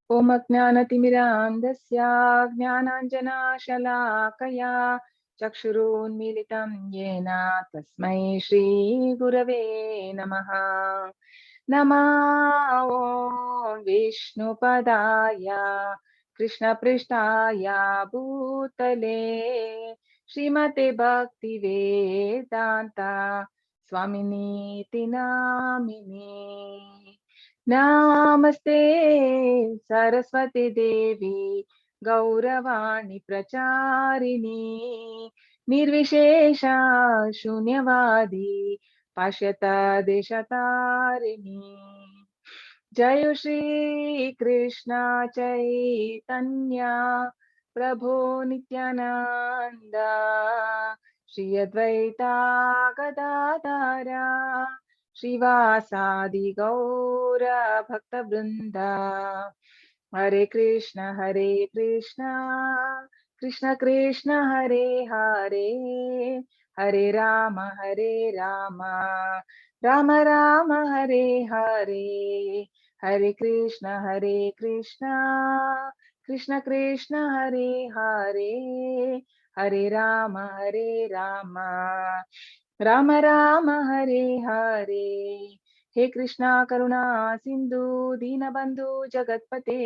ಓಂ ಅಜ್ಞಾನತಿಮಿರಾಂಧಸ್ಯ ಜ್ಞಾನಾಂಜನಶಲಾಕಯಾ ಚಕ್ಷುರುನ್ಮಿಲಿತಂ ಯೇನ ತಸ್ಮೈ ಶ್ರೀ ಗುರವೇ ನಮಃ. ನಮೋ ಓಂ ವಿಷ್ಣುಪದಾಯ ಕೃಷ್ಣಪೃಷ್ಠಾಯ ಭೂತಲೇ ಶ್ರೀಮತೆ ಭಕ್ತಿವೇದಾಂತ ಸ್ವಾಮಿನೀತಿ ನಾಮಿನೇ. ನಮಸ್ತೆ ಸರಸ್ವತಿ ದೇವಿ ಗೌರವಾಣಿ ಪ್ರಚಾರಿಣಿ ನಿರ್ವಿಶೇಷ ಶೂನ್ಯವಾದಿ ಪಾಶ್ಯತ ದೇಶತಾರಿಣಿ. ಜಯ ಶ್ರೀ ಕೃಷ್ಣ ಚೈತನ್ಯ ಪ್ರಭು ನಿತ್ಯಾನಂದ ಶ್ರೀ ಅದ್ವೈತ ಗದಾಧರ ಶ್ರೀವಾಸಾದಿ ಗೌರ ಭಕ್ತ ವೃಂದ. ಹರೇ ಕೃಷ್ಣ ಕೃಷ್ಣ ಕೃಷ್ಣ ಹರೇ ಹರೇ, ಹರೇ ರಾಮ ರಾಮ ರಾಮ ಹರೇ ಹರೇ. ಹರೇ ಕೃಷ್ಣ ಕೃಷ್ಣ ಕೃಷ್ಣ ಹರೇ ಹರೇ, ಹರೇ ರಾಮ ರಾಮ ರಾಮ ಹರೇ ಹರೇ. ಹೇ ಕೃಷ್ಣ ಕರುಣಾ ಸಿಂಧು ದೀನಬಂಧು ಜಗತ್ಪತೆ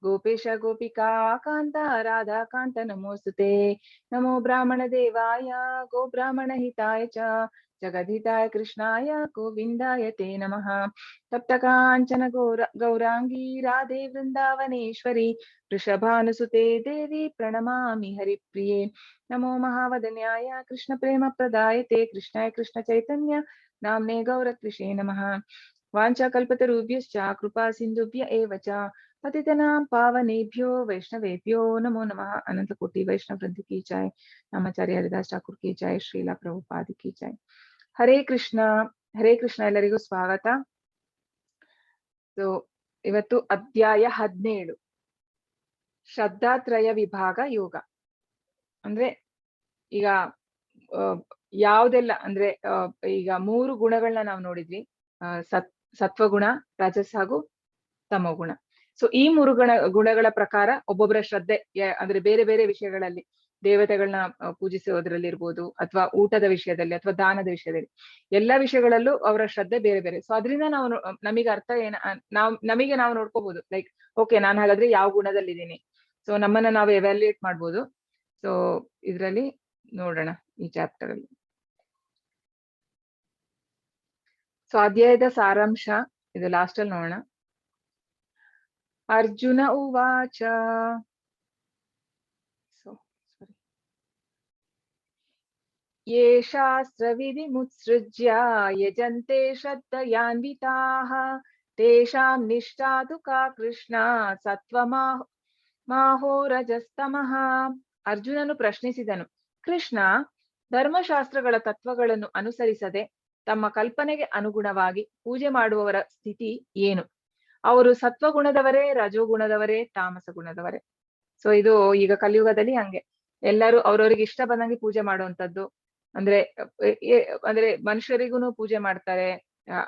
ಗೋಪೇಶ ಗೋಪಿಕಾ ಕಾಂತ ರಾಧಾ ಕಾಂತ ನಮೋಸ್ತುತೆ. ನಮೋ ಬ್ರಾಹ್ಮಣ ದೇವಾಯ ಗೋ ಬ್ರಾಹ್ಮಣ ಹಿತಾಯ ಚ ಜಗದ್ಹಿತಾಯ ಕೃಷ್ಣಾಯ ಗೋವಿಂದಾಯ ತೇ ನಮಃ. ತಪ್ತ ಕಾಂಚನ ಗೌರಾಂಗಿ ರಾಧೆ ವೃಂದಾವನೇಶ್ವರಿ ವೃಷಭಾನುಸುತೆ ದೇವಿ ಪ್ರಣಮಾಮಿ ಹರಿಪ್ರಿಯೆ. ನಮೋ ಮಹಾವದನ್ಯಾಯ ಕೃಷ್ಣ ಪ್ರೇಮ ಪ್ರದಾಯತೆ ಕೃಷ್ಣಾಯ ಕೃಷ್ಣ ಚೈತನ್ಯ ನಾಮ್ನೇ ಗೌರಕೃಷೇ ನಮಃ. ವಾಂಛಾಕಲ್ಪತರುಭ್ಯಶ್ಚ ಕೃಪಾ ಸಿಂಧುಭ್ಯ ಏವ ಚ ಪತಿತನಾಂ ಪಾವನೇಭ್ಯೋ ವೈಷ್ಣವೇಭ್ಯೋ ನಮೋ ನಮಃ. ಅನಂತ ಕೋಟಿ ವೈಷ್ಣವ ವೃಂದ ಕಿ ಜೈ. ನಾಮಾಚಾರ್ಯ ಹರಿದಾಸ್ ಠಾಕೂರ್ ಕಿ ಜೈ. ಶ್ರೀಲಾ ಪ್ರಭುಪಾದ ಕಿ ಜೈ. ಹರೇ ಕೃಷ್ಣ ಎಲ್ಲರಿಗೂ ಸ್ವಾಗತ. ಸೊ ಇವತ್ತು ಅಧ್ಯಾಯ 17 ಶ್ರದ್ಧಾತ್ರಯ ವಿಭಾಗ ಯೋಗ. ಅಂದ್ರೆ ಈಗ ಯಾವ್ದೆಲ್ಲ ಅಂದ್ರೆ ಈಗ 3 ಗುಣಗಳನ್ನ ನಾವು ನೋಡಿದ್ವಿ, ಸತ್ವಗುಣ, ರಜಸ್ ಹಾಗೂ ತಮೋಗುಣ. ಸೊ ಈ 3 ಗುಣಗಳ ಪ್ರಕಾರ ಒಬ್ಬೊಬ್ಬರ ಶ್ರದ್ಧೆ ಅಂದ್ರೆ ಬೇರೆ ಬೇರೆ ವಿಷಯಗಳಲ್ಲಿ, ದೇವತೆಗಳನ್ನ ಪೂಜಿಸೋದ್ರಲ್ಲಿರ್ಬೋದು, ಅಥವಾ ಊಟದ ವಿಷಯದಲ್ಲಿ, ಅಥವಾ ದಾನದ ವಿಷಯದಲ್ಲಿ, ಎಲ್ಲಾ ವಿಷಯಗಳಲ್ಲೂ ಅವರ ಶ್ರದ್ಧೆ ಬೇರೆ ಬೇರೆ. ಸೊ ಅದರಿಂದ ನಾವು ನಮಗೆ ಅರ್ಥ ನಮಗೆ ನಾವು ನೋಡ್ಕೋಬಹುದು, ಲೈಕ್ ಓಕೆ ನಾನು ಹಾಗಾದ್ರೆ ಯಾವ ಗುಣದಲ್ಲಿದ್ದೀನಿ. ಸೊ ನಮ್ಮನ್ನ ನಾವು ಎವ್ಯಾಲ್ಯೂಯೇಟ್ ಮಾಡ್ಬೋದು. ಸೊ ಇದ್ರಲ್ಲಿ ನೋಡೋಣ ಈ ಚಾಪ್ಟರ್ ಅಲ್ಲಿ. ಸೊ ಅಧ್ಯಾಯದ ಸಾರಾಂಶ ಇದು ಲಾಸ್ಟ್ ಅಲ್ಲಿ ನೋಡೋಣ. ಅರ್ಜುನ ಉವಾಚ. ಯೇ ಶಾಸ್ತ್ರವಿಧಿ ಮುತ್ಸೃಜ್ಯ ಯಜಂತೆ ಶ್ರದ್ಧಯಾನ್ವಿತಾಃ ತೇಷಾಂ ನಿಷ್ಠಾ ತು ಕಾ ಕೃಷ್ಣ ಸತ್ವಮಾಹೋ ರಜಸ್ತಮಃ. ಅರ್ಜುನನು ಪ್ರಶ್ನಿಸಿದನು, ಕೃಷ್ಣ, ಧರ್ಮಶಾಸ್ತ್ರಗಳ ತತ್ವಗಳನ್ನು ಅನುಸರಿಸದೆ ತಮ್ಮ ಕಲ್ಪನೆಗೆ ಅನುಗುಣವಾಗಿ ಪೂಜೆ ಮಾಡುವವರ ಸ್ಥಿತಿ ಏನು? ಅವರು ಸತ್ವಗುಣದವರೇ, ರಜೋಗುಣದವರೇ, ತಾಮಸ ಗುಣದವರೇ? ಸೊ ಇದು ಈಗ ಕಲಿಯುಗದಲ್ಲಿ ಹಂಗೆ ಎಲ್ಲರೂ ಅವ್ರವ್ರಿಗೆ ಇಷ್ಟ ಬಂದಂಗೆ ಪೂಜೆ ಮಾಡುವಂತದ್ದು. ಅಂದ್ರೆ ಮನುಷ್ಯರಿಗೂ ಪೂಜೆ ಮಾಡ್ತಾರೆ.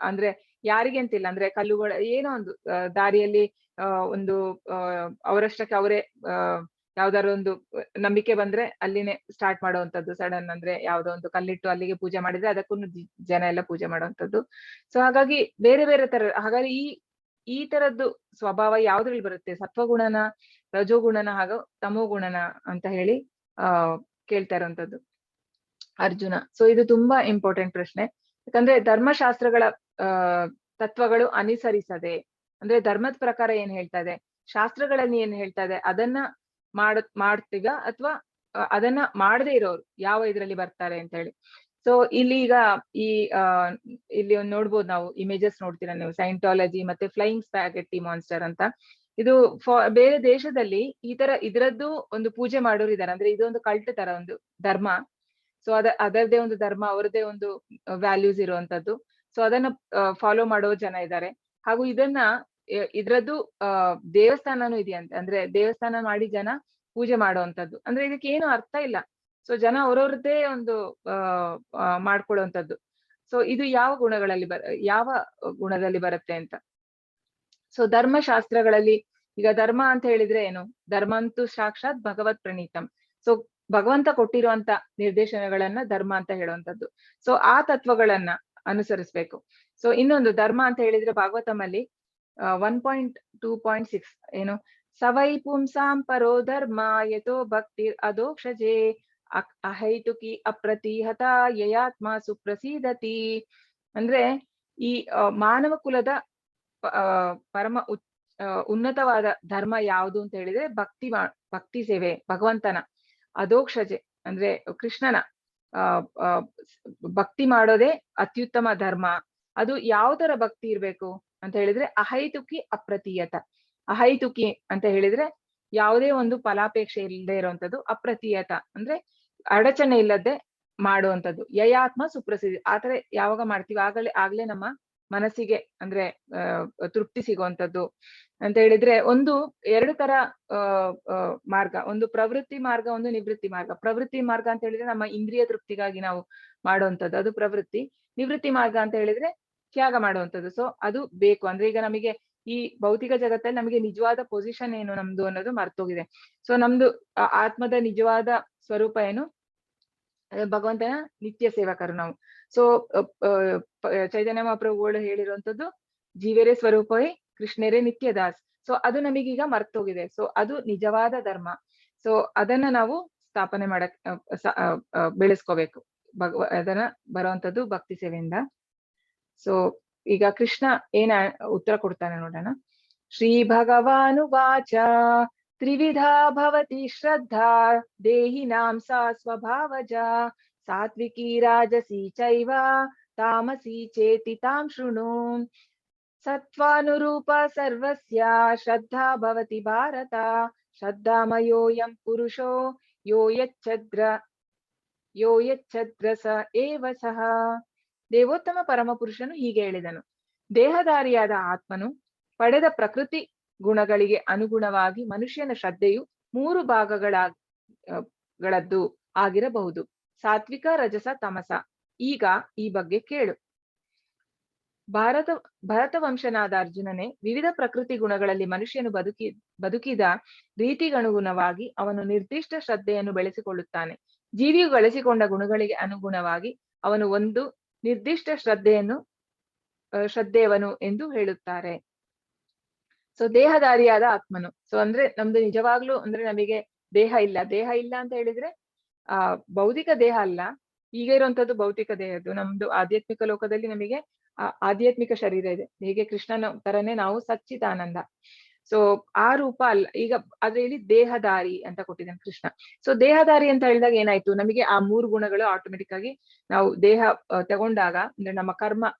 ಅಂದ್ರೆ ಯಾರಿಗೆ ಅಂತಿಲ್ಲ, ಅಂದ್ರೆ ಕಲ್ಲುಗಳ ಏನೋ ಒಂದು ದಾರಿಯಲ್ಲಿ ಒಂದು ಅವರಷ್ಟಕ್ಕೆ ಅವರೇ ಯಾವ್ದಾದ್ರು ಒಂದು ನಂಬಿಕೆ ಬಂದ್ರೆ ಅಲ್ಲಿನೇ ಸ್ಟಾರ್ಟ್ ಮಾಡುವಂತದ್ದು. ಸಡನ್ ಅಂದ್ರೆ ಯಾವ್ದೋ ಒಂದು ಕಲ್ಲಿಟ್ಟು ಅಲ್ಲಿಗೆ ಪೂಜೆ ಮಾಡಿದ್ರೆ ಅದಕ್ಕೂ ಜನ ಎಲ್ಲ ಪೂಜೆ ಮಾಡುವಂತದ್ದು. ಸೊ ಹಾಗಾಗಿ ಬೇರೆ ಬೇರೆ ತರ, ಹಾಗಾಗಿ ಈ ತರದ್ದು ಸ್ವಭಾವ ಯಾವ್ದ್ರಲ್ಲಿ ಬರುತ್ತೆ? ಸತ್ವಗುಣನ, ರಜೋಗುಣನ ಹಾಗೂ ತಮೋಗುಣನ ಅಂತ ಹೇಳಿ ಕೇಳ್ತಾ ಇರುವಂತದ್ದು ಅರ್ಜುನ. ಸೊ ಇದು ತುಂಬಾ ಇಂಪಾರ್ಟೆಂಟ್ ಪ್ರಶ್ನೆ. ಯಾಕಂದ್ರೆ ಧರ್ಮಶಾಸ್ತ್ರಗಳ ತತ್ವಗಳು ಅನುಸರಿಸದೆ, ಅಂದ್ರೆ ಧರ್ಮದ ಪ್ರಕಾರ ಏನ್ ಹೇಳ್ತಾ ಇದೆ, ಶಾಸ್ತ್ರಗಳಲ್ಲಿ ಏನ್ ಹೇಳ್ತಾ ಇದೆ, ಅದನ್ನ ಮಾಡ್ತೀಗ ಅಥವಾ ಅದನ್ನ ಮಾಡದೇ ಇರೋರು ಯಾವ ಇದ್ರಲ್ಲಿ ಬರ್ತಾರೆ ಅಂತ ಹೇಳಿ. ಸೊ ಇಲ್ಲಿ ಈಗ ಇಲ್ಲಿ ಒಂದು ನೋಡ್ಬೋದು, ನಾವು ಇಮೇಜಸ್ ನೋಡ್ತೀರಾ ನೀವು, ಸೈಂಟಾಲಜಿ ಮತ್ತೆ ಫ್ಲೈಯಿಂಗ್ ಸ್ಪ್ಯಾಗೆಟ್ಟಿ ಮಾನ್ಸ್ಟರ್ ಅಂತ. ಇದು ಬೇರೆ ದೇಶದಲ್ಲಿ ಈ ತರ ಇದ್ರದ್ದು ಒಂದು ಪೂಜೆ ಮಾಡೋರು ಇದಾರೆ. ಅಂದ್ರೆ ಇದೊಂದು ಕಲ್ಟ್ ತರ ಒಂದು ಧರ್ಮ. ಸೊ ಅದರದೇ ಒಂದು ಧರ್ಮ, ಅವರದೇ ಒಂದು ವ್ಯಾಲ್ಯೂಸ್ ಇರುವಂತದ್ದು. ಸೊ ಅದನ್ನ ಫಾಲೋ ಮಾಡೋ ಜನ ಇದ್ದಾರೆ. ಹಾಗೂ ಇದ್ರದ್ದು ದೇವಸ್ಥಾನನೂ ಇದೆಯಂತೆ. ಅಂದ್ರೆ ದೇವಸ್ಥಾನ ಮಾಡಿ ಜನ ಪೂಜೆ ಮಾಡುವಂತದ್ದು. ಅಂದ್ರೆ ಇದಕ್ಕೆ ಏನು ಅರ್ಥ ಇಲ್ಲ. ಸೊ ಜನ ಅವ್ರವ್ರದ್ದೇ ಒಂದು ಮಾಡ್ಕೊಳ್ಳುವಂಥದ್ದು. ಸೊ ಇದು ಯಾವ ಗುಣದಲ್ಲಿ ಬರುತ್ತೆ ಅಂತ. ಸೊ ಧರ್ಮಶಾಸ್ತ್ರಗಳಲ್ಲಿ ಈಗ ಧರ್ಮ ಅಂತ ಹೇಳಿದ್ರೆ ಏನು? ಧರ್ಮಂತು ಸಾಕ್ಷಾತ್ ಭಗವತ್ ಪ್ರಣೀತಂ. ಸೊ ಭಗವಂತ ಕೊಟ್ಟಿರುವಂತ ನಿರ್ದೇಶನಗಳನ್ನ ಧರ್ಮ ಅಂತ ಹೇಳುವಂತದ್ದು. ಸೊ ಆ ತತ್ವಗಳನ್ನ ಅನುಸರಿಸ್ಬೇಕು. ಸೊ ಇನ್ನೊಂದು ಧರ್ಮ ಅಂತ ಹೇಳಿದ್ರೆ ಭಾಗವತಮಲ್ಲಿ 1.2.6 ಏನು, ಸವೈ ಪುಂಸಾಂ ಪರೋ ಧರ್ಮ ಯಥೋ ಭಕ್ತಿರ್ ಅಧೋಕ್ಷಜೆ ಅಹೈತುಕಿ ಅಪ್ರತಿಹತ ಯಯಾತ್ಮ ಸುಪ್ರಸೀದತಿ. ಅಂದ್ರೆ ಈ ಮಾನವ ಕುಲದ ಪರಮ ಉನ್ನತವಾದ ಧರ್ಮ ಯಾವುದು ಅಂತ ಹೇಳಿದ್ರೆ ಭಕ್ತಿ ಸೇವೆ, ಭಗವಂತನ ಅಧೋಕ್ಷಜೆ ಅಂದ್ರೆ ಕೃಷ್ಣನ ಭಕ್ತಿ ಮಾಡೋದೇ ಅತ್ಯುತ್ತಮ ಧರ್ಮ. ಅದು ಯಾವ ತರ ಭಕ್ತಿ ಇರ್ಬೇಕು ಅಂತ ಹೇಳಿದ್ರೆ ಅಹೈತುಕಿ ಅಪ್ರತೀಯತ. ಅಹೈತುಕಿ ಅಂತ ಹೇಳಿದ್ರೆ ಯಾವುದೇ ಒಂದು ಫಲಾಪೇಕ್ಷೆ ಇಲ್ಲದೆ ಇರುವಂತದ್ದು, ಅಪ್ರತೀಯತ ಅಂದ್ರೆ ಅಡಚಣೆ ಇಲ್ಲದೆ ಮಾಡುವಂಥದ್ದು. ಯಯಾತ್ಮ ಸುಪ್ರಸಿದ್ಧಿ, ಆತರ ಯಾವಾಗ ಮಾಡ್ತೀವಿ ಆಗ್ಲೇ ನಮ್ಮ ಮನಸ್ಸಿಗೆ ಅಂದ್ರೆ ತೃಪ್ತಿ ಸಿಗುವಂಥದ್ದು ಅಂತ ಹೇಳಿದ್ರೆ ಒಂದು ಎರಡು ತರ ಮಾರ್ಗ, ಒಂದು ಪ್ರವೃತ್ತಿ ಮಾರ್ಗ, ಒಂದು ನಿವೃತ್ತಿ ಮಾರ್ಗ. ಪ್ರವೃತ್ತಿ ಮಾರ್ಗ ಅಂತ ಹೇಳಿದ್ರೆ ನಮ್ಮ ಇಂದ್ರಿಯ ತೃಪ್ತಿಗಾಗಿ ನಾವು ಮಾಡುವಂಥದ್ದು, ಅದು ಪ್ರವೃತ್ತಿ. ನಿವೃತ್ತಿ ಮಾರ್ಗ ಅಂತ ಹೇಳಿದ್ರೆ ತ್ಯಾಗ ಮಾಡುವಂಥದ್ದು. ಸೊ ಅದು ಬೇಕು ಅಂದ್ರೆ ಈಗ ನಮಗೆ ಈ ಭೌತಿಕ ಜಗತ್ತಲ್ಲಿ ನಮಗೆ ನಿಜವಾದ ಪೊಸಿಷನ್ ಏನು ನಮ್ದು ಅನ್ನೋದು ಮರ್ತೋಗಿದೆ. ಸೊ ನಮ್ದು ಆತ್ಮದ ನಿಜವಾದ ಸ್ವರೂಪ ಏನು? ಭಗವಂತನ ನಿತ್ಯ ಸೇವಕರು ನಾವು. ಸೊ ಚೈತನ್ಯ ಮಹಾಪ್ರಭುಗಳು ಹೇಳಿರುವಂತದ್ದು ಜೀವರೇ ಸ್ವರೂಪವೇ ಕೃಷ್ಣರೇ ನಿತ್ಯ ದಾಸ್. ಸೊ ಅದು ನಮಗೀಗ ಮರ್ತೋಗಿದೆ. ಸೊ ಅದು ನಿಜವಾದ ಧರ್ಮ. ಸೊ ಅದನ್ನ ನಾವು ಸ್ಥಾಪನೆ ಮಾಡಕ್ ಬೆಳೆಸ್ಕೋಬೇಕು. ಅದನ್ನ ಬರುವಂತದ್ದು ಭಕ್ತಿ ಸೇವೆಯಿಂದ. ಸೊ ಈಗ ಕೃಷ್ಣ ಏನ ಉತ್ತರ ಕೊಡ್ತಾನೆ ನೋಡೋಣ. ಶ್ರೀ ಭಗವಾನುವಾಚ ತ್ರಿವಿಧಾ ಭವತಿ ಶ್ರದ್ಧಾ ದೇಹಿನಾಂ ಸಾ ಸ್ವಭಾವಜ ಸಾತ್ವಿಕಿ ರಾಜಸಿ ಚೈವ ತಾಮಸಿ ಚೇತಿ ತಾಂ ಶೃಣು. ಸತ್ವಾನುರೂಪ ಸರ್ವಸ್ಯ ಶ್ರದ್ಧಾ ಭವತಿ ಭಾರತ ಶ್ರದ್ಧಾಮಯೋಯಂ ಪುರುಷೋ ಯೋ ಯಚ್ಛದ್ರ ಸ ಏವ ಸಹ. ದೇವೋತ್ತಮ ಪರಮಪುರುಷನು ಹೀಗೆ ಹೇಳಿದನು, ದೇಹಧಾರಿಯಾದ ಆತ್ಮನು ಪಡೆದ ಪ್ರಕೃತಿ ಗುಣಗಳಿಗೆ ಅನುಗುಣವಾಗಿ ಮನುಷ್ಯನ ಶ್ರದ್ಧೆಯು 3 ಭಾಗಗಳದ್ದು ಆಗಿರಬಹುದು, ಸಾತ್ವಿಕ, ರಜಸ, ತಮಸ. ಈಗ ಈ ಬಗ್ಗೆ ಕೇಳು. ಭರತ ವಂಶನಾದ ಅರ್ಜುನನೇ, ವಿವಿಧ ಪ್ರಕೃತಿ ಗುಣಗಳಲ್ಲಿ ಮನುಷ್ಯನು ಬದುಕಿದ ರೀತಿಗನುಗುಣವಾಗಿ ಅವನು ನಿರ್ದಿಷ್ಟ ಶ್ರದ್ಧೆಯನ್ನು ಬೆಳೆಸಿಕೊಳ್ಳುತ್ತಾನೆ. ಜೀವಿಯು ಗಳಿಸಿಕೊಂಡ ಗುಣಗಳಿಗೆ ಅನುಗುಣವಾಗಿ ಅವನು ಒಂದು ನಿರ್ದಿಷ್ಟ ಶ್ರದ್ಧೆಯವನು ಎಂದು ಹೇಳುತ್ತಾರೆ. ಸೊ ದೇಹಧಾರಿಯಾದ ಆತ್ಮನು, ಸೊ ಅಂದ್ರೆ ನಮ್ದು ನಿಜವಾಗ್ಲೂ ಅಂದ್ರೆ ನಮಗೆ ದೇಹ ಇಲ್ಲ ಅಂತ ಹೇಳಿದ್ರೆ ಭೌತಿಕ ದೇಹ ಅಲ್ಲ, ಈಗ ಇರುವಂತದ್ದು ಭೌತಿಕ ದೇಹದ್ದು. ನಮ್ದು ಆಧ್ಯಾತ್ಮಿಕ ಲೋಕದಲ್ಲಿ ನಮಗೆ ಆಧ್ಯಾತ್ಮಿಕ ಶರೀರ ಇದೆ. ಹೇಗೆ ಕೃಷ್ಣನ ತರನೇ ನಾವು ಸಚ್ಚಿದಾನಂದ. ಸೊ ಆ ರೂಪ ಅಲ್ಲ ಈಗ, ಆದ್ರೆ ಇಲ್ಲಿ ದೇಹಧಾರಿ ಅಂತ ಕೊಟ್ಟಿದ್ದಾನೆ ಕೃಷ್ಣ. ಸೊ ದೇಹಧಾರಿ ಅಂತ ಹೇಳಿದಾಗ ಏನಾಯ್ತು, ನಮಗೆ ಆ 3 ಗುಣಗಳು ಆಟೋಮೆಟಿಕ್ ಆಗಿ ನಾವು ದೇಹ ತಗೊಂಡಾಗ ಅಂದ್ರೆ ನಮ್ಮ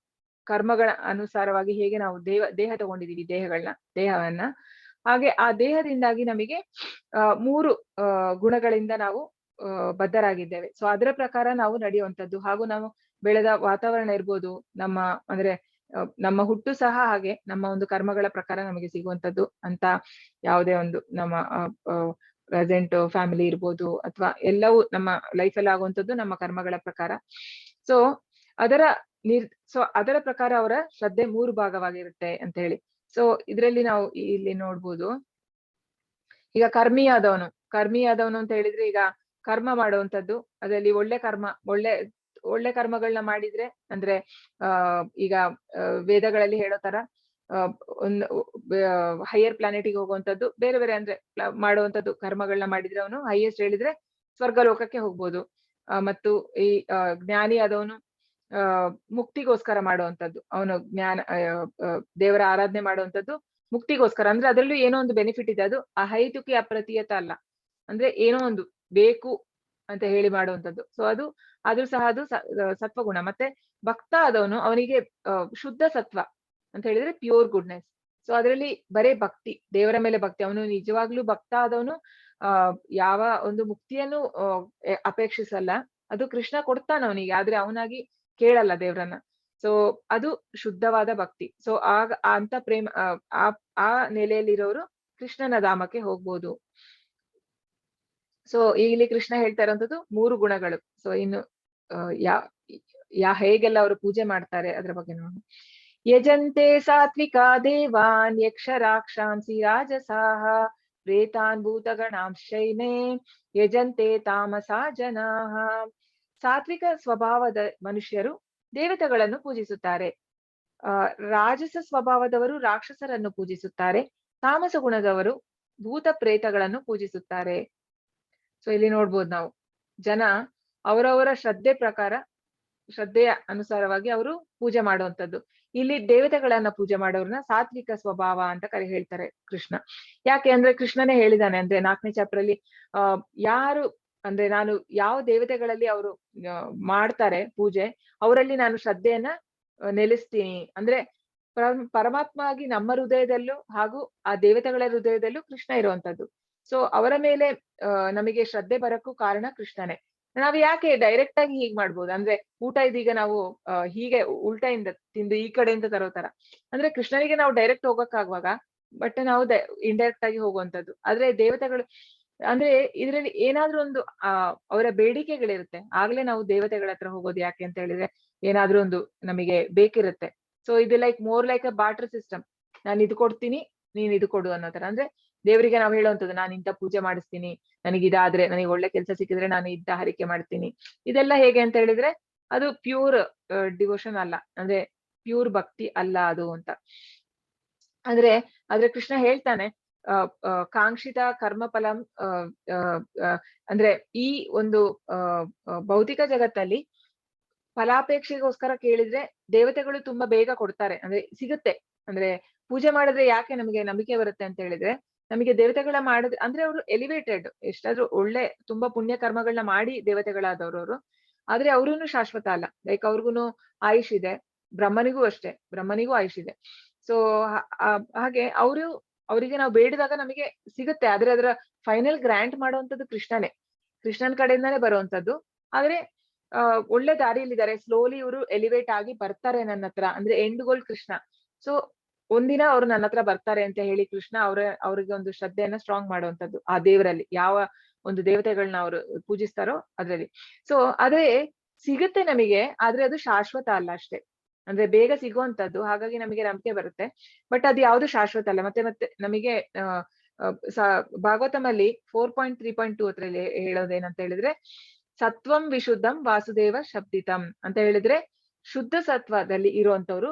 ಕರ್ಮಗಳ ಅನುಸಾರವಾಗಿ ಹೇಗೆ ನಾವು ದೇಹ ತಗೊಂಡಿದೀವಿ, ದೇಹವನ್ನ, ಹಾಗೆ ಆ ದೇಹದಿಂದಾಗಿ ನಮಗೆ 3 ಗುಣಗಳಿಂದ ನಾವು ಬದ್ಧರಾಗಿದ್ದೇವೆ. ಸೊ ಅದರ ಪ್ರಕಾರ ನಾವು ನಡೆಯುವಂಥದ್ದು, ಹಾಗೂ ನಾವು ಬೆಳೆದ ವಾತಾವರಣ ಇರ್ಬೋದು, ನಮ್ಮ ಹುಟ್ಟು ಸಹ ಹಾಗೆ ನಮ್ಮ ಒಂದು ಕರ್ಮಗಳ ಪ್ರಕಾರ ನಮಗೆ ಸಿಗುವಂಥದ್ದು ಅಂತ. ಯಾವುದೇ ಒಂದು ನಮ್ಮ ಪ್ರೆಸೆಂಟ್ ಫ್ಯಾಮಿಲಿ ಇರ್ಬೋದು ಅಥವಾ ಎಲ್ಲವೂ ನಮ್ಮ ಲೈಫಲ್ಲಿ ಆಗುವಂಥದ್ದು ನಮ್ಮ ಕರ್ಮಗಳ ಪ್ರಕಾರ. ಸೊ ಅದರ ಪ್ರಕಾರ ಅವರ ಶ್ರದ್ಧೆ 3 ಭಾಗವಾಗಿರುತ್ತೆ ಅಂತ ಹೇಳಿ. ಸೊ ಇದರಲ್ಲಿ ನಾವು ಇಲ್ಲಿ ನೋಡ್ಬೋದು, ಈಗ ಕರ್ಮಿಯಾದವನು ಅಂತ ಹೇಳಿದ್ರೆ ಈಗ ಕರ್ಮ ಮಾಡುವಂಥದ್ದು, ಅದರಲ್ಲಿ ಒಳ್ಳೆ ಕರ್ಮಗಳನ್ನ ಮಾಡಿದ್ರೆ ಅಂದ್ರೆ ಈಗ ವೇದಗಳಲ್ಲಿ ಹೇಳೋ ತರ ಒಂದು ಹೈಯರ್ ಪ್ಲಾನೆಟಿಗೆ ಹೋಗುವಂಥದ್ದು, ಬೇರೆ ಬೇರೆ ಅಂದ್ರೆ ಮಾಡುವಂಥದ್ದು ಕರ್ಮಗಳನ್ನ ಮಾಡಿದ್ರೆ ಅವನು ಹೈಯೆಸ್ಟ್ ಹೇಳಿದ್ರೆ ಸ್ವರ್ಗಲೋಕಕ್ಕೆ ಹೋಗ್ಬೋದು. ಮತ್ತು ಈ ಜ್ಞಾನಿ ಆದವನು ಮುಕ್ತಿಗೋಸ್ಕರ ಮಾಡುವಂಥದ್ದು, ಅವನು ದೇವರ ಆರಾಧನೆ ಮಾಡುವಂಥದ್ದು ಮುಕ್ತಿಗೋಸ್ಕರ, ಅಂದ್ರೆ ಅದರಲ್ಲೂ ಏನೋ ಒಂದು ಬೆನಿಫಿಟ್ ಇದೆ. ಅದು ಅಹೈತುಕಿ ಅಪ್ರತೀಯತ ಅಲ್ಲ, ಅಂದ್ರೆ ಏನೋ ಒಂದು ಬೇಕು ಅಂತ ಹೇಳಿ ಮಾಡುವಂಥದ್ದು. ಸೊ ಅದು ಸಹ ಅದು ಸತ್ವಗುಣ. ಮತ್ತೆ ಭಕ್ತ ಆದವನು ಅವನಿಗೆ ಶುದ್ಧ ಸತ್ವ ಅಂತ ಹೇಳಿದ್ರೆ ಪ್ಯೂರ್ ಗುಡ್ನೆಸ್. ಸೊ ಅದರಲ್ಲಿ ಬರೇ ಭಕ್ತಿ, ದೇವರ ಮೇಲೆ ಭಕ್ತಿ. ಅವನು ನಿಜವಾಗ್ಲೂ ಭಕ್ತ ಆದವನು ಯಾವ ಒಂದು ಮುಕ್ತಿಯನ್ನು ಅಪೇಕ್ಷಿಸಲ್ಲ, ಅದು ಕೃಷ್ಣ ಕೊಡ್ತಾನ ಅವನಿಗೆ, ಆದ್ರೆ ಅವನಾಗಿ ಕೇಳಲ್ಲ ದೇವ್ರನ್ನ. ಸೊ ಅದು ಶುದ್ಧವಾದ ಭಕ್ತಿ. ಸೊ ಅಂತ ಪ್ರೇಮ ಆ ನೆಲೆಯಲ್ಲಿರೋರು ಕೃಷ್ಣನ ಧಾಮಕ್ಕೆ ಹೋಗ್ಬೋದು. ಸೊ ಇಲ್ಲಿ ಕೃಷ್ಣ ಹೇಳ್ತಾ ಇರುವಂತದ್ದು 3 ಗುಣಗಳು. ಸೊ ಇನ್ನು ಹೇಗೆಲ್ಲ ಅವರು ಪೂಜೆ ಮಾಡ್ತಾರೆ ಅದ್ರ ಬಗ್ಗೆ ನೋಡೋಣ. ಯಜಂತೆ ಸಾತ್ವಿಕಾ ದೇವಾನ್ ಯಕ್ಷ ರಾಕ್ಷಾಂಸಿ ರಾಜಸಾಹ ಪ್ರೇತಾನ್ ಭೂತಗಣಾಂಶೈನೇ ಯಜಂತೆ ತಾಮಸಾ ಜನಾಃ. ಸಾತ್ವಿಕ ಸ್ವಭಾವದ ಮನುಷ್ಯರು ದೇವತೆಗಳನ್ನು ಪೂಜಿಸುತ್ತಾರೆ. ರಾಜಸ ಸ್ವಭಾವದವರು ರಾಕ್ಷಸರನ್ನು ಪೂಜಿಸುತ್ತಾರೆ. ತಾಮಸ ಗುಣದವರು ಭೂತ ಪ್ರೇತಗಳನ್ನು ಪೂಜಿಸುತ್ತಾರೆ. ಸೊ ಇಲ್ಲಿ ನೋಡ್ಬೋದು ನಾವು ಜನ ಅವರವರ ಶ್ರದ್ಧೆಯ ಅನುಸಾರವಾಗಿ ಅವರು ಪೂಜೆ ಮಾಡುವಂತದ್ದು. ಇಲ್ಲಿ ದೇವತೆಗಳನ್ನ ಪೂಜೆ ಮಾಡೋರ್ನ ಸಾತ್ವಿಕ ಸ್ವಭಾವ ಅಂತ ಹೇಳ್ತಾರೆ ಕೃಷ್ಣ. ಯಾಕೆ ಅಂದ್ರೆ ಕೃಷ್ಣನೇ ಹೇಳಿದಾನೆ, ಅಂದ್ರೆ 4ನೇ ಚಾಪ್ಟರ್ ಅಲ್ಲಿ ಯಾರು ಅಂದ್ರೆ ನಾನು ಯಾವ ದೇವತೆಗಳಲ್ಲಿ ಅವರು ಮಾಡ್ತಾರೆ ಪೂಜೆ, ಅವರಲ್ಲಿ ನಾನು ಶ್ರದ್ಧೆಯನ್ನ ನೆಲೆಸ್ತೀನಿ. ಅಂದ್ರೆ ಪರಮಾತ್ಮ ಆಗಿ ನಮ್ಮ ಹೃದಯದಲ್ಲೂ ಹಾಗೂ ಆ ದೇವತೆಗಳ ಹೃದಯದಲ್ಲೂ ಕೃಷ್ಣ ಇರುವಂತದ್ದು. ಸೊ ಅವರ ಮೇಲೆ ನಮಗೆ ಶ್ರದ್ಧೆ ಬರಕ್ಕೂ ಕಾರಣ ಕೃಷ್ಣನೇ. ನಾವ್ ಯಾಕೆ ಡೈರೆಕ್ಟ್ ಆಗಿ ಹೀಗ್ ಮಾಡ್ಬೋದು, ಅಂದ್ರೆ ಊಟ ಇದೀಗ ನಾವು ಹೀಗೆ ಉಲ್ಟಾಯಿಂದ ತಿಂದು ಈ ಕಡೆಯಿಂದ ತರೋ ತರ, ಅಂದ್ರೆ ಕೃಷ್ಣನಿಗೆ ನಾವು ಡೈರೆಕ್ಟ್ ಹೋಗಕ್ಕಾಗುವಾಗ ಬಟ್ ನಾವು ಇಂಡೈರೆಕ್ಟ್ ಆಗಿ ಹೋಗುವಂತದ್ದು. ಆದ್ರೆ ದೇವತೆಗಳು ಅಂದ್ರೆ ಇದ್ರಲ್ಲಿ ಏನಾದ್ರೂ ಒಂದು ಅವರ ಬೇಡಿಕೆಗಳಿರುತ್ತೆ, ಆಗ್ಲೇ ನಾವು ದೇವತೆಗಳ ಹತ್ರ ಹೋಗೋದು. ಯಾಕೆ ಅಂತ ಹೇಳಿದ್ರೆ ಏನಾದ್ರೂ ಒಂದು ನಮಗೆ ಬೇಕಿರುತ್ತೆ. ಸೊ ಇದು more like a barter system. ನಾನು ಇದು ಕೊಡ್ತೀನಿ, ನೀನ್ ಇದು ಕೊಡು ಅನ್ನೋ ತರ. ಅಂದ್ರೆ ದೇವರಿಗೆ ನಾವು ಹೇಳುವಂಥದ್ದು, ನಾನು ಇಂಥ ಪೂಜೆ ಮಾಡಿಸ್ತೀನಿ, ನನಗೆ ಇದಾದ್ರೆ, ನನಗೆ ಒಳ್ಳೆ ಕೆಲಸ ಸಿಕ್ಕಿದ್ರೆ ನಾನು ಇಂಥ ಹರಿಕೆ ಮಾಡ್ತೀನಿ. ಇದೆಲ್ಲ ಹೇಗೆ ಅಂತ ಹೇಳಿದ್ರೆ ಅದು ಪ್ಯೂರ್ ಡಿವೋಷನ್ ಅಲ್ಲ, ಅಂದ್ರೆ ಪ್ಯೂರ್ ಭಕ್ತಿ ಅಲ್ಲ ಅದು ಅಂತ. ಆದ್ರೆ ಕೃಷ್ಣ ಹೇಳ್ತಾನೆ ಕಾಂಕ್ಷಿತ ಕರ್ಮ ಫಲಂ, ಅಂದ್ರೆ ಈ ಒಂದು ಭೌತಿಕ ಜಗತ್ತಲ್ಲಿ ಫಲಾಪೇಕ್ಷೆಗೋಸ್ಕರ ಕೇಳಿದ್ರೆ ದೇವತೆಗಳು ತುಂಬಾ ಬೇಗ ಕೊಡ್ತಾರೆ, ಅಂದ್ರೆ ಸಿಗುತ್ತೆ. ಅಂದ್ರೆ ಪೂಜೆ ಮಾಡಿದ್ರೆ ಯಾಕೆ ನಮಗೆ ನಂಬಿಕೆ ಬರುತ್ತೆ ಅಂತ ಹೇಳಿದ್ರೆ, ನಮಗೆ ದೇವತೆಗಳ ಮಾಡಿದ್ರೆ ಅಂದ್ರೆ ಅವರು ಎಲಿವೇಟೆಡ್, ಎಷ್ಟಾದ್ರೂ ಒಳ್ಳೆ ತುಂಬಾ ಪುಣ್ಯ ಕರ್ಮಗಳನ್ನ ಮಾಡಿ ದೇವತೆಗಳಾದವ್ರವ್ರು, ಆದ್ರೆ ಅವ್ರೂ ಶಾಶ್ವತ ಅಲ್ಲ. ಅವ್ರಿಗೂ ಆಯುಷ್ ಇದೆ, ಬ್ರಹ್ಮನಿಗೂ ಅಷ್ಟೇ, ಬ್ರಹ್ಮನಿಗೂ ಆಯುಷ್ ಇದೆ. ಸೊ ಹಾಗೆ ಅವರಿಗೆ ನಾವು ಬೇಡಿದಾಗ ನಮಗೆ ಸಿಗುತ್ತೆ, ಆದ್ರೆ ಅದರ ಫೈನಲ್ ಗ್ರಾಂಟ್ ಮಾಡುವಂತದ್ದು ಕೃಷ್ಣನ್ ಕಡೆಯಿಂದಾನೇ ಬರುವಂತದ್ದು. ಆದ್ರೆ ಒಳ್ಳೆ ದಾರಿಯಲ್ಲಿದ್ದಾರೆ, ಸ್ಲೋಲಿ ಇವರು ಎಲಿವೇಟ್ ಆಗಿ ಬರ್ತಾರೆ ನನ್ನ ಹತ್ರ, ಅಂದ್ರೆ ಎಂಡ್ ಗೋಲ್ ಕೃಷ್ಣ. ಸೊ ಒಂದಿನ ಅವ್ರು ನನ್ನ ಹತ್ರ ಬರ್ತಾರೆ ಅಂತ ಹೇಳಿ ಕೃಷ್ಣ ಅವ್ರಿಗೆ ಒಂದು ಶ್ರದ್ಧೆಯನ್ನ ಸ್ಟ್ರಾಂಗ್ ಮಾಡುವಂತದ್ದು ಆ ದೇವರಲ್ಲಿ, ಯಾವ ಒಂದು ದೇವತೆಗಳನ್ನ ಅವರು ಪೂಜಿಸ್ತಾರೋ ಅದ್ರಲ್ಲಿ. ಸೊ ಅದೇ ಸಿಗುತ್ತೆ ನಮಗೆ, ಆದ್ರೆ ಅದು ಶಾಶ್ವತ ಅಲ್ಲ ಅಷ್ಟೇ, ಅಂದ್ರೆ ಬೇಗ ಸಿಗುವಂತದ್ದು. ಹಾಗಾಗಿ ನಮಗೆ ನಂಬಿಕೆ ಬರುತ್ತೆ, ಬಟ್ ಅದು ಯಾವ್ದು ಶಾಶ್ವತ ಅಲ್ಲ. ಮತ್ತೆ ನಮಗೆ ಭಾಗವತಮಲ್ಲಿ 4.3.2 ಅದ್ರಲ್ಲಿ ಹೇಳೋದೇನಂತ ಹೇಳಿದ್ರೆ, ಸತ್ವಂ ವಿಶುದ್ಧಂ ವಾಸುದೇವ ಶಬ್ದಿತಂ ಅಂತ ಹೇಳಿದ್ರೆ, ಶುದ್ಧ ಸತ್ವದಲ್ಲಿ ಇರುವಂತವ್ರು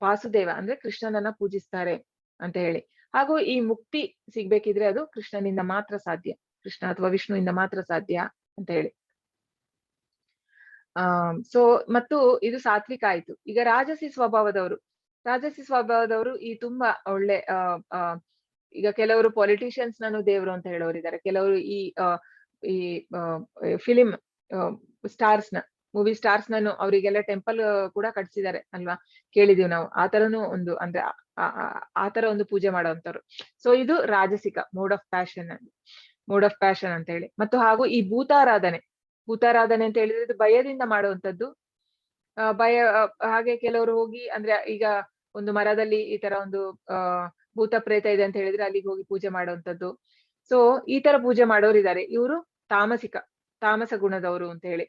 ವಾಸುದೇವ ಅಂದ್ರೆ ಕೃಷ್ಣನನ್ನ ಪೂಜಿಸ್ತಾರೆ ಅಂತ ಹೇಳಿ. ಹಾಗೂ ಈ ಮುಕ್ತಿ ಸಿಗ್ಬೇಕಿದ್ರೆ ಅದು ಕೃಷ್ಣನಿಂದ ಮಾತ್ರ ಸಾಧ್ಯ, ಕೃಷ್ಣ ಅಥವಾ ವಿಷ್ಣುವಿಂದ ಮಾತ್ರ ಸಾಧ್ಯ ಅಂತ ಹೇಳಿ. ಸೊ ಮತ್ತು ಇದು ಸಾತ್ವಿಕ ಆಯ್ತು. ಈಗ ರಾಜಸಿ ಸ್ವಭಾವದವರು ಈ ತುಂಬಾ ಒಳ್ಳೆ ಈಗ ಕೆಲವರು ಪೊಲಿಟಿಷಿಯನ್ಸ್ ನಾನು ದೇವ್ರು ಅಂತ ಹೇಳೋರಿದ್ದಾರೆ, ಕೆಲವರು ಈ ಫಿಲಿಂ ಮೂವಿ ಸ್ಟಾರ್ಸ್ ನಾನು ಅವರಿಗೆಲ್ಲ ಟೆಂಪಲ್ ಕೂಡ ಕಟ್ಸಿದ್ದಾರೆ ಅಲ್ವಾ, ಕೇಳಿದೀವಿ ನಾವು. ಆ ತರನು ಒಂದು ಅಂದ್ರೆ ಆ ತರ ಒಂದು ಪೂಜೆ ಮಾಡುವಂತವ್ರು. ಸೊ ಇದು ರಾಜಸಿಕ ಮೋಡ್ ಆಫ್ ಪ್ಯಾಷನ್ ಅಂತ ಹೇಳಿ. ಮತ್ತು ಹಾಗೂ ಈ ಭೂತಾರಾಧನೆ ಅಂತ ಹೇಳಿದ್ರೆ ಇದು ಭಯದಿಂದ ಮಾಡುವಂತದ್ದು. ಹಾಗೆ ಕೆಲವರು ಹೋಗಿ ಅಂದ್ರೆ ಈಗ ಒಂದು ಮರದಲ್ಲಿ ಈ ತರ ಒಂದು ಭೂತ ಪ್ರೇತ ಇದೆ ಅಂತ ಹೇಳಿದ್ರೆ ಅಲ್ಲಿಗೆ ಹೋಗಿ ಪೂಜೆ ಮಾಡುವಂತದ್ದು. ಸೊ ಈ ತರ ಪೂಜೆ ಮಾಡೋರಿದ್ದಾರೆ, ಇವರು ತಾಮಸ ಗುಣದವರು ಅಂತ ಹೇಳಿ.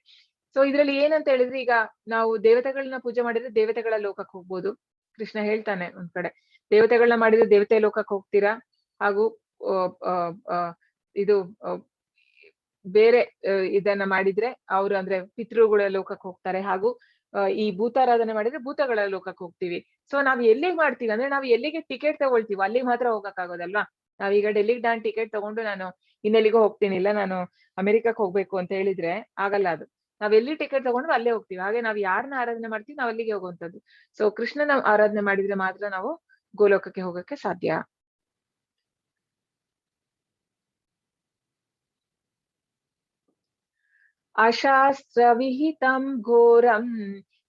ಸೊ ಇದ್ರಲ್ಲಿ ಏನಂತ ಹೇಳಿದ್ರೆ, ಈಗ ನಾವು ದೇವತೆಗಳನ್ನ ಪೂಜೆ ಮಾಡಿದ್ರೆ ದೇವತೆಗಳ ಲೋಕಕ್ಕೆ ಹೋಗ್ಬೋದು. ಕೃಷ್ಣ ಹೇಳ್ತಾನೆ ಒಂದ್ ಕಡೆ, ದೇವತೆಗಳನ್ನ ಮಾಡಿದ್ರೆ ದೇವತೆ ಲೋಕಕ್ಕೆ ಹೋಗ್ತೀರಾ, ಹಾಗೂ ಇದು ಬೇರೆ ಇದನ್ನ ಮಾಡಿದ್ರೆ ಅವ್ರು ಅಂದ್ರೆ ಪಿತೃಗಳ ಲೋಕಕ್ಕೆ ಹೋಗ್ತಾರೆ, ಹಾಗೂ ಈ ಭೂತಾರಾಧನೆ ಮಾಡಿದ್ರೆ ಭೂತಗಳ ಲೋಕಕ್ಕೆ ಹೋಗ್ತೀವಿ. ಸೊ ನಾವ್ ಎಲ್ಲಿಗೆ ಮಾಡ್ತೀವಿ ಅಂದ್ರೆ, ನಾವು ಎಲ್ಲಿಗೆ ಟಿಕೆಟ್ ತಗೊಳ್ತೀವಿ ಅಲ್ಲಿಗೆ ಮಾತ್ರ ಹೋಗಕ್ಕಾಗೋದಲ್ವಾ. ನಾವೀಗ ಡೆಲ್ಲಿಗೆ ನಾನು ಟಿಕೆಟ್ ತಗೊಂಡು ನಾನು ಇನ್ನೆಲ್ಲಿಗೂ ಹೋಗ್ತೀನಿ, ಇಲ್ಲ ನಾನು ಅಮೆರಿಕಕ್ಕೆ ಹೋಗ್ಬೇಕು ಅಂತ ಹೇಳಿದ್ರೆ ಆಗಲ್ಲ ಅದು. ನಾವ್ ಎಲ್ಲಿ ಟಿಕೆಟ್ ತಗೊಂಡ್ರು ಅಲ್ಲೇ ಹೋಗ್ತೀವಿ. ಹಾಗೆ ನಾವ್ ಯಾರನ್ನ ಆರಾಧನೆ ಮಾಡ್ತೀವಿ ನಾವ್ ಅಲ್ಲಿಗೆ ಹೋಗುವಂತದ್ದು. ಸೊ ಕೃಷ್ಣನ ಆರಾಧನೆ ಮಾಡಿದ್ರೆ ಮಾತ್ರ ನಾವು ಗೋಲೋಕಕ್ಕೆ ಹೋಗಕ್ಕೆ ಸಾಧ್ಯ. ಅಶಾಸ್ತ್ರ ವಿಹಿತಂ ಘೋರಂ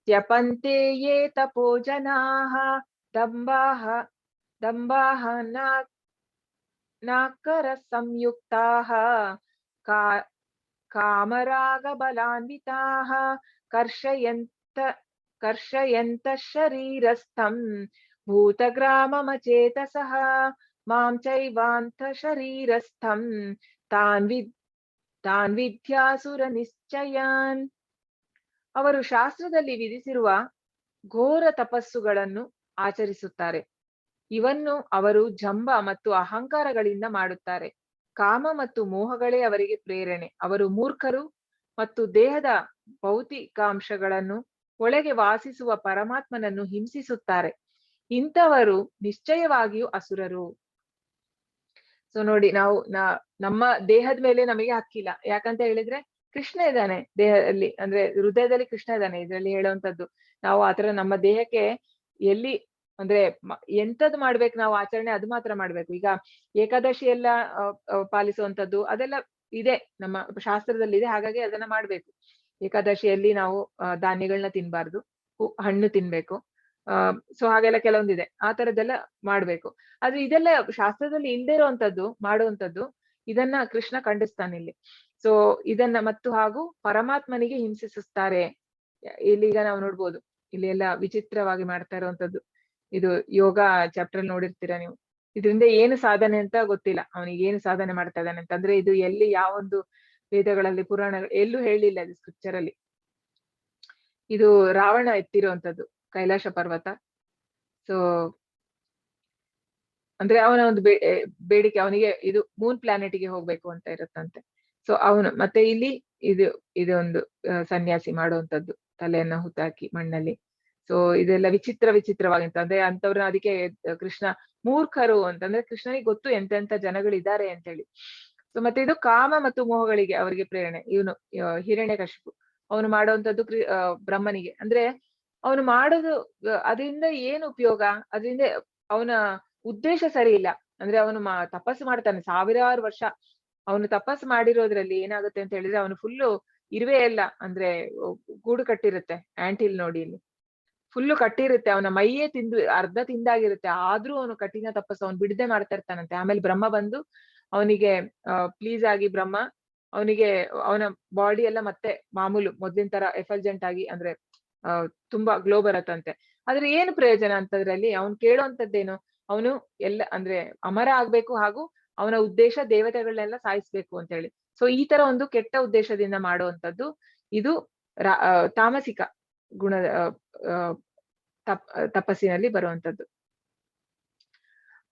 ತ್ಯಪಂತೆ ಯೇ ತಪೋ ಜನಾಃ ದಂಬಾಹ ನಾಕರ ಸಂಯುಕ್ತಾಃ ಕಾಮರಾಗ ಬಲಾನ್ವಿತಾಃ ಕರ್ಷಯಂತ ಶರೀರಸ್ಥಂ ಭೂತಗ್ರಾಮಮಚೇತಸಃ ಮಾಂ ಚೈವಾಂತ ಶರೀರಸ್ಥಂ ತಾನ್ ವಿದ್ಯಾಸುರ ನಿಶ್ಚಯಾನ್. ಅವರು ಶಾಸ್ತ್ರದಲ್ಲಿ ವಿಧಿಸಿರುವ ಘೋರ ತಪಸ್ಸುಗಳನ್ನು ಆಚರಿಸುತ್ತಾರೆ. ಇವನ್ನು ಅವರು ಜಂಬ ಮತ್ತು ಅಹಂಕಾರಗಳಿಂದ ಮಾಡುತ್ತಾರೆ. ಕಾಮ ಮತ್ತು ಮೋಹಗಳೇ ಅವರಿಗೆ ಪ್ರೇರಣೆ. ಅವರು ಮೂರ್ಖರು ಮತ್ತು ದೇಹದ ಭೌತಿಕಾಂಶಗಳನ್ನು ಒಳಗೆ ವಾಸಿಸುವ ಪರಮಾತ್ಮನನ್ನು ಹಿಂಸಿಸುತ್ತಾರೆ. ಇಂಥವರು ನಿಶ್ಚಯವಾಗಿಯೂ ಅಸುರರು. ಸೊ ನೋಡಿ, ನಾವು ನಮ್ಮ ದೇಹದ ಮೇಲೆ ನಮಗೆ ಹಕ್ಕಿಲ್ಲ. ಯಾಕಂತ ಹೇಳಿದ್ರೆ ಕೃಷ್ಣ ಇದ್ದಾನೆ ದೇಹದಲ್ಲಿ, ಅಂದ್ರೆ ಹೃದಯದಲ್ಲಿ ಕೃಷ್ಣ ಇದ್ದಾನೆ. ಇದ್ರಲ್ಲಿ ಹೇಳುವಂತದ್ದು ನಾವು ಆತರ ನಮ್ಮ ದೇಹಕ್ಕೆ ಎಲ್ಲಿ ಅಂದ್ರೆ ಎಂತದ್ ಮಾಡ್ಬೇಕು ನಾವು ಆಚರಣೆ ಅದು ಮಾತ್ರ ಮಾಡ್ಬೇಕು. ಈಗ ಏಕಾದಶಿ ಎಲ್ಲ ಪಾಲಿಸುವಂತದ್ದು ಅದೆಲ್ಲ ಇದೆ, ನಮ್ಮ ಶಾಸ್ತ್ರದಲ್ಲಿ ಇದೆ. ಹಾಗಾಗಿ ಅದನ್ನ ಮಾಡ್ಬೇಕು. ಏಕಾದಶಿಯಲ್ಲಿ ನಾವು ಧಾನ್ಯಗಳನ್ನ ತಿನ್ಬಾರ್ದು, ಹಣ್ಣು ತಿನ್ಬೇಕು. ಸೊ ಹಾಗೆಲ್ಲ ಕೆಲವೊಂದಿದೆ, ಆ ತರದ್ದೆಲ್ಲ ಮಾಡ್ಬೇಕು. ಆದ್ರೆ ಇದೆಲ್ಲ ಶಾಸ್ತ್ರದಲ್ಲಿ ಇಲ್ದೇ ಇರುವಂತದ್ದು ಮಾಡುವಂತದ್ದು, ಇದನ್ನ ಕೃಷ್ಣ ಖಂಡಿಸ್ತಾನೆ ಇಲ್ಲಿ. ಸೊ ಇದನ್ನ ಮತ್ತು ಹಾಗೂ ಪರಮಾತ್ಮನಿಗೆ ಹಿಂಸಿಸುತ್ತಾರೆ. ಇಲ್ಲಿ ಈಗ ನಾವು ನೋಡ್ಬೋದು, ಇಲ್ಲಿ ಎಲ್ಲ ವಿಚಿತ್ರವಾಗಿ ಮಾಡ್ತಾ ಇರುವಂತದ್ದು. ಇದು ಯೋಗ ಚಾಪ್ಟರ್ ನೋಡಿರ್ತೀರಾ ನೀವು. ಇದರಿಂದ ಏನು ಸಾಧನೆ ಅಂತ ಗೊತ್ತಿಲ್ಲ, ಅವನಿಗೆ ಏನು ಸಾಧನೆ ಮಾಡ್ತಾ ಇದ್ದಾನೆ ಅಂತ. ಅಂದ್ರೆ ಇದು ಎಲ್ಲಿ ಯಾವೊಂದು ವೇದಗಳಲ್ಲಿ ಪುರಾಣಗಳು ಎಲ್ಲೂ ಹೇಳಿಲ್ಲ ಇದು ಸ್ಕ್ರಿಪ್ಚರ್ ಅಲ್ಲಿ. ಇದು ರಾವಣ ಎತ್ತಿರುವಂತದ್ದು ಕೈಲಾಸ ಪರ್ವತ. ಸೊ ಅಂದ್ರೆ ಅವನ ಒಂದು ಬೇಡಿಕೆ, ಅವನಿಗೆ ಇದು ಮೂನ್ ಪ್ಲಾನೆಟ್ಗೆ ಹೋಗ್ಬೇಕು ಅಂತ ಇರುತ್ತಂತೆ. ಸೊ ಅವನು ಮತ್ತೆ ಇಲ್ಲಿ ಇದೊಂದು ಸನ್ಯಾಸಿ ಮಾಡುವಂತದ್ದು, ತಲೆಯನ್ನ ಹುತ್ತಾಕಿ ಮಣ್ಣಲ್ಲಿ. ಸೊ ಇದೆಲ್ಲ ವಿಚಿತ್ರವಾಗಿಂತ ಅಂದ್ರೆ ಅಂತವ್ರನ್ನ ಅದಕ್ಕೆ ಕೃಷ್ಣ ಮೂರ್ಖರು ಅಂತಂದ್ರೆ ಕೃಷ್ಣನಿಗೆ ಗೊತ್ತು ಎಂತೆಂತ ಜನಗಳಿದ್ದಾರೆ ಅಂತ ಹೇಳಿ. ಸೊ ಮತ್ತೆ ಇದು ಕಾಮ ಮತ್ತು ಮೋಹಗಳಿಗೆ ಅವರಿಗೆ ಪ್ರೇರಣೆ. ಇವನು ಹಿರಣ್ಯಕಶಿಪು ಅವನು ಮಾಡುವಂತದ್ದು ಬ್ರಹ್ಮನಿಗೆ, ಅಂದ್ರೆ ಅವನು ಮಾಡೋದು ಅದರಿಂದ ಏನು ಉಪಯೋಗ, ಅದರಿಂದ ಅವನ ಉದ್ದೇಶ ಸರಿ ಇಲ್ಲ. ಅಂದ್ರೆ ಅವನು ತಪಸ್ಸು ಮಾಡ್ತಾನೆ ಸಾವಿರಾರು ವರ್ಷ. ಅವನು ತಪಸ್ಸು ಮಾಡಿರೋದ್ರಲ್ಲಿ ಏನಾಗುತ್ತೆ ಅಂತ ಹೇಳಿದ್ರೆ ಅವನು ಫುಲ್ಲು ಇರುವೆ ಎಲ್ಲ ಅಂದ್ರೆ ಗೂಡು ಕಟ್ಟಿರುತ್ತೆ. ಆಂಟಿಲ್ ನೋಡಿ ಇಲ್ಲಿ ಫುಲ್ಲು ಕಟ್ಟಿರುತ್ತೆ, ಅವನ ಮೈಯೇ ಅರ್ಧ ತಿಂದಾಗಿರುತ್ತೆ. ಆದ್ರೂ ಅವನು ಕಠಿಣ ತಪಸ್ಸು ಅವನು ಬಿಡದೆ ಮಾಡ್ತಾ ಇರ್ತಾನಂತೆ. ಆಮೇಲೆ ಬ್ರಹ್ಮ ಬಂದು ಅವನಿಗೆ ಪ್ಲೀಸ್ ಆಗಿ ಬ್ರಹ್ಮ ಅವನಿಗೆ ಅವನ ಬಾಡಿ ಎಲ್ಲ ಮತ್ತೆ ಮಾಮೂಲು ಮೊದ್ಲಿನ ತರ ಎಫಲ್ಜೆಂಟ್ ಆಗಿ ಅಂದ್ರೆ ತುಂಬಾ ಗ್ಲೋ ಬರತ್ತಂತೆ. ಆದ್ರೆ ಏನು ಪ್ರಯೋಜನ ಅಂತದ್ರಲ್ಲಿ? ಅವನು ಕೇಳುವಂತದ್ದೇನು? ಅವನು ಎಲ್ಲ ಅಂದ್ರೆ ಅಮರ ಆಗ್ಬೇಕು, ಹಾಗೂ ಅವನ ಉದ್ದೇಶ ದೇವತೆಗಳನ್ನೆಲ್ಲ ಸಾಯಿಸ್ಬೇಕು ಅಂತ ಹೇಳಿ. ಸೊ ಈ ತರ ಒಂದು ಕೆಟ್ಟ ಉದ್ದೇಶದಿಂದ ಮಾಡುವಂತದ್ದು ಇದು ತಾಮಸಿಕ ಗುಣದ ತಪಸ್ಸಿನಲ್ಲಿ ಬರುವಂತದ್ದು.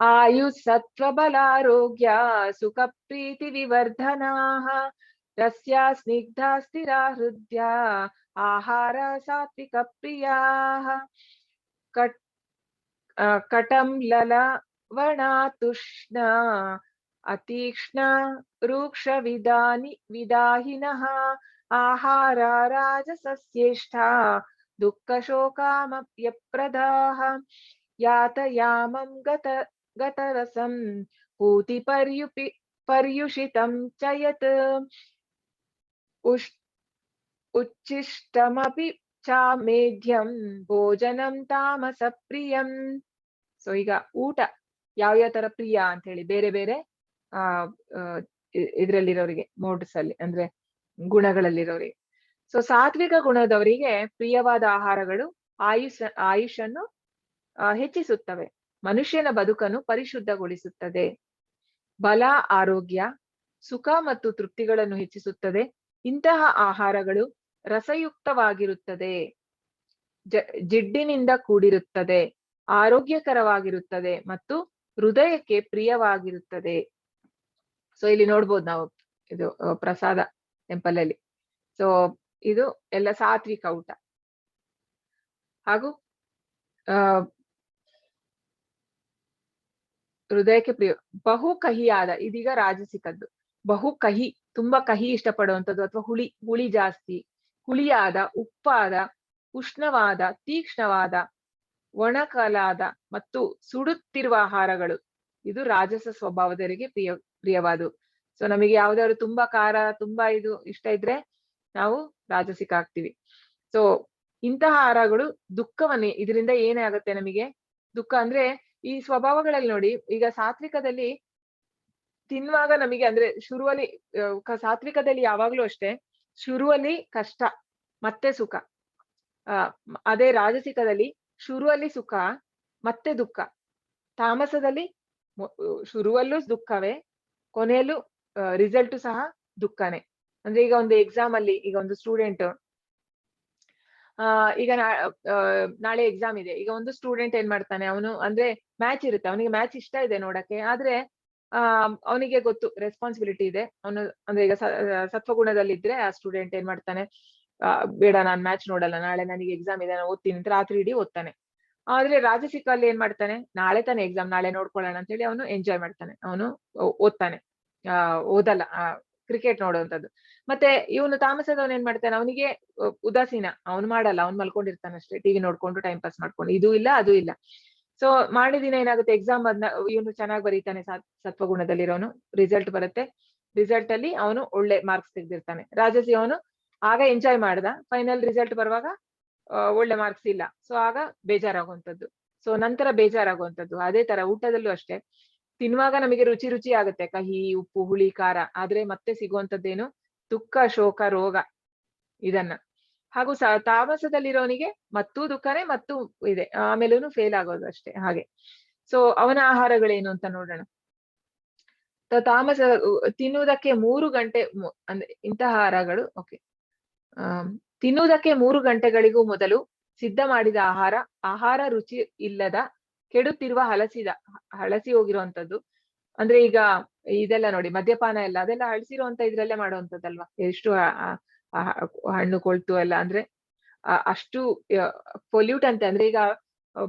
ಆಯು ಸತ್ವ ಬಲಾರೋಗ್ಯ ಸುಖ ಪ್ರೀತಿ ವಿವರ್ಧನಾಃ ರಸ್ಯ ಸ್ನಿಗ್ಧ ಸ್ಥಿರ ಹೃದಯ ಆಹಾರ ಸಾತ್ವಿಕ ಪ್ರಿಯಾಃ ಕಟಂ ಲಲವಣಾತುಷ್ಣ ಅತೀಕ್ಷ್ಣ ರೂಕ್ಷ ವಿದಾಹಿನಃ ಆಹಾರ ರಾಜಸಸ್ಯೇಷ್ಠ ದುಃಖ ಶೋಕಾಮಪ್ಯಪ್ರದಾಃ ಯಾತಯಾಮಂ ಗತರಸಂ ಪೂತಿ ಪರ್ಯುಷಿತಂ ಚ ಯತ್ ಉಚ್ಚಿಷ್ಟಮಪಿ ಚಾಮೇಧ್ಯಂ ಭೋಜನಂ ತಾಮಸ ಪ್ರಿಯಂ. ಸೊ ಈಗ ಊಟ ಯಾವ ತರ ಪ್ರಿಯ ಅಂತ ಹೇಳಿ ಬೇರೆ ಬೇರೆ ಇದ್ರಲ್ಲಿರೋರಿಗೆ, ಮೋಡ್ಸ್ ಅಲ್ಲಿ ಅಂದ್ರೆ ಗುಣಗಳಲ್ಲಿರೋರಿಗೆ. ಸೊ ಸಾತ್ವಿಕ ಗುಣದವರಿಗೆ ಪ್ರಿಯವಾದ ಆಹಾರಗಳು ಆಯುಷನ್ನು ಹೆಚ್ಚಿಸುತ್ತವೆ, ಮನುಷ್ಯನ ಬದುಕನ್ನು ಪರಿಶುದ್ಧಗೊಳಿಸುತ್ತದೆ. ಬಲ, ಆರೋಗ್ಯ, ಸುಖ ಮತ್ತು ತೃಪ್ತಿಗಳನ್ನು ಹೆಚ್ಚಿಸುತ್ತದೆ. ಇಂತಹ ಆಹಾರಗಳು ರಸಯುಕ್ತವಾಗಿರುತ್ತದೆ, ಜಿಡ್ಡಿನಿಂದ ಕೂಡಿರುತ್ತದೆ, ಆರೋಗ್ಯಕರವಾಗಿರುತ್ತದೆ ಮತ್ತು ಹೃದಯಕ್ಕೆ ಪ್ರಿಯವಾಗಿರುತ್ತದೆ. ಸೊ ಇಲ್ಲಿ ನೋಡ್ಬೋದು ನಾವು, ಇದು ಪ್ರಸಾದ ಟೆಂಪಲ್ ಅಲ್ಲಿ. ಸೊ ಇದು ಎಲ್ಲ ಸಾತ್ವಿಕ ಊಟ. ಹಾಗೂ ಹೃದಯಕ್ಕೆ ಪ್ರಿಯ. ಬಹು ಕಹಿಯಾದ, ಇದೀಗ ರಾಜಸಿಕದ್ದು. ಬಹು ಕಹಿ, ತುಂಬಾ ಕಹಿ ಇಷ್ಟಪಡುವಂಥದ್ದು, ಅಥವಾ ಹುಳಿ ಜಾಸ್ತಿ, ಹುಳಿಯಾದ, ಉಪ್ಪಾದ, ಉಷ್ಣವಾದ, ತೀಕ್ಷ್ಣವಾದ, ಒಣಕಲಾದ ಮತ್ತು ಸುಡುತ್ತಿರುವ ಆಹಾರಗಳು ಇದು ರಾಜಸ ಸ್ವಭಾವದವರಿಗೆ ಪ್ರಿಯವಾದವು. ಸೊ ನಮಗೆ ಯಾವ್ದಾದ್ರು ತುಂಬಾ ಖಾರ, ತುಂಬಾ ಇದು ಇಷ್ಟ ಇದ್ರೆ ನಾವು ರಾಜಸಿಕ ಆಗ್ತೀವಿ. ಸೊ ಇಂತಹ ಆಹಾರಗಳು ದುಃಖವನ್ನೇ, ಇದರಿಂದ ಏನೇ ಆಗುತ್ತೆ ನಮಗೆ ದುಃಖ. ಅಂದ್ರೆ ಈ ಸ್ವಭಾವಗಳಲ್ಲಿ ನೋಡಿ, ಈಗ ಸಾತ್ವಿಕದಲ್ಲಿ ತಿನ್ನುವಾಗ ನಮಗೆ ಅಂದ್ರೆ ಶುರುವಲ್ಲಿ ಸಾತ್ವಿಕದಲ್ಲಿ ಯಾವಾಗ್ಲೂ ಅಷ್ಟೇ, ಶುರುವಲ್ಲಿ ಕಷ್ಟ ಮತ್ತೆ ಸುಖ. ಅದೇ ರಾಜಸಿಕದಲ್ಲಿ ಶುರುವಲ್ಲಿ ಸುಖ ಮತ್ತೆ ದುಃಖ. ತಾಮಸದಲ್ಲಿ ಶುರುವಲ್ಲೂ ದುಃಖವೇ, ಕೊನೆಯಲ್ಲೂ ರಿಸಲ್ಟ್ ಸಹ ದುಃಖನೇ. ಅಂದ್ರೆ ಈಗ ಒಂದು ಎಕ್ಸಾಮ್ ಅಲ್ಲಿ, ಈಗ ಒಂದು ಸ್ಟೂಡೆಂಟ್ ಈಗ ನಾಳೆ ಎಕ್ಸಾಮ್ ಇದೆ. ಈಗ ಒಂದು ಸ್ಟೂಡೆಂಟ್ ಏನ್ ಮಾಡ್ತಾನೆ, ಅವನು ಅಂದ್ರೆ ಮ್ಯಾಚ್ ಇರುತ್ತೆ, ಅವನಿಗೆ ಮ್ಯಾಚ್ ಇಷ್ಟ ಇದೆ ನೋಡಕ್ಕೆ, ಆದ್ರೆ ಅವನಿಗೆ ಗೊತ್ತು ರೆಸ್ಪಾನ್ಸಿಬಿಲಿಟಿ ಇದೆ. ಅವನು ಅಂದ್ರೆ ಈಗ ಸತ್ವಗುಣದಲ್ಲಿದ್ರೆ ಆ ಸ್ಟೂಡೆಂಟ್ ಏನ್ ಮಾಡ್ತಾನೆ, ಬೇಡ ನಾನ್ ಮ್ಯಾಚ್ ನೋಡಲ್ಲ, ನಾಳೆ ನನಗೆ ಎಕ್ಸಾಮ್ ಇದೆ, ನಾನು ಓದ್ತೀನಿ ಅಂತ ರಾತ್ರಿ ಇಡೀ ಓದ್ತಾನೆ. ಆದ್ರೆ ರಾಜಸಿಕ ಅಲ್ಲಿ ಏನ್ ಮಾಡ್ತಾನೆ, ನಾಳೆ ತಾನೇ ಎಕ್ಸಾಮ್, ನಾಳೆ ನೋಡ್ಕೊಳ್ಳೋಣ ಅಂತ ಹೇಳಿ ಅವನು ಎಂಜಾಯ್ ಮಾಡ್ತಾನೆ, ಅವನು ಓದ್ತಾನೆ, ಓದಲ್ಲ, ಕ್ರಿಕೆಟ್ ನೋಡುವಂತದ್ದು. ಮತ್ತೆ ಇವನು ತಾಮಸದವನ್ ಏನ್ ಮಾಡ್ತಾನೆ, ಅವನಿಗೆ ಉದಾಸೀನ, ಅವನು ಮಾಡಲ್ಲ, ಅವ್ನು ಮಲ್ಕೊಂಡಿರ್ತಾನೆ ಅಷ್ಟೇ, ಟಿವಿ ನೋಡ್ಕೊಂಡು ಟೈಮ್ ಪಾಸ್ ಮಾಡ್ಕೊಂಡು, ಇದು ಇಲ್ಲ ಅದು ಇಲ್ಲ. ಸೊ ಮಾಡಿದಿನ ಏನಾಗುತ್ತೆ, ಎಕ್ಸಾಮ್ ಅದ್ನ ಇವನು ಚೆನ್ನಾಗಿ ಬರೀತಾನೆ, ಸತ್ವಗುಣದಲ್ಲಿರೋನು, ರಿಸಲ್ಟ್ ಬರುತ್ತೆ, ರಿಸಲ್ಟ್ ಅಲ್ಲಿ ಅವನು ಒಳ್ಳೆ ಮಾರ್ಕ್ಸ್ ತೆಗೆದಿರ್ತಾನೆ. ರಾಜಸಿ ಅವನು ಆಗ ಎಂಜಾಯ್ ಮಾಡ್ದ, ಫೈನಲ್ ರಿಸಲ್ಟ್ ಬರುವಾಗ ಒಳ್ಳೆ ಮಾರ್ಕ್ಸ್ ಇಲ್ಲ, ಸೊ ಆಗ ಬೇಜಾರಾಗುವಂಥದ್ದು, ಸೊ ನಂತರ ಬೇಜಾರಾಗುವಂಥದ್ದು. ಅದೇ ತರ ಊಟದಲ್ಲೂ ಅಷ್ಟೇ, ತಿನ್ನುವಾಗ ನಮಗೆ ರುಚಿ ರುಚಿ ಆಗುತ್ತೆ, ಕಹಿ, ಉಪ್ಪು, ಹುಳಿ, ಖಾರ, ಆದ್ರೆ ಮತ್ತೆ ಸಿಗುವಂತದ್ದೇನು, ದುಃಖ, ಶೋಕ, ರೋಗ ಇದನ್ನ. ಹಾಗೂ ತಾಮಸದಲ್ಲಿರೋನಿಗೆ ಮತ್ತೂ ದುಃಖನೇ ಮತ್ತೂ ಇದೆ, ಆಮೇಲೂ ಫೇಲ್ ಆಗೋದು ಅಷ್ಟೇ ಹಾಗೆ. ಸೊ ಅವನ ಆಹಾರಗಳೇನು ಅಂತ ನೋಡೋಣ. ತಾಮಸ ತಿನ್ನುವುದಕ್ಕೆ 3 ಗಂಟೆ ಅಂದ್ರೆ ಇಂತಹ ಆಹಾರಗಳು, ಓಕೆ, ತಿನ್ನುವುದಕ್ಕೆ 3 ಗಂಟೆಗಳಿಗೂ ಮೊದಲು ಸಿದ್ಧ ಮಾಡಿದ ಆಹಾರ ರುಚಿ ಇಲ್ಲದ ಕೆಡುತ್ತಿರುವ ಹಳಸಿ ಹೋಗಿರುವಂತದ್ದು. ಅಂದ್ರೆ ಈಗ ಇದೆಲ್ಲ ನೋಡಿ, ಮದ್ಯಪಾನ ಎಲ್ಲ ಅದೆಲ್ಲ ಹಳಸಿರುವಂತ ಇದ್ರಲ್ಲೇ ಮಾಡುವಂತದ್ದಲ್ವಾ, ಎಷ್ಟು ಹಣ್ಣು ಕೊಳ್ತು ಎಲ್ಲ, ಅಂದ್ರೆ ಅಷ್ಟು ಪೊಲ್ಯೂಟ್ ಅಂತೆ. ಅಂದ್ರೆ ಈಗ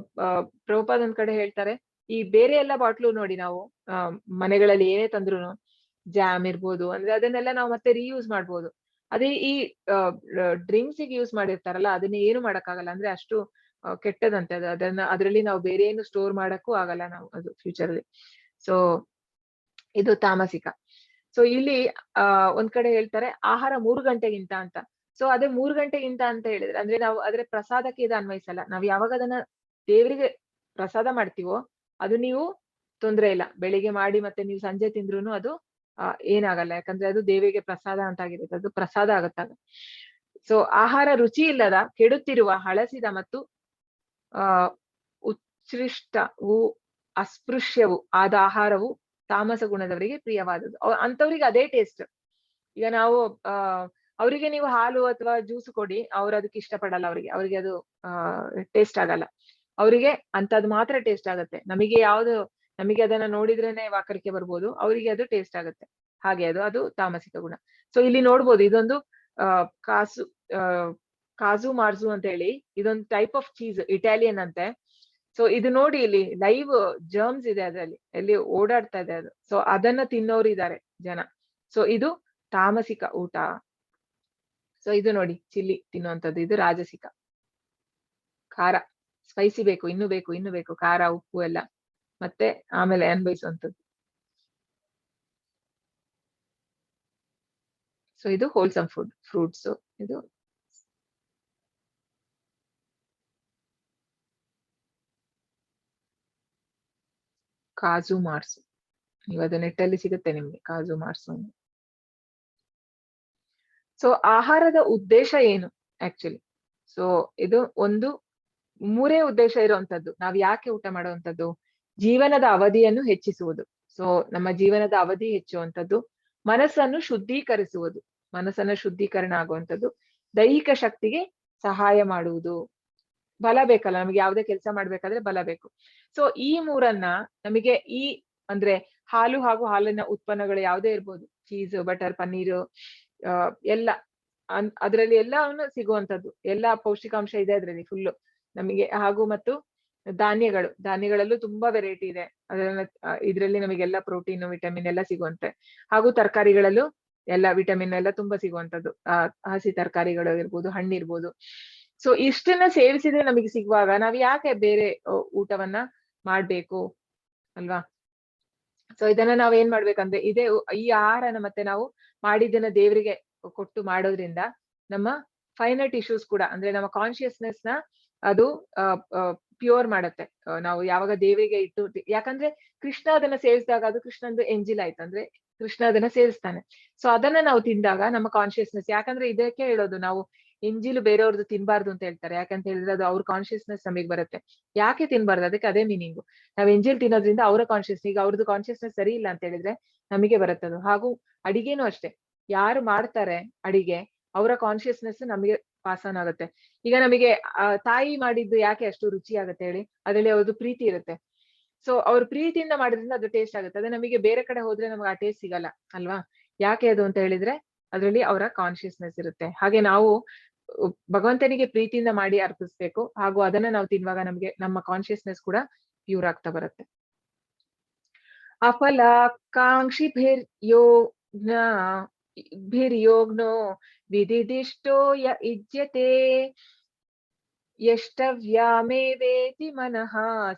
ಪ್ರಭುಪಾದ್ ಒಂದ್ ಕಡೆ ಹೇಳ್ತಾರೆ, ಈ ಬೇರೆ ಎಲ್ಲ ಬಾಟ್ಲು ನೋಡಿ, ನಾವು ಮನೆಗಳಲ್ಲಿ ಏನೇ ತಂದ್ರು ಜಾಮ್ ಇರ್ಬೋದು, ಅಂದ್ರೆ ಅದನ್ನೆಲ್ಲ ನಾವು ಮತ್ತೆ ರೀಯೂಸ್ ಮಾಡ್ಬೋದು. ಅದೇ ಈ ಡ್ರಿಂಕ್ಸ್ ಗೆ ಯೂಸ್ ಮಾಡಿರ್ತಾರಲ್ಲ, ಅದನ್ನ ಏನು ಮಾಡಕ್ಕಾಗಲ್ಲ, ಅಂದ್ರೆ ಅಷ್ಟು ಕೆಟ್ಟದಂತೆ ಅದು. ಅದ್ರಲ್ಲಿ ನಾವು ಬೇರೆ ಏನು ಸ್ಟೋರ್ ಮಾಡಕ್ಕೂ ಆಗಲ್ಲ ನಾವು, ಅದು ಫ್ಯೂಚರ್ ಅಲ್ಲಿ. ಸೊ ಇದು ತಾಮಸಿಕ. ಸೊ ಇಲ್ಲಿ ಒಂದ್ ಕಡೆ ಹೇಳ್ತಾರೆ ಆಹಾರ 3 ಗಂಟೆಗಿಂತ ಅಂತ. ಸೊ ಅದೇ 3 ಗಂಟೆಗಿಂತ ಅಂತ ಹೇಳಿದ್ರೆ, ಅಂದ್ರೆ ನಾವು ಅದ್ರ ಪ್ರಸಾದಕ್ಕೆ ಇದು ಅನ್ವಯಿಸಲ್ಲ. ನಾವ್ ಯಾವಾಗ ಅದನ್ನ ದೇವರಿಗೆ ಪ್ರಸಾದ ಮಾಡ್ತೀವೋ ಅದು ನೀವು ತೊಂದ್ರೆ ಇಲ್ಲ, ಬೆಳಿಗ್ಗೆ ಮಾಡಿ ಮತ್ತೆ ನೀವು ಸಂಜೆ ತಿಂದ್ರುನು ಅದು ಏನಾಗಲ್ಲ, ಯಾಕಂದ್ರೆ ಅದು ದೇವಿಗೆ ಪ್ರಸಾದ ಅಂತ ಆಗಿರುತ್ತೆ, ಅದು ಪ್ರಸಾದ ಆಗತ್ತಾಗ. ಸೊ ಆಹಾರ ರುಚಿ ಇಲ್ಲದ, ಕೆಡುತ್ತಿರುವ, ಹಳಸಿದ ಮತ್ತು ಉತ್ಕೃಷ್ಟವು, ಅಸ್ಪೃಶ್ಯವು ಆದ ಆಹಾರವು ತಾಮಸ ಗುಣದವರಿಗೆ ಪ್ರಿಯವಾದದ್ದು. ಅಂತವ್ರಿಗೆ ಅದೇ ಟೇಸ್ಟ್. ಈಗ ನಾವು ಅವರಿಗೆ ನೀವು ಹಾಲು ಅಥವಾ ಜ್ಯೂಸ್ ಕೊಡಿ, ಅವ್ರು ಅದಕ್ಕೆ ಇಷ್ಟಪಡಲ್ಲ, ಅವ್ರಿಗೆ ಅದು ಟೇಸ್ಟ್ ಆಗಲ್ಲ. ಅವರಿಗೆ ಅಂತದ್ ಮಾತ್ರ ಟೇಸ್ಟ್ ಆಗತ್ತೆ. ನಮಗೆ ಅದನ್ನ ನೋಡಿದ್ರೇನೆ ವಾಕರಿಕೆ ಬರ್ಬೋದು, ಅವರಿಗೆ ಅದು ಟೇಸ್ಟ್ ಆಗತ್ತೆ. ಹಾಗೆ ಅದು ತಾಮಸಿಕ ಗುಣ. ಸೊ ಇಲ್ಲಿ ನೋಡ್ಬೋದು, ಇದೊಂದು ಕಾಜು ಮಾರ್ಜು ಅಂತ ಹೇಳಿ, ಇದೊಂದು ಟೈಪ್ ಆಫ್ ಚೀಸ್, ಇಟಾಲಿಯನ್ ಅಂತೆ. ಸೊ ಇದು ನೋಡಿ, ಇಲ್ಲಿ ಲೈವ್ ಜರ್ಮ್ಸ್ ಇದೆ ಅದರಲ್ಲಿ, ಎಲ್ಲಿ ಓಡಾಡ್ತಾ ಇದೆ ಅದು. ಸೊ ಅದನ್ನ ತಿನ್ನೋರು ಇದ್ದಾರೆ ಜನ. ಸೊ ಇದು ತಾಮಸಿಕ ಊಟ. ಸೊ ಇದು ನೋಡಿ, ಚಿಲ್ಲಿ ತಿನ್ನುವಂಥದ್ದು, ಇದು ರಾಜಸಿಕ. ಖಾರ, ಸ್ಪೈಸಿ ಬೇಕು, ಇನ್ನು ಬೇಕು, ಖಾರ, ಉಪ್ಪು ಎಲ್ಲ, ಮತ್ತೆ ಆಮೇಲೆ ಅನ್ಭವಿಸುವಂಥದ್ದು. ಸೊ ಇದು ಹೋಲ್ಸಮ್ ಫುಡ್, ಫ್ರೂಟ್ಸ್. ಇದು ಕಾಜು ಮಾರ್ಸು, ನೀವು ಅದು ನೆಟ್ಟಲ್ಲಿ ಸಿಗುತ್ತೆ ನಿಮ್ಗೆ, ಕಾಜು ಮಾರ್ಸು. ಸೊ ಆಹಾರದ ಉದ್ದೇಶ ಏನು ಆಕ್ಚುಲಿ? ಸೊ ಇದು ಒಂದು 3 ಉದ್ದೇಶ ಇರುವಂತದ್ದು. ನಾವ್ ಯಾಕೆ ಊಟ ಮಾಡುವಂತದ್ದು? ಜೀವನದ ಅವಧಿಯನ್ನು ಹೆಚ್ಚಿಸುವುದು. ಸೊ ನಮ್ಮ ಜೀವನದ ಅವಧಿ ಹೆಚ್ಚುವಂಥದ್ದು, ಮನಸ್ಸನ್ನು ಶುದ್ಧೀಕರಿಸುವುದು, ಮನಸ್ಸನ್ನ ಶುದ್ಧೀಕರಣ ಆಗುವಂಥದ್ದು, ದೈಹಿಕ ಶಕ್ತಿಗೆ ಸಹಾಯ ಮಾಡುವುದು. ಬಲ ಬೇಕಲ್ಲ ನಮಗೆ, ಯಾವುದೇ ಕೆಲಸ ಮಾಡ್ಬೇಕಾದ್ರೆ ಬಲ ಬೇಕು. ಸೊ ಈ 3ನ್ನ ನಮಗೆ ಅಂದ್ರೆ ಹಾಲು ಹಾಗೂ ಹಾಲಿನ ಉತ್ಪನ್ನಗಳು ಯಾವುದೇ ಇರ್ಬೋದು, ಚೀಸ್, ಬಟರ್, ಪನ್ನೀರು, ಎಲ್ಲ ಅದ್ರಲ್ಲಿ ಎಲ್ಲವನ್ನು ಸಿಗುವಂತದ್ದು, ಎಲ್ಲಾ ಪೌಷ್ಟಿಕಾಂಶ ಇದೆ ಅದ್ರಲ್ಲಿ ಫುಲ್ಲು ನಮಗೆ. ಹಾಗೂ ಮತ್ತು ಧಾನ್ಯಗಳಲ್ಲೂ ತುಂಬಾ ವೆರೈಟಿ ಇದೆ, ಇದ್ರಲ್ಲಿ ನಮಗೆಲ್ಲ ಪ್ರೋಟೀನ್, ವಿಟಮಿನ್ ಎಲ್ಲ ಸಿಗುವಂತೆ. ಹಾಗೂ ತರಕಾರಿಗಳಲ್ಲೂ ಎಲ್ಲ ವಿಟಮಿನ್ ಎಲ್ಲ ತುಂಬಾ ಸಿಗುವಂತದ್ದು, ಹಸಿ ತರಕಾರಿಗಳು ಇರ್ಬೋದು, ಹಣ್ಣಿರ್ಬೋದು. ಸೊ ಇಷ್ಟನ್ನ ಸೇವಿಸಿದ್ರೆ ನಮಗೆ ಸಿಗುವಾಗ ನಾವ್ ಯಾಕೆ ಬೇರೆ ಊಟವನ್ನ ಮಾಡ್ಬೇಕು ಅಲ್ವಾ? ಸೊ ಇದನ್ನ ನಾವ್ ಏನ್ ಮಾಡ್ಬೇಕಂದ್ರೆ, ಈ ಆಹಾರನ ಮತ್ತೆ ನಾವು ಮಾಡಿದ್ದನ್ನ ದೇವರಿಗೆ ಕೊಟ್ಟು ಮಾಡೋದ್ರಿಂದ ನಮ್ಮ ಫೈನಲ್ ಟಿಶ್ಯೂಸ್ ಕೂಡ, ಅಂದ್ರೆ ನಮ್ಮ ಕಾನ್ಶಿಯಸ್ನೆಸ್ ನ ಅದು ಪ್ಯೂರ್ ಮಾಡತ್ತೆ. ನಾವು ಯಾವಾಗ ದೇವರಿಗೆ ಇಟ್ಟು, ಯಾಕಂದ್ರೆ ಕೃಷ್ಣ ಅದನ್ನ ಸೇವಿಸಿದಾಗ ಅದು ಕೃಷ್ಣಂದು ಎಂಜಿಲ್ ಆಯ್ತು, ಅಂದ್ರೆ ಕೃಷ್ಣ ಅದನ್ನ ಸೇವಿಸ್ತಾನೆ. ಸೊ ಅದನ್ನ ನಾವು ತಿಂದಾಗ ನಮ್ಮ ಕಾನ್ಶಿಯಸ್ನೆಸ್, ಯಾಕಂದ್ರೆ ಇದಕ್ಕೆ ಹೇಳೋದು ನಾವು ಎಂಜಿಲು ಬೇರೆಯವ್ರದ್ದು ತಿನ್ಬಾರ್ದು ಅಂತ ಹೇಳ್ತಾರೆ. ಯಾಕಂತ ಹೇಳಿದ್ರೆ ಅದು ಅವ್ರ ಕಾನ್ಶಿಯಸ್ನೆಸ್ ನಮಗೆ ಬರುತ್ತೆ. ಯಾಕೆ ತಿನ್ಬಾರ್ದು? ಅದಕ್ಕೆ ಅದೇ ಮೀನಿಂಗು. ನಾವ್ ಎಂಜಿಲ್ ತಿನ್ನೋದ್ರಿಂದ ಅವರ ಈಗ ಅವ್ರದ್ದು ಕಾನ್ಶಿಯಸ್ನೆಸ್ ಸರಿ ಇಲ್ಲ ಅಂತ ಹೇಳಿದ್ರೆ ನಮಗೆ ಬರುತ್ತದು. ಹಾಗೂ ಅಡಿಗೆನೂ ಅಷ್ಟೇ, ಯಾರು ಮಾಡ್ತಾರೆ ಅಡಿಗೆ, ಅವರ ಕಾನ್ಶಿಯಸ್ನೆಸ್ ನಮಗೆ ಪಾಸ್ ಆನ್ ಆಗುತ್ತೆ. ಈಗ ನಮಗೆ ತಾಯಿ ಮಾಡಿದ್ದು ಯಾಕೆ ಅಷ್ಟು ರುಚಿ ಆಗುತ್ತೆ ಹೇಳಿ? ಅದ್ರಲ್ಲಿ ಅವ್ರದ್ದು ಪ್ರೀತಿ ಇರುತ್ತೆ. ಸೊ ಅವ್ರು ಪ್ರೀತಿಯಿಂದ ಮಾಡಿದ್ರಿಂದ ಅದು ಟೇಸ್ಟ್ ಆಗುತ್ತೆ. ಅದೇ ನಮಗೆ ಬೇರೆ ಕಡೆ ಹೋದ್ರೆ ನಮ್ಗೆ ಆ ಟೇಸ್ಟ್ ಸಿಗಲ್ಲ ಅಲ್ವಾ? ಯಾಕೆ ಅದು ಅಂತ ಹೇಳಿದ್ರೆ ಅದ್ರಲ್ಲಿ ಅವರ ಕಾನ್ಶಿಯಸ್ನೆಸ್ ಇರುತ್ತೆ. ಹಾಗೆ ನಾವು ಭಗವಂತನಿಗೆ ಪ್ರೀತಿಯಿಂದ ಮಾಡಿ ಅರ್ಪಿಸ್ಬೇಕು. ಹಾಗೂ ಅದನ್ನ ನಾವು ತಿನ್ನುವಾಗ ನಮ್ಗೆ ನಮ್ಮ ಕಾನ್ಶಿಯಸ್ನೆಸ್ ಕೂಡ ಪ್ಯೂರ್ ಆಗ್ತಾ ಬರುತ್ತೆ. ಅಫಲಾಕಾಂಕ್ಷಿಭಿರ್ಯೋಗ್ನೋ ವಿದಿದಿಷ್ಟೋ ಯ ಇಜ್ಯತೆ ಯಷ್ಟವ್ಯಾಮೇವೇತಿ ಮನಃ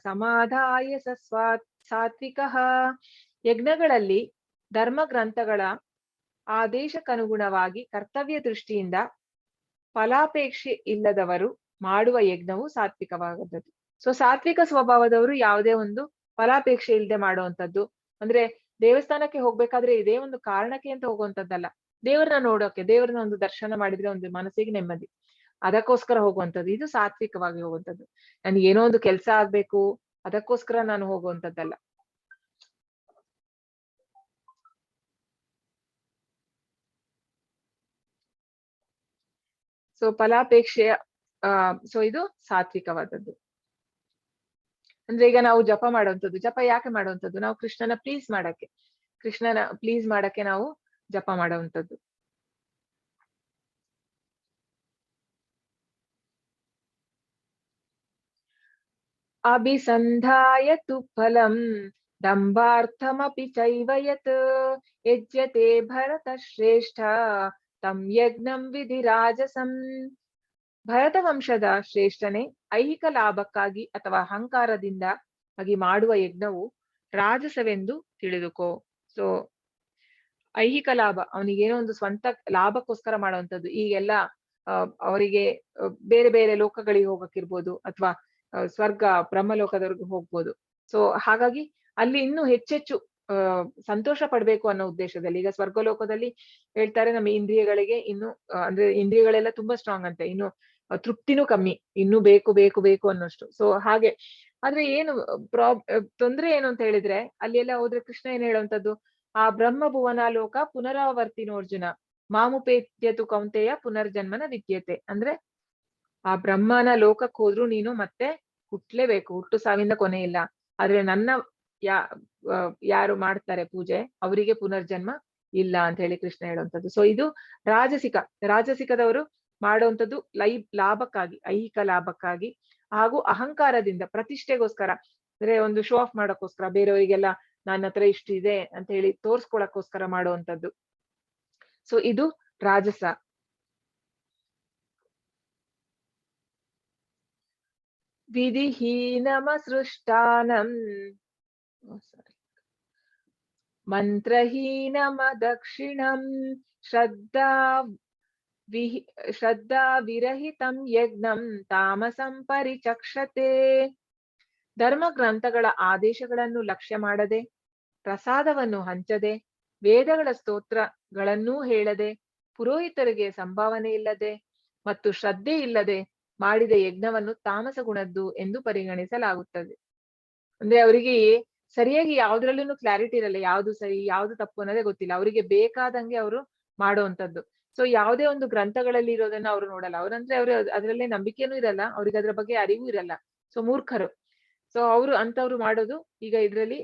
ಸಮಾಧಾಯ ಸಾತ್ವಿಕಃ. ಯಜ್ಞಗಳಲ್ಲಿ ಧರ್ಮ ಗ್ರಂಥಗಳ ಆದೇಶಕ್ಕನುಗುಣವಾಗಿ ಕರ್ತವ್ಯ ದೃಷ್ಟಿಯಿಂದ ಫಲಾಪೇಕ್ಷೆ ಇಲ್ಲದವರು ಮಾಡುವ ಯಜ್ಞವು ಸಾತ್ವಿಕವಾದದ್ದು. ಸೊ ಸಾತ್ವಿಕ ಸ್ವಭಾವದವರು ಯಾವುದೇ ಒಂದು ಫಲಾಪೇಕ್ಷೆ ಇಲ್ಲದೆ ಮಾಡುವಂತದ್ದು. ಅಂದ್ರೆ ದೇವಸ್ಥಾನಕ್ಕೆ ಹೋಗ್ಬೇಕಾದ್ರೆ ಇದೇ ಒಂದು ಕಾರಣಕ್ಕೆ ಅಂತ ಹೋಗುವಂತದ್ದಲ್ಲ, ದೇವ್ರನ್ನ ನೋಡೋಕೆ, ದೇವ್ರನ್ನ ಒಂದು ದರ್ಶನ ಮಾಡಿದ್ರೆ ಒಂದು ಮನಸ್ಸಿಗೆ ನೆಮ್ಮದಿ, ಅದಕ್ಕೋಸ್ಕರ ಹೋಗುವಂಥದ್ದು. ಇದು ಸಾತ್ವಿಕವಾಗಿ ಹೋಗುವಂಥದ್ದು. ನನ್ಗೆ ಏನೋ ಒಂದು ಕೆಲ್ಸ ಆಗ್ಬೇಕು ಅದಕ್ಕೋಸ್ಕರ ನಾನು ಹೋಗುವಂಥದ್ದಲ್ಲ. ಸೊ ಫಲಾಪೇಕ್ಷೆಯ ಸೊ ಇದು ಸಾತ್ವಿಕವಾದದ್ದು. ಅಂದ್ರೆ ಈಗ ನಾವು ಜಪ ಮಾಡುವಂಥದ್ದು, ಜಪ ಯಾಕೆ ಮಾಡುವಂಥದ್ದು? ನಾವು ಕೃಷ್ಣನ ಪ್ಲೀಸ್ ಮಾಡಕ್ಕೆ ನಾವು ಜಪ ಮಾಡುವಂಥದ್ದು. ಅಭಿಸಂಧಾಯ ತು ಫಲಂ ದಂಭಾರ್ಥಮಪಿ ಚೈವ ಯತ್ ಯಜ್ಯತೆ ಭರತ ಶ್ರೇಷ್ಠ ತಂ ಯಜ್ಞಂ ವಿಧಿರಾಜಸಂ. ಭರತ ವಂಶದ ಶ್ರೇಷ್ಠನೇ, ಐಹಿಕ ಲಾಭಕ್ಕಾಗಿ ಅಥವಾ ಅಹಂಕಾರದಿಂದ ಆಗಿ ಮಾಡುವ ಯಜ್ಞವು ರಾಜಸವೆಂದು ತಿಳಿದುಕೋ. ಸೊ ಐಹಿಕ ಲಾಭ, ಅವನಿಗೇನೋ ಒಂದು ಸ್ವಂತ ಲಾಭಕ್ಕೋಸ್ಕರ ಮಾಡುವಂಥದ್ದು. ಈಗೆಲ್ಲ ಅವರಿಗೆ ಬೇರೆ ಬೇರೆ ಲೋಕಗಳಿಗೆ ಹೋಗಕ್ಕಿರ್ಬೋದು, ಅಥವಾ ಸ್ವರ್ಗ ಬ್ರಹ್ಮಲೋಕದವರೆಗೂ ಹೋಗ್ಬೋದು. ಸೊ ಹಾಗಾಗಿ ಅಲ್ಲಿ ಇನ್ನೂ ಹೆಚ್ಚೆಚ್ಚು ಸಂತೋಷ ಪಡ್ಬೇಕು ಅನ್ನೋ ಉದ್ದೇಶದಲ್ಲಿ, ಈಗ ಸ್ವರ್ಗಲೋಕದಲ್ಲಿ ಹೇಳ್ತಾರೆ ನಮ್ಮ ಇಂದ್ರಿಯಗಳಿಗೆ ಇನ್ನು ಅಂದ್ರೆ ಇಂದ್ರಿಯಗಳೆಲ್ಲ ತುಂಬಾ ಸ್ಟ್ರಾಂಗ್ ಅಂತೆ, ಇನ್ನು ತೃಪ್ತಿನೂ ಕಮ್ಮಿ, ಇನ್ನು ಬೇಕು ಬೇಕು ಬೇಕು ಅನ್ನೋಷ್ಟು. ಸೊ ಹಾಗೆ ಆದ್ರೆ ಏನು ತೊಂದ್ರೆ ಏನು ಅಂತ ಹೇಳಿದ್ರೆ, ಅಲ್ಲಿ ಎಲ್ಲ ಹೋದ್ರೆ ಕೃಷ್ಣ ಏನ್ ಹೇಳುವಂತದ್ದು, ಆ ಬ್ರಹ್ಮ ಭುವನ ಲೋಕ ಪುನರಾವರ್ತಿನೋರ್ಜುನ ಮಾಮುಪೇತ್ಯತು ಕೌಂತೆಯ ಪುನರ್ಜನ್ಮನ ವಿದ್ಯತೆ. ಅಂದ್ರೆ ಆ ಬ್ರಹ್ಮನ ಲೋಕಕ್ಕೆ ಹೋದ್ರು ನೀನು ಮತ್ತೆ ಹುಟ್ಲೇಬೇಕು, ಹುಟ್ಟು ಸಾವಿಂದ ಕೊನೆ ಇಲ್ಲ. ಆದ್ರೆ ನನ್ನ ಯಾರು ಮಾಡ್ತಾರೆ ಪೂಜೆ ಅವರಿಗೆ ಪುನರ್ಜನ್ಮ ಇಲ್ಲ ಅಂತ ಹೇಳಿ ಕೃಷ್ಣ ಹೇಳುವಂಥದ್ದು. ಸೊ ಇದು ರಾಜಸಿಕದವರು ಮಾಡುವಂಥದ್ದು ಲಾಭಕ್ಕಾಗಿ, ಐಹಿಕ ಲಾಭಕ್ಕಾಗಿ ಹಾಗೂ ಅಹಂಕಾರದಿಂದ, ಪ್ರತಿಷ್ಠೆಗೋಸ್ಕರ, ಅಂದ್ರೆ ಒಂದು ಶೋ ಆಫ್ ಮಾಡೋಕ್ಕೋಸ್ಕರ, ಬೇರೆಯವರಿಗೆಲ್ಲ ನನ್ನ ಹತ್ರ ಇಷ್ಟು ಇದೆ ಅಂತ ಹೇಳಿ ತೋರ್ಸ್ಕೊಳಕ್ಕೋಸ್ಕರ ಮಾಡುವಂಥದ್ದು. ಸೊ ಇದು ರಾಜಸ. ವಿಧಿಹೀನಮಸೃಷ್ಟಾನಂ ಮಂತ್ರಹೀನಮದಕ್ಷಿಣಂ ಶ್ರದ್ಧಾ ವಿರಹಿತಂ ಯಜ್ಞಂ ತಾಮಸಂ ಪರಿಚಕ್ಷತೆ. ಧರ್ಮ ಗ್ರಂಥಗಳ ಆದೇಶಗಳನ್ನು ಲಕ್ಷ್ಯ ಮಾಡದೆ, ಪ್ರಸಾದವನ್ನು ಹಂಚದೆ, ವೇದಗಳ ಸ್ತೋತ್ರಗಳನ್ನೂ ಹೇಳದೆ, ಪುರೋಹಿತರಿಗೆ ಸಂಭಾವನೆ ಇಲ್ಲದೆ ಮತ್ತು ಶ್ರದ್ಧೆ ಇಲ್ಲದೆ ಮಾಡಿದ ಯಜ್ಞವನ್ನು ತಾಮಸ ಗುಣದ್ದು ಎಂದು ಪರಿಗಣಿಸಲಾಗುತ್ತದೆ. ಅಂದ್ರೆ ಅವರಿಗೆ ಸರಿಯಾಗಿ ಯಾವ್ದ್ರಲ್ಲೂ ಕ್ಲಾರಿಟಿ ಇರಲ್ಲ, ಯಾವ್ದು ಸರಿ ಯಾವ್ದು ತಪ್ಪು ಅನ್ನೋದೇ ಗೊತ್ತಿಲ್ಲ. ಅವರಿಗೆ ಬೇಕಾದಂಗೆ ಅವರು ಮಾಡುವಂಥದ್ದು. ಸೊ ಯಾವುದೇ ಒಂದು ಗ್ರಂಥಗಳಲ್ಲಿ ಇರೋದನ್ನ ಅವರು ನೋಡಲ್ಲ. ಅವ್ರಂದ್ರೆ ಅವರು ಅದ್ರಲ್ಲೇ ನಂಬಿಕೆನೂ ಇರಲ್ಲ, ಅವ್ರಿಗೆ ಅದ್ರ ಬಗ್ಗೆ ಅರಿವು ಇರಲ್ಲ. ಸೊ ಮೂರ್ಖರು. ಸೊ ಅವರು ಅಂತವ್ರು ಮಾಡೋದು. ಈಗ ಇದ್ರಲ್ಲಿ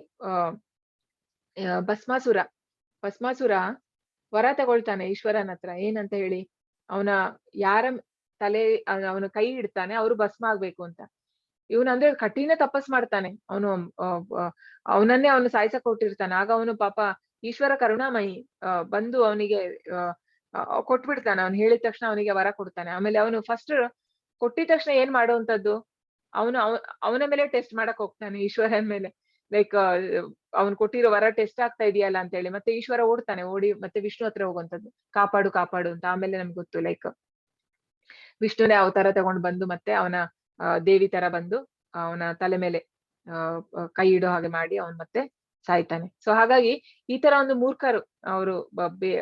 ಭಸ್ಮಾಸುರ ವರ ತಗೊಳ್ತಾನೆ ಈಶ್ವರನ ಹತ್ರ, ಏನಂತ ಹೇಳಿ, ಯಾರ ತಲೆ ಅವನು ಕೈ ಇಡ್ತಾನೆ ಅವರು ಭಸ್ಮ ಆಗ್ಬೇಕು ಅಂತ. ಅಂದ್ರೆ ಕಠಿಣ ತಪಸ್ ಮಾಡ್ತಾನೆ ಅವನನ್ನೇ ಅವನು ಸಾಯ್ಸಕ್ ಕೊಟ್ಟಿರ್ತಾನೆ. ಆಗ ಅವನು ಪಾಪ ಈಶ್ವರ ಕರುಣಾಮಯಿ ಬಂದು ಅವನಿಗೆ ಕೊಟ್ಬಿಡ್ತಾನೆ. ಅವ್ನು ಹೇಳಿದ ತಕ್ಷಣ ಅವನಿಗೆ ವರ ಕೊಡ್ತಾನೆ. ಆಮೇಲೆ ಅವನು ಫಸ್ಟ್ ಕೊಟ್ಟಿದ ತಕ್ಷಣ ಏನ್ ಮಾಡುವಂತದ್ದು, ಅವನ ಮೇಲೆ ಟೆಸ್ಟ್ ಮಾಡಕ್ ಹೋಗ್ತಾನೆ, ಈಶ್ವರನ ಮೇಲೆ. ಲೈಕ್ ಅವ್ನು ಕೊಟ್ಟಿರೋ ವರ ಟೆಸ್ಟ್ ಆಗ್ತಾ ಇದೆಯಲ್ಲ ಅಂತ ಹೇಳಿ. ಮತ್ತೆ ಈಶ್ವರ ಓಡಿ ಮತ್ತೆ ವಿಷ್ಣು ಹತ್ರ ಹೋಗುವಂತದ್ದು, ಕಾಪಾಡು ಕಾಪಾಡು ಅಂತ. ಆಮೇಲೆ ನಮ್ಗೆ ಗೊತ್ತು, ಲೈಕ್ ವಿಷ್ಣುನೇ ಅವತಾರ ತಗೊಂಡು ಬಂದು ಮತ್ತೆ ಅವನ ದೇವಿ ತರ ಬಂದು ಅವನ ತಲೆ ಮೇಲೆ ಕೈ ಇಡೋ ಹಾಗೆ ಮಾಡಿ ಅವನ್ ಮತ್ತೆ ಸಾಯ್ತಾನೆ. ಸೊ ಹಾಗಾಗಿ ಈ ತರ ಒಂದು ಮೂರ್ಖರು ಅವರು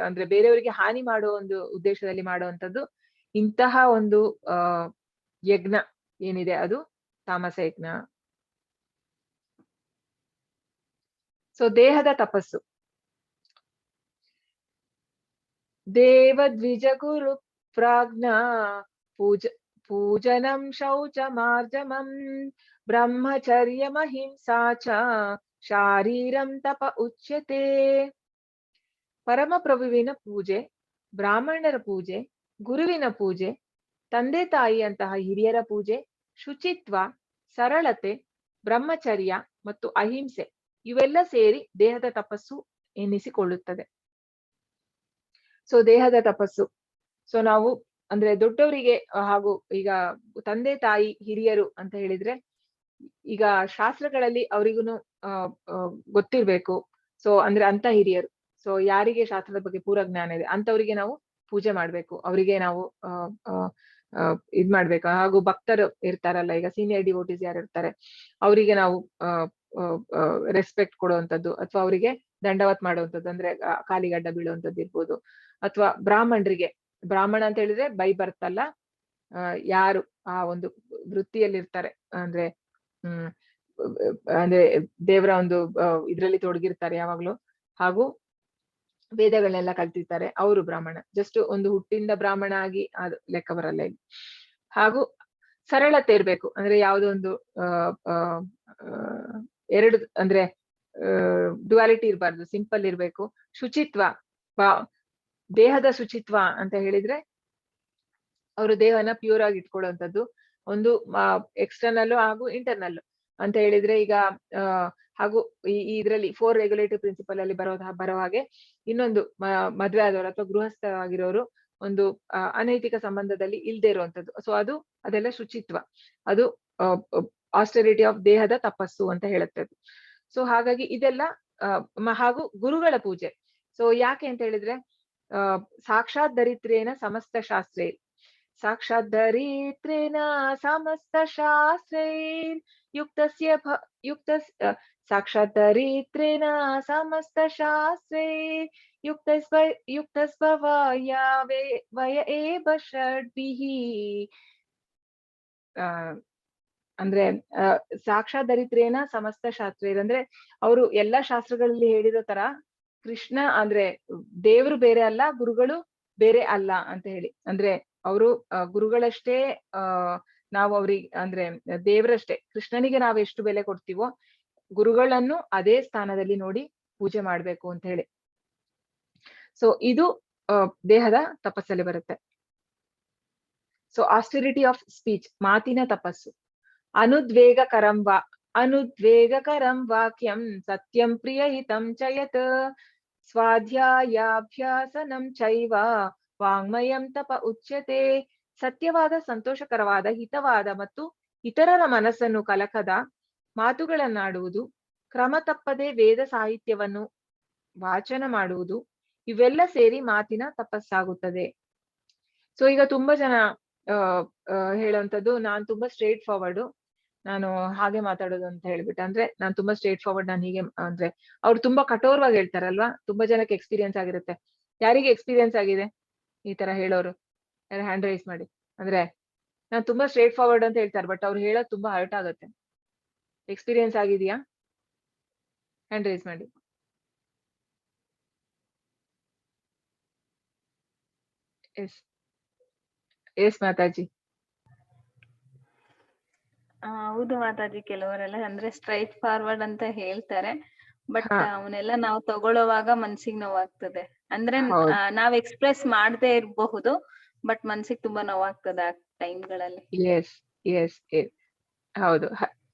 ಅಂದ್ರೆ ಬೇರೆಯವರಿಗೆ ಹಾನಿ ಮಾಡುವ ಒಂದು ಉದ್ದೇಶದಲ್ಲಿ ಮಾಡುವಂತದ್ದು ಇಂತಹ ಒಂದು ಯಜ್ಞ ಏನಿದೆ ಅದು ತಾಮಸ ಯಜ್ಞ. ಸೊ ದೇಹದ ತಪಸ್ಸು. ದೇವದ್ವಿಜ ಗುರು ಪ್ರಾಜ್ಞ पूजनं शौचमार्जमं ब्रह्मचर्यमहिंसा च ಶಾರೀರಂ ತಪ ಉಚ್ಯತೆ. ಪರಮಪ್ರಭುವಿನ ಪೂಜೆ, ಬ್ರಾಹ್ಮಣರ ಪೂಜೆ, ಗುರುವಿನ ಪೂಜೆ, ತಂದೆ ತಾಯಿಯಂತಹ ಹಿರಿಯರ ಪೂಜೆ, ಶುಚಿತ್ವ, ಸರಳತೆ, ಬ್ರಹ್ಮಚರ್ಯ ಮತ್ತು ಅಹಿಂಸೆ ಇವೆಲ್ಲ ಸೇರಿ ದೇಹದ ತಪಸ್ಸು ಎನ್ನಿಸಿಕೊಳ್ಳುತ್ತದೆ. ಸೊ ದೇಹದ ತಪಸ್ಸು, ಸೊ ನಾವು ಅಂದ್ರೆ ದೊಡ್ಡವರಿಗೆ ಹಾಗೂ ಈಗ ತಂದೆ ತಾಯಿ ಹಿರಿಯರು ಅಂತ ಹೇಳಿದ್ರೆ ಈಗ ಶಾಸ್ತ್ರಗಳಲ್ಲಿ ಅವರಿಗೂ ಗೊತ್ತಿರ್ಬೇಕು. ಸೊ ಅಂದ್ರೆ ಅಂತ ಹಿರಿಯರು, ಸೊ ಯಾರಿಗೆ ಶಾಸ್ತ್ರದ ಬಗ್ಗೆ ಪೂರ ಜ್ಞಾನ ಇದೆ ಅಂತವರಿಗೆ ನಾವು ಪೂಜೆ ಮಾಡ್ಬೇಕು, ಅವರಿಗೆ ನಾವು ಇದ್ ಮಾಡ್ಬೇಕು. ಹಾಗೂ ಭಕ್ತರು ಇರ್ತಾರಲ್ಲ, ಈಗ ಸೀನಿಯರ್ ಡಿವೋಟೀಸ್ ಯಾರು ಇರ್ತಾರೆ ಅವರಿಗೆ ನಾವು ರೆಸ್ಪೆಕ್ಟ್ ಕೊಡುವಂಥದ್ದು ಅಥವಾ ಅವರಿಗೆ ದಂಡವತ್ ಮಾಡುವಂಥದ್ದು, ಅಂದ್ರೆ ಕಾಲಿಗಡ್ಡ ಬೀಳುವಂಥದ್ದು ಇರ್ಬೋದು. ಅಥವಾ ಬ್ರಾಹ್ಮಣರಿಗೆ, ಬ್ರಾಹ್ಮಣ ಅಂತ ಹೇಳಿದ್ರೆ ಬೈ ಬರ್ತಲ್ಲ, ಯಾರು ಆ ಒಂದು ವೃತ್ತಿಯಲ್ಲಿ ಇರ್ತಾರೆ, ಅಂದ್ರೆ ಅಂದ್ರೆ ದೇವರ ಒಂದು ಇದ್ರಲ್ಲಿ ತೊಡಗಿರ್ತಾರೆ ಯಾವಾಗ್ಲೂ, ಹಾಗೂ ವೇದಗಳನ್ನೆಲ್ಲ ಕಲ್ತಿರ್ತಾರೆ, ಅವರು ಬ್ರಾಹ್ಮಣ. ಜಸ್ಟ್ ಒಂದು ಹುಟ್ಟಿಂದ ಬ್ರಾಹ್ಮಣ ಆಗಿ ಅದು ಲೆಕ್ಕ ಬರಲ್ಲ ಇಲ್ಲಿ. ಹಾಗೂ ಸರಳತೆ ಇರ್ಬೇಕು, ಅಂದ್ರೆ ಯಾವುದೋ ಒಂದು ಎರಡು ಅಂದ್ರೆ ಡುವಾಲಿಟಿ ಇರಬಾರ್ದು, ಸಿಂಪಲ್ ಇರ್ಬೇಕು. ಶುಚಿತ್ವ, ದೇಹದ ಶುಚಿತ್ವ ಅಂತ ಹೇಳಿದ್ರೆ ಅವರು ದೇಹನ ಪ್ಯೂರ್ ಆಗಿ ಇಟ್ಕೊಳ್ಳುವಂಥದ್ದು, ಒಂದು ಎಕ್ಸ್ಟರ್ನಲ್ ಹಾಗೂ ಇಂಟರ್ನಲ್ ಅಂತ ಹೇಳಿದ್ರೆ ಈಗ ಹಾಗೂ ಇದ್ರಲ್ಲಿ 4 ರೆಗ್ಯುಲೇಟಿವ್ ಪ್ರಿನ್ಸಿಪಲ್ ಅಲ್ಲಿ ಬರೋ ಹಾಗೆ ಇನ್ನೊಂದು ಮದ್ವೆ ಆದವರು ಅಥವಾ ಗೃಹಸ್ಥರಾಗಿರೋರು ಒಂದು ಅನೈತಿಕ ಸಂಬಂಧದಲ್ಲಿ ಇಲ್ದೇ ಇರುವಂತದ್ದು. ಸೊ ಅದೆಲ್ಲ ಶುಚಿತ್ವ, ಅದು ಆಸ್ಟೆರಿಟಿ ಆಫ್ ದೇಹದ ತಪಸ್ಸು ಅಂತ ಹೇಳುತ್ತೆ. ಸೊ ಹಾಗಾಗಿ ಇದೆಲ್ಲ ಹಾಗೂ ಗುರುಗಳ ಪೂಜೆ. ಸೊ ಯಾಕೆ ಅಂತ ಹೇಳಿದ್ರೆ ಸಾಕ್ಷಾತ್ ದರಿದ್ರೇನ ಸಮಸ್ತ ಶಾಸ್ತ್ರೇ, ಸಾಕ್ಷಾತ್ ದರಿದ್ರೇನ ಸಮಸ್ತ ಶಾಸ್ತ್ರೈರ್ ಸಾಕ್ಷಾತ್ ದರಿದ್ರೇನ ಸಮಸ್ತ ಶಾಸ್ತ್ರೈರ್ ಯುಕ್ತಸ್ಭವಾಯ ವಯ ಏವ ಷಡ್ಭಿಃ. ಅಂದ್ರೆ ಸಾಕ್ಷಾತ್ ದರಿದ್ರೇನ ಸಮಸ್ತ ಶಾಸ್ತ್ರೈರ್ ಅಂದ್ರೆ ಅವರು ಎಲ್ಲಾ ಶಾಸ್ತ್ರಗಳಲ್ಲಿ ಹೇಳಿರೋ ತರ ಕೃಷ್ಣ ಅಂದ್ರೆ ದೇವರು ಬೇರೆ ಅಲ್ಲ, ಗುರುಗಳು ಬೇರೆ ಅಲ್ಲ ಅಂತ ಹೇಳಿ. ಅಂದ್ರೆ ಅವರು ಗುರುಗಳಷ್ಟೇ ನಾವು ಅವ್ರಿಗೆ ಅಂದ್ರೆ ದೇವರಷ್ಟೇ, ಕೃಷ್ಣನಿಗೆ ನಾವು ಎಷ್ಟು ಬೆಲೆ ಕೊಡ್ತೀವೋ ಗುರುಗಳನ್ನು ಅದೇ ಸ್ಥಾನದಲ್ಲಿ ನೋಡಿ ಪೂಜೆ ಮಾಡ್ಬೇಕು ಅಂತ ಹೇಳಿ. ಸೊ ಇದು ದೇಹದ ತಪಸ್ಸಲ್ಲಿ ಬರುತ್ತೆ. ಸೊ ಆಸ್ಟೆರಿಟಿ ಆಫ್ ಸ್ಪೀಚ್, ಮಾತಿನ ತಪಸ್ಸು. ಅನುದ್ವೇಗಕರಂ ವಾಕ್ಯಂ ಸತ್ಯಂ ಪ್ರಿಯಹಿತಂ ಚ ಯತ್ ಸ್ವಾಧ್ಯಾಯಾಭ್ಯಾಸನಂ ಚೈವ ವಾಂಗ್ಮಯಂ ತಪ ಉಚ್ಯತೆ. ಸತ್ಯವಾದ, ಸಂತೋಷಕರವಾದ, ಹಿತವಾದ ಮತ್ತು ಇತರರ ಮನಸ್ಸನ್ನು ಕಲಕದ ಮಾತುಗಳನ್ನಾಡುವುದು, ಕ್ರಮ ತಪ್ಪದೆ ವೇದ ಸಾಹಿತ್ಯವನ್ನು ವಾಚನ ಮಾಡುವುದು, ಇವೆಲ್ಲ ಸೇರಿ ಮಾತಿನ ತಪಸ್ಸಾಗುತ್ತದೆ. ಸೊ ಈಗ ತುಂಬಾ ಜನ ಹೇಳುವಂಥದ್ದು, ನಾನ್ ತುಂಬಾ ಸ್ಟ್ರೇಟ್ ಫಾರ್ವರ್ಡ್, ನಾನು ಹಾಗೆ ಮಾತಾಡೋದು ಅಂತ ಹೇಳ್ಬಿಟ್ಟು, ಅಂದ್ರೆ ನಾನ್ ತುಂಬಾ ಸ್ಟ್ರೇಟ್ ಫಾರ್ವರ್ಡ್, ನಾನು ಹೀಗೆ ಅಂದ್ರೆ ಅವ್ರು ತುಂಬಾ ಕಠೋರವಾಗಿ ಹೇಳ್ತಾರಲ್ವಾ. ತುಂಬಾ ಜನಕ್ಕೆ ಎಕ್ಸ್ಪೀರಿಯನ್ಸ್ ಆಗಿರುತ್ತೆ. ಯಾರಿಗೆ ಎಕ್ಸ್ಪೀರಿಯನ್ಸ್ ಆಗಿದೆ ಈ ತರ ಹೇಳೋರು? ಯಾರು ಹ್ಯಾಂಡ್ ರೈಸ್ ಮಾಡಿ. ಅಂದ್ರೆ ನಾನ್ ತುಂಬಾ ಸ್ಟ್ರೇಟ್ ಫಾರ್ವರ್ಡ್ ಅಂತ ಹೇಳ್ತಾರೆ, ಬಟ್ ಅವ್ರು ಹೇಳೋದು ತುಂಬಾ ಹರ್ಟ್ ಆಗುತ್ತೆ. ಎಕ್ಸ್ಪೀರಿಯನ್ಸ್ ಆಗಿದೆಯಾ? ಹ್ಯಾಂಡ್ ರೈಸ್ ಮಾಡಿ. ಎಸ್ ಮಾತಾಜಿ. ಹೌದು ಮಾತಾಜಿ, ಕೆಲವರೆಲ್ಲ ಅಂದ್ರೆ ಸ್ಟ್ರೈಟ್ ಫಾರ್ವರ್ಡ್ ಅಂತ ಹೇಳ್ತಾರೆ, ಬಟ್ ಅವನ್ನೆಲ್ಲ ನಾವು ತಗೊಳ್ಳುವಾಗ ಮನ್ಸಿಗೆ ನೋವಾಗ್ತದೆ. ಅಂದ್ರೆ ನಾವ್ ಎಕ್ಸ್ಪ್ರೆಸ್ ಮಾಡದೇ ಇರಬಹುದು, ಬಟ್ ಮನ್ಸಿಗೆ ತುಂಬಾ ನೋವಾಗ್ತದೆ ಆ ಟೈಮ್ಗಳಲ್ಲಿ. ಎಸ್ ಎಸ್ ಹೌದು.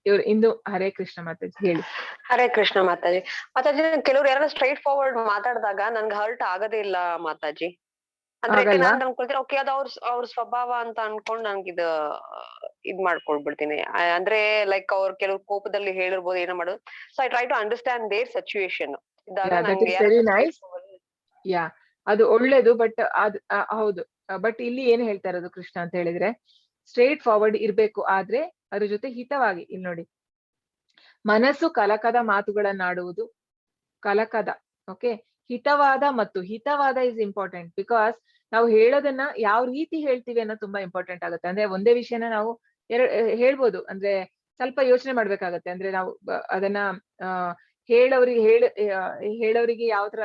ಇವ್ರು ಇಂದು ಹರೇ ಕೃಷ್ಣ ಮಾತಾಜಿ ಹೇಳಿ. ಹರೇ ಕೃಷ್ಣ ಮಾತಾಜಿ. ಮಾತಾಜಿ, ಕೆಲವ್ರು ಯಾರು ಸ್ಟ್ರೈಟ್ ಫಾರ್ವರ್ಡ್ ಮಾತಾಡಿದಾಗ ನನ್ಗೆ ಹರ್ಟ್ ಆಗದೇ ಇಲ್ಲ ಮಾತಾಜಿ. ಅಂದ್ರೆ ನಾನ್ ಅನ್ಕೊಳ್ತೀನಿ ಓಕೆ ಅದು ಅವ್ರ ಸ್ವಭಾವ ಅಂತ ಅನ್ಕೊಂಡ್ ನನ್ಗೆ ಇದ್ ಮಾಡ್ಕೊಳ್ಬಿಡ್ತೀನಿ. ಅಂದ್ರೆ ಲೈಕ್ ಅವ್ರು ಕೆಲವು ಕೋಪದಲ್ಲಿ ಹೇಳಿರ್ಬೋದು, ಏನೋ ಮಾಡೋದು. So I try to understand their situation. Yeah, ಅದು ಒಳ್ಳೇದು. ಬಟ್ ಹೌದು, ಬಟ್ ಇಲ್ಲಿ ಏನ್ ಹೇಳ್ತಾ ಇರೋದು ಕೃಷ್ಣ ಅಂತ ಹೇಳಿದ್ರೆ, ಸ್ಟ್ರೇಟ್ ಫಾರ್ವರ್ಡ್ ಇರ್ಬೇಕು, ಆದ್ರೆ ಅದ್ರ ಜೊತೆ ಹಿತವಾಗಿ. ಇಲ್ಲಿ ನೋಡಿ, ಮನಸ್ಸು ಕಲಕದ ಮಾತುಗಳನ್ನಾಡುವುದು, ಕಲಕದ, ಓಕೆ, ಹಿತವಾದ ಮತ್ತು ಹಿತವಾದ ಇಸ್ ಇಂಪಾರ್ಟೆಂಟ್. ಬಿಕಾಸ್ ನಾವು ಹೇಳೋದನ್ನ ಯಾವ ರೀತಿ ಹೇಳ್ತೀವಿ ಅನ್ನೋ ತುಂಬಾ ಇಂಪಾರ್ಟೆಂಟ್ ಆಗುತ್ತೆ. ಅಂದ್ರೆ ಒಂದೇ ವಿಷಯನ ನಾವು ಹೇಳ್ಬೋದು, ಅಂದ್ರೆ ಸ್ವಲ್ಪ ಯೋಚನೆ ಮಾಡ್ಬೇಕಾಗತ್ತೆ. ಅಂದ್ರೆ ನಾವು ಅದನ್ನ ಹೇಳೋರಿಗೆ ಯಾವ ತರ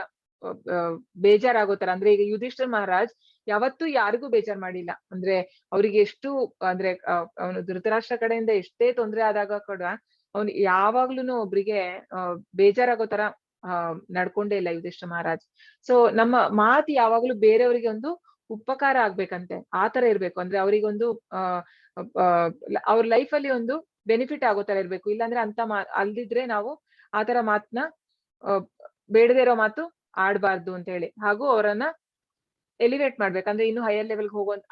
ಬೇಜಾರಾಗೋ ತರ, ಅಂದ್ರೆ ಈಗ ಯುಧಿಷ್ಠಿರ ಮಹಾರಾಜ್ ಯಾವತ್ತೂ ಯಾರಿಗೂ ಬೇಜಾರ್ ಮಾಡಿಲ್ಲ. ಅಂದ್ರೆ ಅವ್ರಿಗೆ ಎಷ್ಟು ಅಂದ್ರೆ ಅವನು ಧೃತರಾಷ್ಟ್ರ ಕಡೆಯಿಂದ ಎಷ್ಟೇ ತೊಂದ್ರೆ ಆದಾಗ ಕೂಡ ಅವ್ನು ಯಾವಾಗ್ಲೂನು ಒಬ್ರಿಗೆ ಬೇಜಾರಾಗೋ ತರ ನಡ್ಕೊಂಡೇ ಇಲ್ಲ ಯುಧಿಷ್ಠಿರ ಮಹಾರಾಜ್. ಸೊ ನಮ್ಮ ಮಾತು ಯಾವಾಗ್ಲೂ ಬೇರೆಯವರಿಗೆ ಒಂದು ಉಪಕಾರ ಆಗ್ಬೇಕಂತೆ, ಆತರ ಇರ್ಬೇಕು. ಅಂದ್ರೆ ಅವರಿಗೊಂದು ಅವ್ರ ಲೈಫಲ್ಲಿ ಒಂದು ಬೆನಿಫಿಟ್ ಆಗೋ ತರ ಇರ್ಬೇಕು. ಇಲ್ಲಾಂದ್ರೆ ಅಂತ ಅಲ್ದಿದ್ರೆ ನಾವು ಆತರ ಮಾತನ್ನ ಬೇಡದೇ ಇರೋ ಮಾತು ಆಡ್ಬಾರ್ದು ಅಂತ ಹೇಳಿ, ಹಾಗೂ ಅವರನ್ನ ಎಲಿವೇಟ್ ಮಾಡ್ಬೇಕಂದ್ರೆ ಇನ್ನು ಹೈಯರ್ ಲೆವೆಲ್ಗೆ ಹೋಗುವಂತ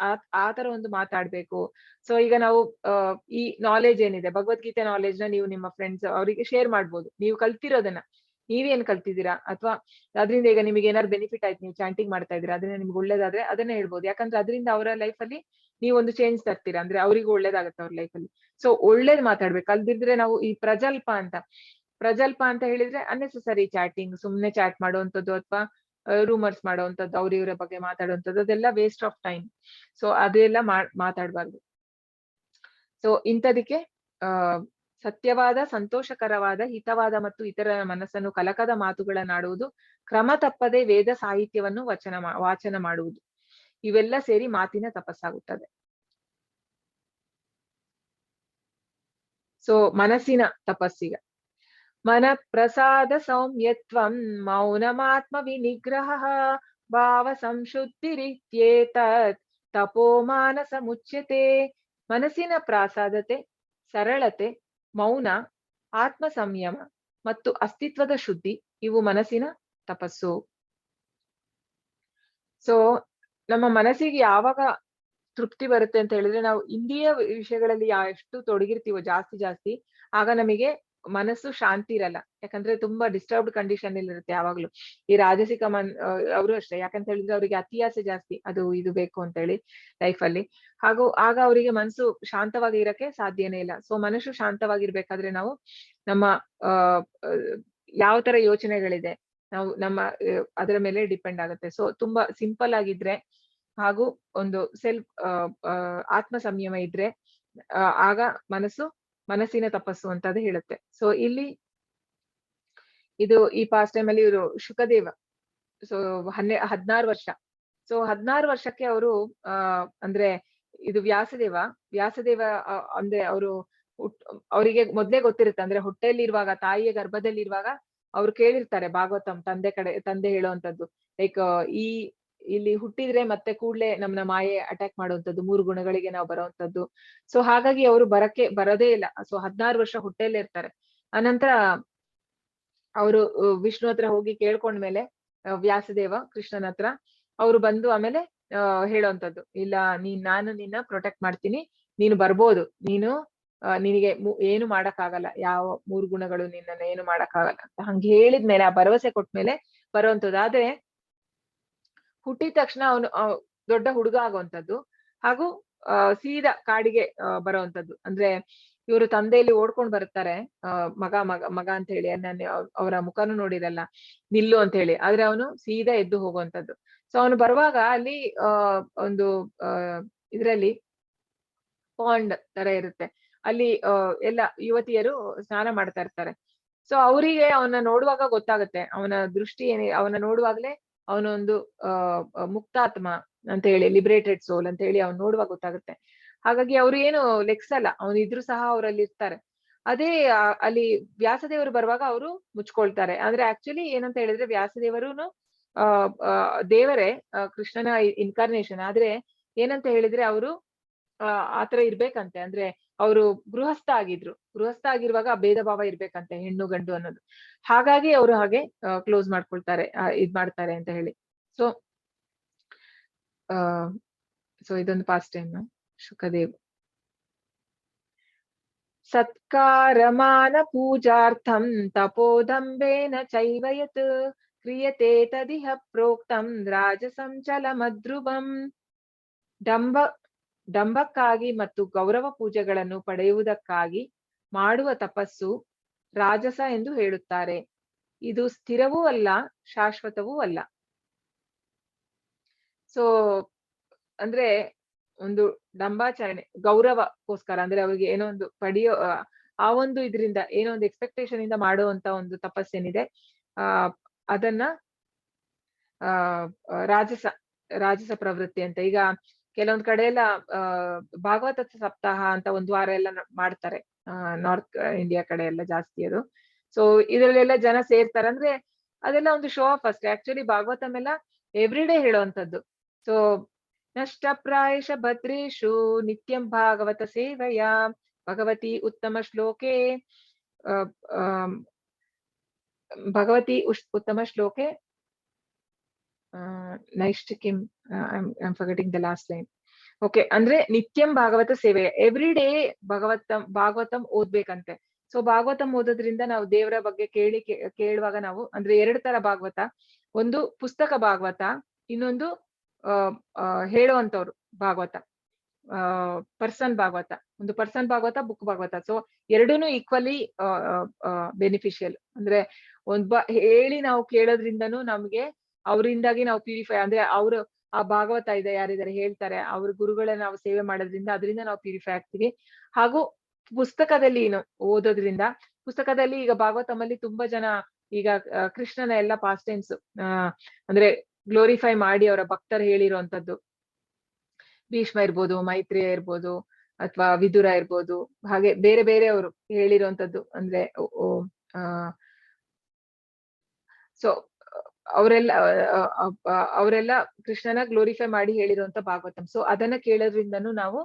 ಆ ತರ ಒಂದು ಮಾತಾಡ್ಬೇಕು. ಸೊ ಈಗ ನಾವು ಈ ನಾಲೆಜ್ ಏನಿದೆ, ಭಗವದ್ಗೀತೆ ನಾಲೆಜ್ ನ ನೀವು ನಿಮ್ಮ ಫ್ರೆಂಡ್ಸ್ ಅವರಿಗೆ ಶೇರ್ ಮಾಡ್ಬೋದು. ನೀವು ಕಲ್ತಿರೋದನ್ನ ನೀವೇನ್ ಕಲ್ತಿದ್ದೀರಾ, ಅಥವಾ ಅದರಿಂದ ಈಗ ನಿಮಗೆ ಏನಾದ್ರು ಬೆನಿಫಿಟ್ ಆಯ್ತು, ನೀವು ಚಾಂಟಿಂಗ್ ಮಾಡ್ತಾ ಇದ್ದೀರಾ, ಅದನ್ನ ನಿಮ್ಗೆ ಒಳ್ಳೇದಾದ್ರೆ ಅದನ್ನ ಹೇಳ್ಬೋದು. ಯಾಕಂದ್ರೆ ಅದರಿಂದ ಅವರ ಲೈಫ್ ಅಲ್ಲಿ ನೀವು ಒಂದು ಚೇಂಜ್ ತರ್ತೀರಾ, ಅಂದ್ರೆ ಅವ್ರಿಗೂ ಒಳ್ಳೇದಾಗತ್ತೆ ಅವ್ರ ಲೈಫ್ ಅಲ್ಲಿ. ಸೊ ಒಳ್ಳೇದ್ ಮಾತಾಡ್ಬೇಕು. ಅಲ್ದಿದ್ರೆ ನಾವು ಈ ಪ್ರಜಲ್ಪ ಅಂತ ಹೇಳಿದ್ರೆ ಅನ್ನೆಸೆಸರಿ ಚಾಟಿಂಗ್, ಸುಮ್ನೆ ಚಾಟ್ ಮಾಡುವಂಥದ್ದು ಅಥವಾ ರೂಮರ್ಸ್ ಮಾಡುವಂಥದ್ದು, ಅವ್ರ ಇವರ ಬಗ್ಗೆ ಮಾತಾಡುವಂಥದ್ದು, ಅದೆಲ್ಲ ವೇಸ್ಟ್ ಆಫ್ ಟೈಮ್. ಸೊ ಅದೆಲ್ಲ ಮಾತಾಡ್ಬಾರ್ದು. ಸೊ ಇಂಥದಕ್ಕೆ ಸತ್ಯವಾದ, ಸಂತೋಷಕರವಾದ, ಹಿತವಾದ ಮತ್ತು ಇತರ ಮನಸ್ಸನ್ನು ಕಲಕದ ಮಾತುಗಳನ್ನಾಡುವುದು, ಕ್ರಮ ತಪ್ಪದೆ ವೇದ ಸಾಹಿತ್ಯವನ್ನು ವಾಚನ ಮಾಡುವುದು, ಇವೆಲ್ಲ ಸೇರಿ ಮಾತಿನ ತಪಸ್ಸಾಗುತ್ತದೆ. ಸೊ ಮನಸ್ಸಿನ ತಪಸ್ಸಿಗ ಮನ ಪ್ರಸಾದ ಸೌಮ್ಯತ್ವಂ ಮೌನಮಾತ್ಮ ವಿನಿಗ್ರಹ ಭಾವ ಸಂಶುದ್ಧಿರಿತ್ಯೇತತ್ ತಪೋ ಮಾನಸ ಮುಚ್ಯತೆ. ಮನಸ್ಸಿನ ಪ್ರಾಸಾದತೆ, ಸರಳತೆ, ಮೌನ, ಆತ್ಮ ಸಂಯಮ ಮತ್ತು ಅಸ್ತಿತ್ವದ ಶುದ್ಧಿ, ಇವು ಮನಸ್ಸಿನ ತಪಸ್ಸು. ಸೊ ನಮ್ಮ ಮನಸ್ಸಿಗೆ ಯಾವಾಗ ತೃಪ್ತಿ ಬರುತ್ತೆ ಅಂತ ಹೇಳಿದ್ರೆ, ನಾವು ಇಂದ್ರಿಯ ವಿಷಯಗಳಲ್ಲಿ ಎಷ್ಟು ತೊಡಗಿರ್ತೀವೋ ಜಾಸ್ತಿ, ಆಗ ನಮಗೆ ಮನಸ್ಸು ಶಾಂತಿ ಇರಲ್ಲ. ಯಾಕಂದ್ರೆ ತುಂಬಾ ಡಿಸ್ಟರ್ಬ್ಡ್ ಕಂಡೀಷನ್ ಅಲ್ಲಿ ಇರುತ್ತೆ ಯಾವಾಗ್ಲೂ. ಈ ರಾಜಸಿಕ ಅವರು ಅಷ್ಟೇ, ಯಾಕಂತ ಹೇಳಿದ್ರೆ ಅವರಿಗೆ ಅತಿಯಾಸೆ ಜಾಸ್ತಿ, ಅದು ಇದು ಬೇಕು ಅಂತ ಹೇಳಿ ಲೈಫ್ ಅಲ್ಲಿ. ಹಾಗೂ ಆಗ ಅವರಿಗೆ ಮನಸ್ಸು ಶಾಂತವಾಗಿ ಇರಕ್ಕೆ ಸಾಧ್ಯನೇ ಇಲ್ಲ. ಸೊ ಮನಸ್ಸು ಶಾಂತವಾಗಿರ್ಬೇಕಾದ್ರೆ ನಾವು ನಮ್ಮ ಯಾವ ತರ ಯೋಚನೆಗಳಿದೆ ನಾವು ನಮ್ಮ ಅದರ ಮೇಲೆ ಡಿಪೆಂಡ್ ಆಗುತ್ತೆ. ಸೊ ತುಂಬಾ ಸಿಂಪಲ್ ಆಗಿದ್ರೆ ಹಾಗೂ ಒಂದು ಆತ್ಮ ಸಂಯಮ ಇದ್ರೆ ಆಗ ಮನಸ್ಸಿನ ತಪಸ್ಸು ಅಂತ ಹೇಳುತ್ತೆ. ಸೊ ಇಲ್ಲಿ ಈ ಪಾಸ್ಟ್ ಟೈಮ್ ಅಲ್ಲಿ ಇವರು ಶುಕದೇವ, ಸೊ 16 ವರ್ಷ. ಸೊ 16 ವರ್ಷಕ್ಕೆ ಅವರು ಅಂದ್ರೆ ಇದು ವ್ಯಾಸದೇವ ಅಂದ್ರೆ ಅವರಿಗೆ ಮೊದ್ಲೇ ಗೊತ್ತಿರುತ್ತೆ. ಅಂದ್ರೆ ಹೊಟ್ಟೆಯಲ್ಲಿ ಇರುವಾಗ, ತಾಯಿಯ ಗರ್ಭದಲ್ಲಿ ಇರುವಾಗ ಅವ್ರು ಕೇಳಿರ್ತಾರೆ ಭಾಗವತಂ, ತಂದೆ ಹೇಳುವಂತದ್ದು, ಲೈಕ್ ಇಲ್ಲಿ ಹುಟ್ಟಿದ್ರೆ ಮತ್ತೆ ಕೂಡ್ಲೆ ನಮ್ನ ಮಾಯೆ ಅಟ್ಯಾಕ್ ಮಾಡುವಂಥದ್ದು, 3 ಗುಣಗಳಿಗೆ ನಾವು ಬರುವಂತದ್ದು. ಸೊ ಹಾಗಾಗಿ ಅವರು ಬರೋದೇ ಇಲ್ಲ. ಸೊ 16 ವರ್ಷ ಹೊಟ್ಟೆಯಲ್ಲೇ ಇರ್ತಾರೆ. ಅನಂತರ ಅವರು ವಿಷ್ಣು ಹತ್ರ ಹೋಗಿ ಕೇಳ್ಕೊಂಡ್ಮೇಲೆ, ವ್ಯಾಸದೇವ ಕೃಷ್ಣನ ಹತ್ರ ಅವರು ಬಂದು ಆಮೇಲೆ ಹೇಳುವಂತದ್ದು, ಇಲ್ಲ ನಾನು ನಿನ್ನ ಪ್ರೊಟೆಕ್ಟ್ ಮಾಡ್ತೀನಿ, ನೀನು ಬರ್ಬೋದು, ನಿನಗೆ ಏನು ಮಾಡಕ್ಕಾಗಲ್ಲ, ಯಾವ 3 ಗುಣಗಳು ನಿನ್ನನ್ನ ಏನು ಮಾಡಕ್ಕಾಗಲ್ಲ ಅಂತ ಹಂಗೆ ಹೇಳಿದ್ಮೇಲೆ, ಆ ಭರವಸೆ ಕೊಟ್ಮೇಲೆ ಬರುವಂತದ್ದು. ಆದ್ರೆ ಹುಟ್ಟಿದ ತಕ್ಷಣ ಅವನು ದೊಡ್ಡ ಹುಡುಗ ಆಗುವಂತದ್ದು, ಹಾಗೂ ಸೀದಾ ಕಾಡಿಗೆ ಬರುವಂತದ್ದು. ಅಂದ್ರೆ ಇವರು ತಂದೆಯಲ್ಲಿ ಓಡ್ಕೊಂಡ್ ಬರ್ತಾರೆ, ಮಗ ಅಂತ ಹೇಳಿ, ಅವರ ಮುಖನೂ ನೋಡಿರಲ್ಲ, ನಿಲ್ಲು ಅಂತ ಹೇಳಿ. ಆದ್ರೆ ಅವನು ಸೀದಾ ಎದ್ದು ಹೋಗುವಂತದ್ದು. ಸೊ ಅವನು ಬರುವಾಗ ಅಲ್ಲಿ ಒಂದು ಇದ್ರಲ್ಲಿ ಪಾಂಡ್ ತರ ಇರುತ್ತೆ, ಅಲ್ಲಿ ಎಲ್ಲ ಯುವತಿಯರು ಸ್ನಾನ ಮಾಡ್ತಾ ಇರ್ತಾರೆ. ಸೊ ಅವರಿಗೆ ಅವನ ನೋಡುವಾಗ ಗೊತ್ತಾಗುತ್ತೆ, ಅವನ ದೃಷ್ಟಿ ಅವನ ನೋಡುವಾಗ್ಲೇ ಅವನೊಂದು ಮುಕ್ತಾತ್ಮ ಅಂತ ಹೇಳಿ, ಲಿಬರೇಟೆಡ್ ಸೋಲ್ ಅಂತ ಹೇಳಿ ಅವ್ನು ನೋಡುವಾಗ ಗೊತ್ತಾಗುತ್ತೆ. ಹಾಗಾಗಿ ಅವ್ರು ಏನು ಲೆಕ್ಸಲ್ಲ, ಅವನು ಇದ್ರು ಸಹ ಅವರಲ್ಲಿ ಇರ್ತಾರೆ. ಅದೇ ಅಲ್ಲಿ ವ್ಯಾಸದೇವರು ಬರುವಾಗ ಅವರು ಮುಚ್ಕೊಳ್ತಾರೆ. ಆದ್ರೆ ಆಕ್ಚುಲಿ ಏನಂತ ಹೇಳಿದ್ರೆ, ವ್ಯಾಸದೇವರುನು ದೇವರೇ, ಕೃಷ್ಣನ ಇನ್ಕಾರ್ನೇಷನ್. ಆದ್ರೆ ಏನಂತ ಹೇಳಿದ್ರೆ ಅವರು ಆತರ ಇರ್ಬೇಕಂತೆ. ಅಂದ್ರೆ ಅವರು ಗೃಹಸ್ಥ ಆಗಿರುವಾಗ ಭೇದ ಭಾವ ಇರ್ಬೇಕಂತೆ, ಹೆಣ್ಣು ಗಂಡು ಅನ್ನೋದು. ಹಾಗಾಗಿ ಅವರು ಹಾಗೆ ಕ್ಲೋಸ್ ಮಾಡ್ಕೊಳ್ತಾರೆ, ಮಾಡ್ತಾರೆ ಅಂತ ಹೇಳಿ. ಸೊ ಇದೊಂದು ಪಾಸ್ಟ್ ಟೈಮ್ ಶುಕದೇವ್. ಸತ್ಕಾರಮಾನ ಪೂಜಾರ್ಥಂ ತಪೋದಂಬೇನ ಚೈವಯತ್ ಕ್ರಿಯತೆ ತದಿಹ ಪ್ರೋಕ್ತಂ ರಾಜಸಂ ಚಲಮದ್ರುವಂ. ಡಂಬಕ್ಕಾಗಿ ಮತ್ತು ಗೌರವ ಪೂಜೆಗಳನ್ನು ಪಡೆಯುವುದಕ್ಕಾಗಿ ಮಾಡುವ ತಪಸ್ಸು ರಾಜಸ ಎಂದು ಹೇಳುತ್ತಾರೆ. ಇದು ಸ್ಥಿರವೂ ಅಲ್ಲ, ಶಾಶ್ವತವೂ ಅಲ್ಲ. ಸೊ ಅಂದ್ರೆ ಒಂದು ಡಂಬಾಚರಣೆ, ಗೌರವಕ್ಕೋಸ್ಕರ, ಅಂದ್ರೆ ಅವ್ರಿಗೆ ಏನೋ ಒಂದು ಪಡೆಯೋ ಆ ಒಂದು ಇದರಿಂದ ಏನೋ ಒಂದು ಎಕ್ಸ್ಪೆಕ್ಟೇಷನ್ ಇಂದ ಮಾಡುವಂತ ಒಂದು ತಪಸ್ಸೇನಿದೆ, ಅದನ್ನ ಆ ರಾಜಸ ರಾಜಸ ಪ್ರವೃತ್ತಿ ಅಂತ. ಈಗ ಕೆಲವೊಂದ್ ಕಡೆ ಎಲ್ಲ ಭಾಗವತ ಸಪ್ತಾಹ ಅಂತ ಒಂದ್ ವಾರ ಎಲ್ಲ ಮಾಡ್ತಾರೆ, ನಾರ್ತ್ ಇಂಡಿಯಾ ಕಡೆ ಎಲ್ಲ ಜಾಸ್ತಿ ಅದು. ಸೊ ಇದ್ರಲ್ಲೆಲ್ಲ ಜನ ಸೇರ್ತಾರೆ, ಅಂದ್ರೆ ಅದೆಲ್ಲ ಒಂದು ಶೋ ಆಫ್ ಅಷ್ಟೇ. ಆಕ್ಚುಲಿ ಭಾಗವತಂ ಎಲ್ಲ ಎವ್ರಿ ಡೇ ಹೇಳುವಂತದ್ದು. ಸೊ ನಷ್ಟ ಪ್ರಾಯಶ ಭದ್ರೇಶು ನಿತ್ಯಂ ಭಾಗವತ ಸೇವಯ ಭಗವತಿ ಉತ್ತಮ ಶ್ಲೋಕೆ ಭಗವತಿ ಉತ್ತಮ ಶ್ಲೋಕೆ ನೈಷ್ಠಿಕಿಂ, I forgetting the last line. Okay, ಅಂದ್ರೆ ನಿತ್ಯಂ ಭಾಗವತ ಸೇವೆ, ಎವ್ರಿ ಡೇ ಭಾಗವತಂ ಓದ್ಬೇಕಂತೆ. ಸೊ ಭಾಗವತಂ ಓದೋದ್ರಿಂದ ನಾವು ದೇವರ ಬಗ್ಗೆ ಕೇಳುವಾಗ ನಾವು ಅಂದ್ರೆ 2 ತರ ಭಾಗವತ, ಒಂದು ಪುಸ್ತಕ ಭಾಗವತ, ಇನ್ನೊಂದು ಹೇಳುವಂತವ್ರು ಭಾಗವತ, ಪರ್ಸನ್ ಭಾಗವತ. ಒಂದು person Bhagavata, book Bhagavata. So ಎರಡೂನು ಈಕ್ವಲಿ ಬೆನಿಫಿಷಿಯಲ್. ಅಂದ್ರೆ ಹೇಳಿ ನಾವು ಕೇಳೋದ್ರಿಂದನೂ ನಮ್ಗೆ ಅವರಿಂದಾಗಿ ನಾವು ಪ್ಯೂರಿಫೈ, ಅಂದ್ರೆ ಅವರು ಆ ಭಾಗವತ ಇದೆ ಯಾರಿದ್ದಾರೆ ಹೇಳ್ತಾರೆ, ಅವ್ರ ಗುರುಗಳನ್ನ ನಾವು ಸೇವೆ ಮಾಡೋದ್ರಿಂದ ಅದರಿಂದ ನಾವು ಪ್ಯೂರಿಫೈ ಆಗ್ತೀವಿ. ಹಾಗೂ ಪುಸ್ತಕದಲ್ಲಿ ಓದೋದ್ರಿಂದ, ಪುಸ್ತಕದಲ್ಲಿ ಈಗ ಭಾಗವತಮಲ್ಲಿ ತುಂಬಾ ಜನ ಈಗ ಕೃಷ್ಣನ ಎಲ್ಲ ಪಾಸ್ಟ್ ಟೈಮ್ಸ್ ಅಂದ್ರೆ ಗ್ಲೋರಿಫೈ ಮಾಡಿ ಅವರ ಭಕ್ತರು ಹೇಳಿರುವಂತದ್ದು. ಭೀಷ್ಮ ಇರ್ಬೋದು, ಮೈತ್ರೇಯ ಇರ್ಬೋದು, ಅಥವಾ ವಿದುರ ಇರ್ಬೋದು, ಹಾಗೆ ಬೇರೆ ಬೇರೆಯವರು ಹೇಳಿರುವಂತದ್ದು. ಅಂದ್ರೆ ಸೊ ಅವರೆಲ್ಲ ಕೃಷ್ಣನ ಗ್ಲೋರಿಫೈ ಮಾಡಿ ಹೇಳಿರುವಂತ ಭಾಗವತಂ. ಸೊ ಅದನ್ನ ಕೇಳೋದ್ರಿಂದನೂ ನಾವು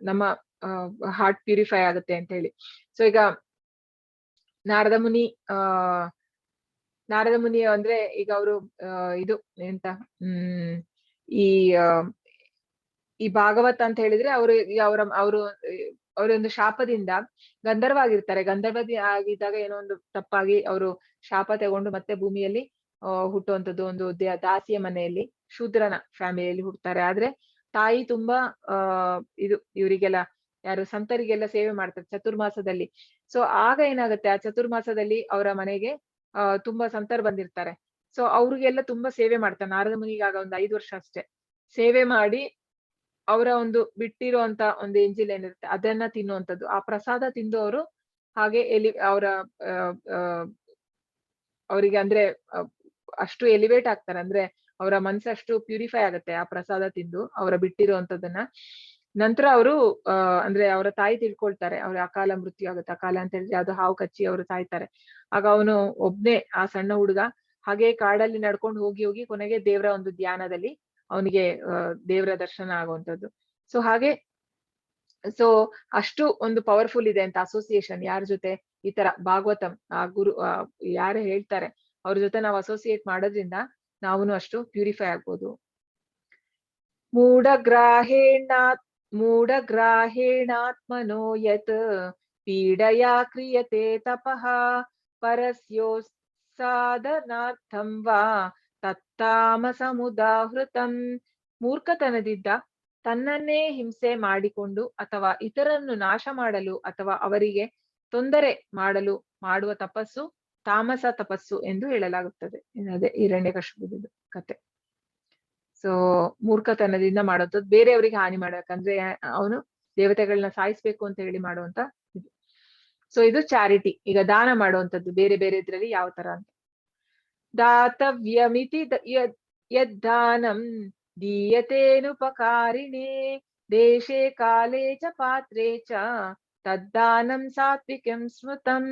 ನಮ್ಮ ಹಾರ್ಟ್ ಪ್ಯೂರಿಫೈ ಆಗುತ್ತೆ ಅಂತ ಹೇಳಿ. ಸೊ ಈಗ ನಾರದ ಮುನಿ ಅಂದ್ರೆ ಈಗ ಅವರು ಇದು ಎಂತ ಈ ಭಾಗವತ ಅಂತ ಹೇಳಿದ್ರೆ ಅವರೊಂದು ಶಾಪದಿಂದ ಗಂಧರ್ವ ಆಗಿರ್ತಾರೆ. ಗಂಧರ್ವದಿ ಆಗಿದ್ದಾಗ ಏನೋ ಒಂದು ತಪ್ಪಾಗಿ ಅವರು ಶಾಪ ತಗೊಂಡು ಮತ್ತೆ ಭೂಮಿಯಲ್ಲಿ ಹುಟ್ಟುವಂಥದ್ದು, ಒಂದು ದಾಸಿಯ ಮನೆಯಲ್ಲಿ ಶೂದ್ರನ ಫ್ಯಾಮಿಲಿಯಲ್ಲಿ ಹುಟ್ಟುತ್ತಾರೆ. ಆದ್ರೆ ತಾಯಿ ತುಂಬಾ ಇವರಿಗೆಲ್ಲ ಯಾರು ಸಂತರಿಗೆಲ್ಲ ಸೇವೆ ಮಾಡ್ತಾರೆ ಚತುರ್ಮಾಸದಲ್ಲಿ. ಸೊ ಆಗ ಏನಾಗುತ್ತೆ, ಆ ಚತುರ್ಮಾಸದಲ್ಲಿ ಅವರ ಮನೆಗೆ ತುಂಬಾ ಸಂತರು ಬಂದಿರ್ತಾರೆ. ಸೊ ಅವ್ರಿಗೆಲ್ಲ ತುಂಬಾ ಸೇವೆ ಮಾಡ್ತಾರೆ. ನಾರದ ಮುನಿಗಾಗ ಒಂದು 5 ವರ್ಷ ಅಷ್ಟೇ ಸೇವೆ ಮಾಡಿ ಅವರ ಒಂದು ಬಿಟ್ಟಿರುವಂತ ಒಂದು ಎಂಜಿಲ್ ಏನಿರುತ್ತೆ ಅದನ್ನ ತಿನ್ನುವಂಥದ್ದು. ಆ ಪ್ರಸಾದ ತಿಂದು ಅವರು ಹಾಗೆ ಅವರಿಗೆ ಅಂದ್ರೆ ಅಷ್ಟು ಎಲಿವೇಟ್ ಆಗ್ತಾರೆ, ಅಂದ್ರೆ ಅವರ ಮನಸ್ಸು ಅಷ್ಟು ಪ್ಯೂರಿಫೈ ಆಗುತ್ತೆ ಆ ಪ್ರಸಾದ ತಿಂದು ಅವರ ಬಿಟ್ಟಿರುವಂತದನ್ನ. ನಂತರ ಅವರು ಅಂದ್ರೆ ಅವರ ತಾಯಿ ತಿಳ್ಕೊಳ್ತಾರೆ, ಅವ್ರ ಅಕಾಲ ಮೃತ್ಯು ಆಗುತ್ತೆ. ಅಕಾಲ ಅಂತ ಹೇಳಿದ್ರೆ ಅದು ಹಾವು ಕಚ್ಚಿ ಅವರು ಸಾಯ್ತಾರೆ. ಆಗ ಅವನು ಒಬ್ನೇ, ಆ ಸಣ್ಣ ಹುಡುಗ ಹಾಗೆ ಕಾಡಲ್ಲಿ ನಡ್ಕೊಂಡು ಹೋಗಿ ಕೊನೆಗೆ ದೇವರ ಒಂದು ಧ್ಯಾನದಲ್ಲಿ ಅವನಿಗೆ ದೇವರ ದರ್ಶನ ಆಗುವಂಥದ್ದು. ಸೊ ಹಾಗೆ ಸೊ ಅಷ್ಟು ಒಂದು ಪವರ್ಫುಲ್ ಇದೆ ಅಂತ ಅಸೋಸಿಯೇಷನ್. ಯಾರ ಜೊತೆ ಈ ತರ ಭಾಗವತಂ ಆ ಗುರು ಯಾರು ಹೇಳ್ತಾರೆ ಅವ್ರ ಜೊತೆ ನಾವು ಅಸೋಸಿಯೇಟ್ ಮಾಡೋದ್ರಿಂದ ನಾವು ಅಷ್ಟು ಪ್ಯೂರಿಫೈ ಆಗ್ಬೋದು. ಮೂಢಗ್ರಾಹೇಣಾತ್ಮನೋ ಯತ್ ಪೀಡಯಾ ಕ್ರಿಯತೆ ತಪಃ ಪರಸ್ಯೋತ್ಸಾದನಾರ್ಥಂ ವಾ ತತ್ತಾಮಸಮುದಾಹೃತಂ. ಮೂರ್ಖತನದಿಂದ ತನ್ನನ್ನೇ ಹಿಂಸೆ ಮಾಡಿಕೊಂಡು ಅಥವಾ ಇತರನ್ನು ನಾಶ ಮಾಡಲು ಅಥವಾ ಅವರಿಗೆ ತೊಂದರೆ ಮಾಡಲು ಮಾಡುವ ತಪಸ್ಸು ತಾಮಸ ತಪಸ್ಸು ಎಂದು ಹೇಳಲಾಗುತ್ತದೆ. ಅದೇ ಹಿರಣ್ಯಕಶಿಪುವಿನ ಕತೆ. ಸೊ ಮೂರ್ಖತನದಿಂದ ಮಾಡೋಂಥದ್ದು, ಬೇರೆಯವರಿಗೆ ಹಾನಿ ಮಾಡಬೇಕಂದ್ರೆ ಅವನು ದೇವತೆಗಳನ್ನ ಸಾಯಿಸ್ಬೇಕು ಅಂತ ಹೇಳಿ ಮಾಡುವಂತ ಇದು. ಸೊ ಇದು ಚಾರಿಟಿ. ಈಗ ದಾನ ಮಾಡುವಂಥದ್ದು ಬೇರೆ ಬೇರೆ ಇದ್ರಲ್ಲಿ ಯಾವ ತರ ಅಂತ. ದಾತವ್ಯಮಿತಿ ಯದ್ದಾನಂ ದೀಯತೇನುಪಕಾರಿಣೇ ದೇಶೇ ಕಾಲೇ ಚ ಪಾತ್ರೇ ಚ ತದ್ದಾನಂ ಸಾತ್ವಿಕಂ ಸ್ಮೃತಂ.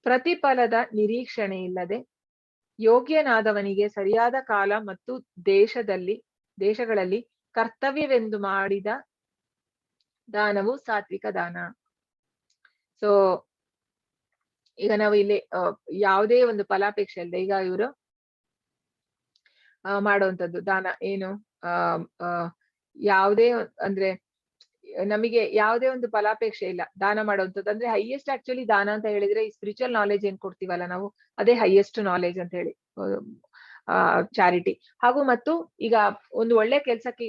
ಪ್ರತಿಫಲದ ನಿರೀಕ್ಷಣೆ ಇಲ್ಲದೆ ಯೋಗ್ಯನಾದವನಿಗೆ ಸರಿಯಾದ ಕಾಲ ಮತ್ತು ದೇಶಗಳಲ್ಲಿ ಕರ್ತವ್ಯವೆಂದು ಮಾಡಿದ ದಾನವು ಸಾತ್ವಿಕ ದಾನ. ಸೊ ಈಗ ನಾವು ಇಲ್ಲಿ ಯಾವುದೇ ಒಂದು ಫಲಾಪೇಕ್ಷೆ ಇಲ್ಲದೆ ಈಗ ಇವರು ಮಾಡುವಂಥದ್ದು ದಾನ ಏನು ಯಾವುದೇ ಅಂದ್ರೆ ನಮಗೆ ಯಾವುದೇ ಒಂದು ಫಲಾಪೇಕ್ಷೆ ಇಲ್ಲ ದಾನ ಮಾಡುವಂಥದ್ದು. ಅಂದ್ರೆ ಹೈಯೆಸ್ಟ್ ಆಕ್ಚುಲಿ ದಾನ ಅಂತ ಹೇಳಿದ್ರೆ ಈ ಸ್ಪಿರಿಚುವಲ್ ನಾಲೆಜ್ ಏನ್ ಕೊಡ್ತೀವಲ್ಲ ನಾವು, ಅದೇ ಹೈಯೆಸ್ಟ್ ನಾಲೆಜ್ ಅಂತ ಹೇಳಿ ಚಾರಿಟಿ. ಹಾಗೂ ಮತ್ತು ಈಗ ಒಂದು ಒಳ್ಳೆ ಕೆಲ್ಸಕ್ಕೆ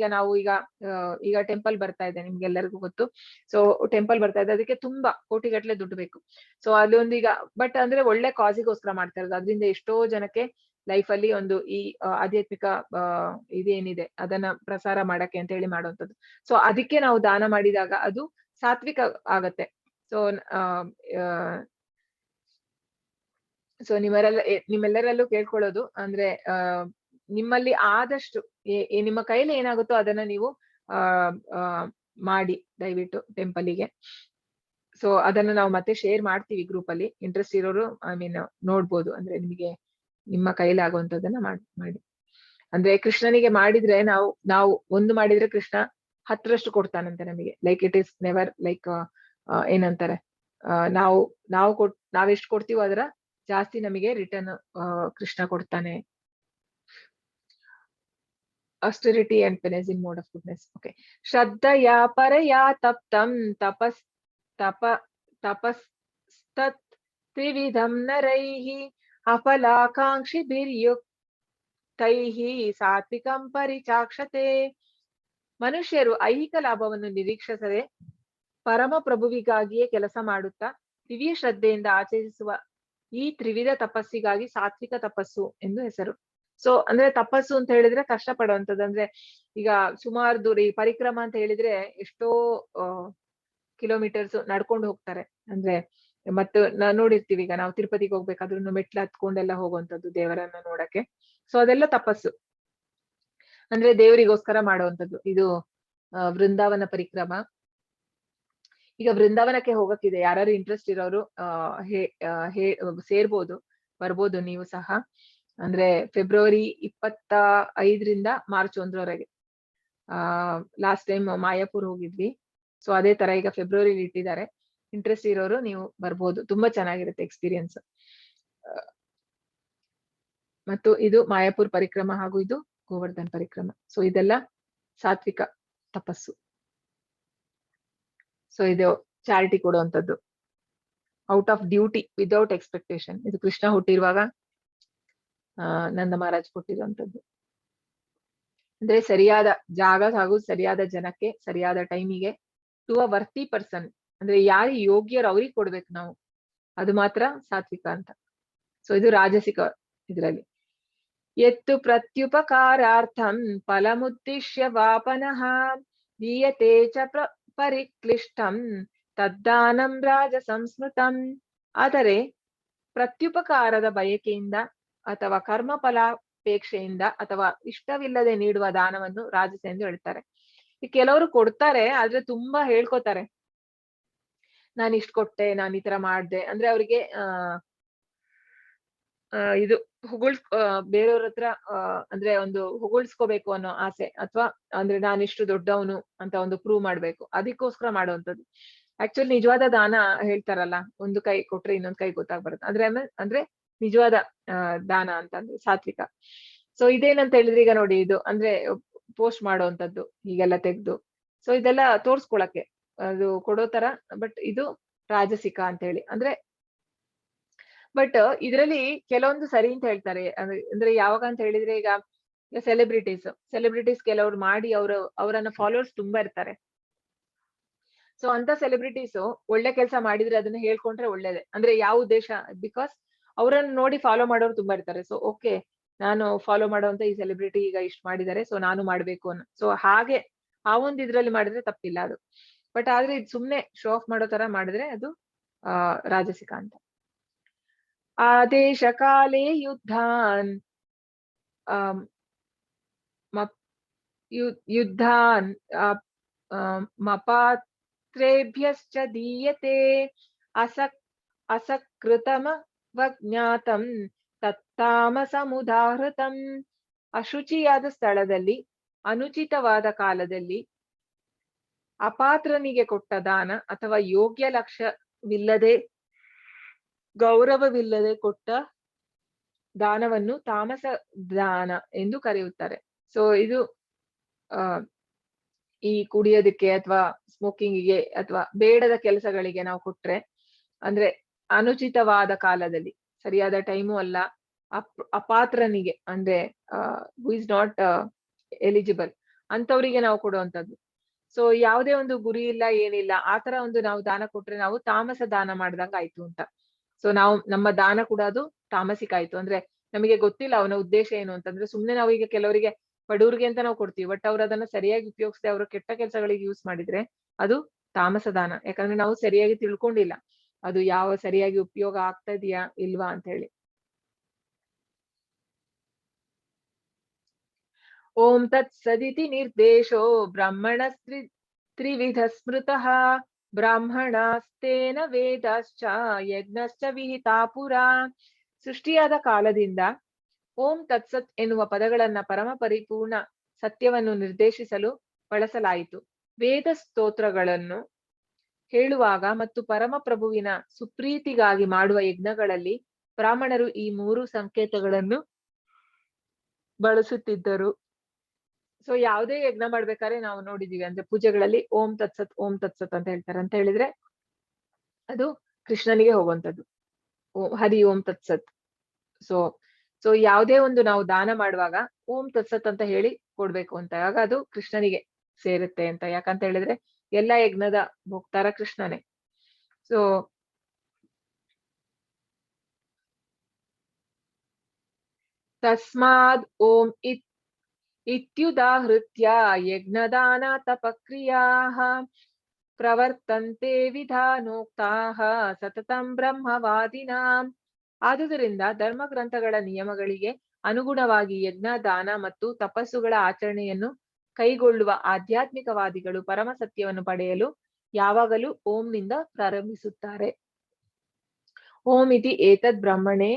ಈಗ ಟೆಂಪಲ್ ಬರ್ತಾ ಇದೆ, ನಿಮ್ಗೆಲ್ಲರಿಗೂ ಗೊತ್ತು. ಸೊ ಟೆಂಪಲ್ ಬರ್ತಾ ಇದೆ, ಅದಕ್ಕೆ ತುಂಬಾ ಕೋಟಿಗಟ್ಟಲೆ ದುಡ್ಡು ಬೇಕು. ಸೊ ಅದೊಂದು ಈಗ ಬಟ್ ಅಂದ್ರೆ ಒಳ್ಳೆ ಕಾಸಿಗೋಸ್ಕರ ಮಾಡ್ತಾ ಇರೋದು. ಅದರಿಂದ ಎಷ್ಟೋ ಜನಕ್ಕೆ ಲೈಫ್ ಅಲ್ಲಿ ಒಂದು ಈ ಆಧ್ಯಾತ್ಮಿಕ ಇದೇನಿದೆ ಅದನ್ನ ಪ್ರಸಾರ ಮಾಡಕ್ಕೆ ಅಂತ ಹೇಳಿ ಮಾಡುವಂಥದ್ದು. ಸೊ ಅದಕ್ಕೆ ನಾವು ದಾನ ಮಾಡಿದಾಗ ಅದು ಸಾತ್ವಿಕ ಆಗತ್ತೆ. ಸೊ ಸೊ ನಿಮ್ಮೆಲ್ಲರಲ್ಲೂ ಕೇಳ್ಕೊಳ್ಳೋದು ಅಂದ್ರೆ ನಿಮ್ಮಲ್ಲಿ ಆದಷ್ಟು ನಿಮ್ಮ ಕೈಲಿ ಏನಾಗುತ್ತೋ ಅದನ್ನ ನೀವು ಮಾಡಿ ದಯವಿಟ್ಟು ಟೆಂಪಲಿಗೆ. ಸೊ ಅದನ್ನ ನಾವು ಮತ್ತೆ ಶೇರ್ ಮಾಡ್ತೀವಿ ಗ್ರೂಪ್ ಅಲ್ಲಿ. ಇಂಟ್ರೆಸ್ಟ್ ಇರೋರು ನೋಡ್ಬೋದು. ಅಂದ್ರೆ ನಿಮಗೆ ನಿಮ್ಮ ಕೈಲಿ ಆಗುವಂತದನ್ನ ಮಾಡಿ. ಅಂದ್ರೆ ಕೃಷ್ಣನಿಗೆ ಮಾಡಿದ್ರೆ ನಾವು ಒಂದು ಮಾಡಿದ್ರೆ ಕೃಷ್ಣ 10ರಷ್ಟು ಕೊಡ್ತಾನಂತೆ ನಮಗೆ. Like it is never like ಏನಂತಾರೆ, ನಾವೆಷ್ಟು ಕೊಡ್ತೀವೋ ಅದರ ಜಾಸ್ತಿ ನಮಗೆ ರಿಟರ್ನ್ ಕೃಷ್ಣ ಕೊಡ್ತಾನೆ. austerity and penance in mode of goodness. Okay. Shraddhaya paraya taptam tapastat trividham naraihi afalakankshi biryuktaihi ಸಾತ್ವಿಕಂ ಪರಿಚಾಕ್ಷತೆ. ಮನುಷ್ಯರು ಐಹಿಕ ಲಾಭವನ್ನು ನಿರೀಕ್ಷಿಸದೆ ಪರಮ ಪ್ರಭುವಿಗಾಗಿಯೇ ಕೆಲಸ ಮಾಡುತ್ತಾ ದಿವ್ಯ ಶ್ರದ್ಧೆಯಿಂದ ಆಚರಿಸುವ ಈ ತ್ರಿವಿಧ ತಪಸ್ಸಿಗಾಗಿ ಸಾತ್ವಿಕ ತಪಸ್ಸು ಎಂದು ಹೆಸರು. ಸೊ ಅಂದ್ರೆ ತಪಸ್ಸು ಅಂತ ಹೇಳಿದ್ರೆ ಕಷ್ಟ ಪಡುವಂಥದ್ದು. ಅಂದ್ರೆ ಈಗ ಸುಮಾರು ದೂರ ಈ ಪರಿಕ್ರಮ ಅಂತ ಹೇಳಿದ್ರೆ ಎಷ್ಟೋ ಕಿಲೋಮೀಟರ್ಸ್ ನಡ್ಕೊಂಡು ಹೋಗ್ತಾರೆ. ಅಂದ್ರೆ ಮತ್ತು ನೋಡಿರ್ತೀವಿ, ಈಗ ನಾವು ತಿರುಪತಿಗೆ ಹೋಗ್ಬೇಕಾದ್ರೂ ಮೆಟ್ಲು ಹತ್ಕೊಂಡೆಲ್ಲ ಹೋಗುವಂಥದ್ದು ದೇವರನ್ನ ನೋಡಕ್ಕೆ. ಸೊ ಅದೆಲ್ಲ ತಪಸ್ಸು, ಅಂದ್ರೆ ದೇವರಿಗೋಸ್ಕರ ಮಾಡುವಂಥದ್ದು. ಇದು ವೃಂದಾವನ ಪರಿಕ್ರಮ. ಈಗ ವೃಂದಾವನಕ್ಕೆ ಹೋಗಕ್ಕಿದೆ, ಯಾರು ಇಂಟ್ರೆಸ್ಟ್ ಇರೋರು ಸೇರ್ಬೋದು, ಬರ್ಬೋದು ನೀವು ಸಹ. ಅಂದ್ರೆ ಫೆಬ್ರವರಿ 25ರಿಂದ ಮಾರ್ಚ್ 1ರವರೆಗೆ. ಲಾಸ್ಟ್ ಟೈಮ್ ಮಾಯಾಪುರ್ ಹೋಗಿದ್ವಿ. ಸೊ ಅದೇ ತರ ಈಗ ಫೆಬ್ರವರಿ ಇಟ್ಟಿದ್ದಾರೆ. ಇಂಟ್ರೆಸ್ಟ್ ಇರೋರು ನೀವು ಬರ್ಬೋದು, ತುಂಬಾ ಚೆನ್ನಾಗಿರುತ್ತೆ ಎಕ್ಸ್ಪೀರಿಯನ್ಸ್. ಮತ್ತು ಇದು ಮಾಯಾಪುರ್ ಪರಿಕ್ರಮ ಹಾಗೂ ಇದು ಗೋವರ್ಧನ್ ಪರಿಕ್ರಮ. ಸೊ ಇದೆಲ್ಲ ಸಾತ್ವಿಕ ತಪಸ್ಸು. ಸೊ ಇದು ಚಾರಿಟಿ ಕೊಡುವಂಥದ್ದು, out of duty, without expectation. ಇದು ಕೃಷ್ಣ ಹುಟ್ಟಿರುವಾಗ ನಂದ ಮಹಾರಾಜ್ ಕೊಟ್ಟಿರುವಂಥದ್ದು. ಅಂದ್ರೆ ಸರಿಯಾದ ಜಾಗ ಹಾಗೂ ಸರಿಯಾದ ಜನಕ್ಕೆ ಸರಿಯಾದ ಟೈಮಿಗೆ ಟು ಅ ವರ್ತಿ ಪರ್ಸನ್. ಅಂದ್ರೆ ಯಾರು ಯೋಗ್ಯರು ಅವ್ರಿಗೆ ಕೊಡ್ಬೇಕು ನಾವು, ಅದು ಮಾತ್ರ ಸಾತ್ವಿಕ ಅಂತ. ಸೊ ಇದು ರಾಜಸಿಕ. ಇದರಲ್ಲಿ ಎತ್ತು ಪ್ರತ್ಯುಪಕಾರಾರ್ಥಂ ಫಲಮುದ್ದೇಶ್ಯ ವಾಪನಃ ದೀಯತೆ ಚ ಪರಿಕ್ಲಿಷ್ಟಂ ತದ್ದಾನಂ ರಾಜ ಸಂಸ್ಮೃತಂ. ಆದರೆ ಪ್ರತ್ಯುಪಕಾರದ ಬಯಕೆಯಿಂದ ಅಥವಾ ಕರ್ಮ ಫಲಾಪೇಕ್ಷೆಯಿಂದ ಅಥವಾ ಇಷ್ಟವಿಲ್ಲದೆ ನೀಡುವ ದಾನವನ್ನು ರಾಜಸ ಎಂದು ಹೇಳ್ತಾರೆ. ಕೆಲವರು ಕೊಡ್ತಾರೆ, ಆದ್ರೆ ತುಂಬಾ ಹೇಳ್ಕೊತಾರೆ, ನಾನು ಇಷ್ಟ ಕೊಟ್ಟೆ, ನಾನು ಈ ತರ ಮಾಡ್ದೆ. ಅಂದ್ರೆ ಅವ್ರಿಗೆ ಇದು ಬೇರೆಯವ್ರ ಹತ್ರ ಅಂದ್ರೆ ಒಂದು ಹೊಗಳ್ಸ್ಕೋಬೇಕು ಅನ್ನೋ ಆಸೆ, ಅಥವಾ ಅಂದ್ರೆ ನಾನಿಷ್ಟು ದೊಡ್ಡವನು ಅಂತ ಒಂದು ಪ್ರೂವ್ ಮಾಡ್ಬೇಕು, ಅದಕ್ಕೋಸ್ಕರ ಮಾಡುವಂಥದ್ದು. ಆಕ್ಚುಲಿ ನಿಜವಾದ ದಾನ ಹೇಳ್ತಾರಲ್ಲ, ಒಂದು ಕೈ ಕೊಟ್ರೆ ಇನ್ನೊಂದ್ ಕೈ ಗೊತ್ತಾಗ್ಬರುತ್ತೆ. ಅಂದ್ರೆ ನಿಜವಾದ ದಾನ ಅಂತಂದ್ರೆ ಸಾತ್ವಿಕ. ಸೊ ಇದೇನಂತ ಹೇಳಿದ್ರೆ, ಈಗ ನೋಡಿ, ಇದು ಅಂದ್ರೆ ಪೋಸ್ಟ್ ಮಾಡುವಂಥದ್ದು ಹೀಗೆಲ್ಲ ತೆಗ್ದು, ಸೊ ಇದೆಲ್ಲ ತೋರ್ಸ್ಕೊಳಕ್ಕೆ ಅದು ಕೊಡೋ ತರ. ಬಟ್ ಇದು ರಾಜಸಿಕ ಅಂತ ಹೇಳಿ. ಅಂದ್ರೆ ಬಟ್ ಇದರಲ್ಲಿ ಕೆಲವೊಂದು ಸರಿ ಅಂತ ಹೇಳ್ತಾರೆ. ಅಂದ್ರೆ ಯಾವಾಗ ಅಂತ ಹೇಳಿದ್ರೆ, ಈಗ ಸೆಲೆಬ್ರಿಟೀಸ್ ಕೆಲವ್ರು ಮಾಡಿ ಅವರನ್ನ ಫಾಲೋವರ್ಸ್ ತುಂಬಾ ಇರ್ತಾರೆ. ಸೊ ಅಂತ ಸೆಲೆಬ್ರಿಟೀಸ್ ಒಳ್ಳೆ ಕೆಲಸ ಮಾಡಿದ್ರೆ ಅದನ್ನ ಹೇಳ್ಕೊಂಡ್ರೆ ಒಳ್ಳೇದೇ. ಅಂದ್ರೆ ಯಾವ ಉದ್ದೇಶ, ಬಿಕಾಸ್ ಅವರನ್ನ ನೋಡಿ ಫಾಲೋ ಮಾಡೋರು ತುಂಬಾ ಇರ್ತಾರೆ. ಸೊ ಓಕೆ, ನಾನು ಫಾಲೋ ಮಾಡುವಂತ ಈ ಸೆಲೆಬ್ರಿಟಿ ಈಗ ಇಷ್ಟ ಮಾಡಿದ್ದಾರೆ, ಸೊ ನಾನು ಮಾಡ್ಬೇಕು ಅನ್ನೋ. ಸೊ ಹಾಗೆ ಆ ಒಂದು ಇದ್ರಲ್ಲಿ ಮಾಡಿದ್ರೆ ತಪ್ಪಿಲ್ಲ ಅದು. ಬಟ್ ಆದ್ರೆ ಇದು ಸುಮ್ನೆ ಶೋ ಆಫ್ ಮಾಡೋ ತರ ಮಾಡಿದ್ರೆ ಅದು ರಾಜಸಿಕ ಅಂತ. ಆದೇಶ ಕಾಲೇ ಯುದ್ಧಾನ್ ಯುದ್ಧಾನ್ ಮಪಾತ್ರೇಭ್ಯಶ್ಚ ದೀಯತೆ ಅಸಕೃತಮವಜ್ಞಾತಂ ತತ್ತಾಮಸಮುದಾಹೃತಂ. ಅಶುಚಿಯಾದ ಸ್ಥಳದಲ್ಲಿ, ಅನುಚಿತವಾದ ಕಾಲದಲ್ಲಿ, ಅಪಾತ್ರನಿಗೆ ಕೊಟ್ಟ ದಾನ ಅಥವಾ ಯೋಗ್ಯ ಲಕ್ಷ್ಯವಿಲ್ಲದೆ ಗೌರವವಿಲ್ಲದೆ ಕೊಟ್ಟ ದಾನವನ್ನು ತಾಮಸ ದಾನ ಎಂದು ಕರೆಯುತ್ತಾರೆ. ಸೊ ಇದು ಈ ಕುಡಿಯೋದಕ್ಕೆ ಅಥವಾ ಸ್ಮೋಕಿಂಗಿಗೆ ಅಥವಾ ಬೇಡದ ಕೆಲಸಗಳಿಗೆ ನಾವು ಕೊಟ್ರೆ, ಅಂದ್ರೆ ಅನುಚಿತವಾದ ಕಾಲದಲ್ಲಿ, ಸರಿಯಾದ ಟೈಮು ಅಲ್ಲ, ಅಪಾತ್ರನಿಗೆ ಅಂದ್ರೆ ಹೂ ಇಸ್ ನಾಟ್ ಎಲಿಜಿಬಲ್ ಅಂತವರಿಗೆ ನಾವು ಕೊಡುವಂಥದ್ದು. ಸೊ ಯಾವುದೇ ಒಂದು ಗುರಿ ಇಲ್ಲ, ಏನಿಲ್ಲ, ಆತರ ಒಂದು ನಾವು ದಾನ ಕೊಟ್ರೆ ನಾವು ತಾಮಸ ದಾನ ಮಾಡ್ದಂಗ ಆಯ್ತು ಅಂತ. ಸೊ ನಮ್ಮ ದಾನ ಕೂಡ ಅದು ತಾಮಸಿಕ ಆಯ್ತು. ಅಂದ್ರೆ ನಮಗೆ ಗೊತ್ತಿಲ್ಲ ಅವನ ಉದ್ದೇಶ ಏನು ಅಂತಂದ್ರೆ, ಸುಮ್ನೆ ನಾವು ಈಗ ಕೆಲವರಿಗೆ ಬಡವ್ರಿಗೆ ಅಂತ ನಾವು ಕೊಡ್ತೀವಿ, ಬಟ್ ಅವ್ರು ಅದನ್ನ ಸರಿಯಾಗಿ ಉಪಯೋಗಿಸದೆ ಅವರು ಕೆಟ್ಟ ಕೆಲಸಗಳಿಗೆ ಯೂಸ್ ಮಾಡಿದ್ರೆ ಅದು ತಾಮಸ ದಾನ. ಯಾಕಂದ್ರೆ ನಾವು ಸರಿಯಾಗಿ ತಿಳ್ಕೊಂಡಿಲ್ಲ ಅದು ಯಾವ ಸರಿಯಾಗಿ ಉಪಯೋಗ ಆಗ್ತಾ ಇದೆಯಾ ಇಲ್ವಾ ಅಂತ ಹೇಳಿ. ಓಂ ತತ್ಸದಿತಿ ನಿರ್ದೇಶೋ ಬ್ರಹ್ಮಣ ತ್ರಿವಿಧ ಸ್ಮೃತಃ ಬ್ರಾಹ್ಮಣಾಸ್ತೇನ ವೇದಾಶ್ಚ ಯಜ್ಞಶ್ಚ ವಿಹಿತಾ ಪುರಾ. ಸೃಷ್ಟಿಯಾದ ಕಾಲದಿಂದ ಓಂ ತತ್ಸತ್ ಎನ್ನುವ ಪದಗಳನ್ನ ಪರಮ ಪರಿಪೂರ್ಣ ಸತ್ಯವನ್ನು ನಿರ್ದೇಶಿಸಲು ಬಳಸಲಾಯಿತು. ವೇದ ಸ್ತೋತ್ರಗಳನ್ನು ಹೇಳುವಾಗ ಮತ್ತು ಪರಮಪ್ರಭುವಿನ ಸುಪ್ರೀತಿಗಾಗಿ ಮಾಡುವ ಯಜ್ಞಗಳಲ್ಲಿ ಬ್ರಾಹ್ಮಣರು ಈ 3 ಸಂಕೇತಗಳನ್ನು ಬಳಸುತ್ತಿದ್ದರು. ಸೊ ಯಾವುದೇ ಯಜ್ಞ ಮಾಡ್ಬೇಕಾದ್ರೆ ನಾವು ನೋಡಿದೀವಿ, ಅಂದ್ರೆ ಪೂಜೆಗಳಲ್ಲಿ ಓಂ ತತ್ಸತ್ ಅಂತ ಹೇಳ್ತಾರೆ. ಅಂತ ಹೇಳಿದ್ರೆ ಅದು ಕೃಷ್ಣನಿಗೆ ಹೋಗುವಂಥದ್ದು. ಹರಿ ಓಂ ತತ್ಸತ್. ಸೊ ಯಾವುದೇ ಒಂದು ನಾವು ದಾನ ಮಾಡುವಾಗ ಓಂ ತತ್ಸತ್ ಅಂತ ಹೇಳಿ ಕೊಡ್ಬೇಕು ಅಂತ, ಆಗ ಅದು ಕೃಷ್ಣನಿಗೆ ಸೇರುತ್ತೆ ಅಂತ. ಯಾಕಂತ ಹೇಳಿದ್ರೆ ಎಲ್ಲ ಯಜ್ಞದ ಭೋಕ್ತಾರ ಕೃಷ್ಣನೇ. ಸೊ ತಸ್ಮಾದ್ ಓಂ ಇತ್ಯುದಾಹೃತ್ಯ ಯಜ್ಞದಾನ ತಪಕ್ರಿಯಾಃ ಪ್ರವರ್ತಂತೆ ವಿಧಾನೋಕ್ತಾಃ ಸತತಂ ಬ್ರಹ್ಮವಾದಿನಾಂ. ಆದುದರಿಂದ ಧರ್ಮಗ್ರಂಥಗಳ ನಿಯಮಗಳಿಗೆ ಅನುಗುಣವಾಗಿ ಯಜ್ಞ, ದಾನ ಮತ್ತು ತಪಸ್ಸುಗಳ ಆಚರಣೆಯನ್ನು ಕೈಗೊಳ್ಳುವ ಆಧ್ಯಾತ್ಮಿಕವಾದಿಗಳು ಪರಮ ಸತ್ಯವನ್ನು ಪಡೆಯಲು ಯಾವಾಗಲೂ ಓಂನಿಂದ ಪ್ರಾರಂಭಿಸುತ್ತಾರೆ. ಓಂ ಇತಿ ಏತದ್ ಬ್ರಹ್ಮಣೇ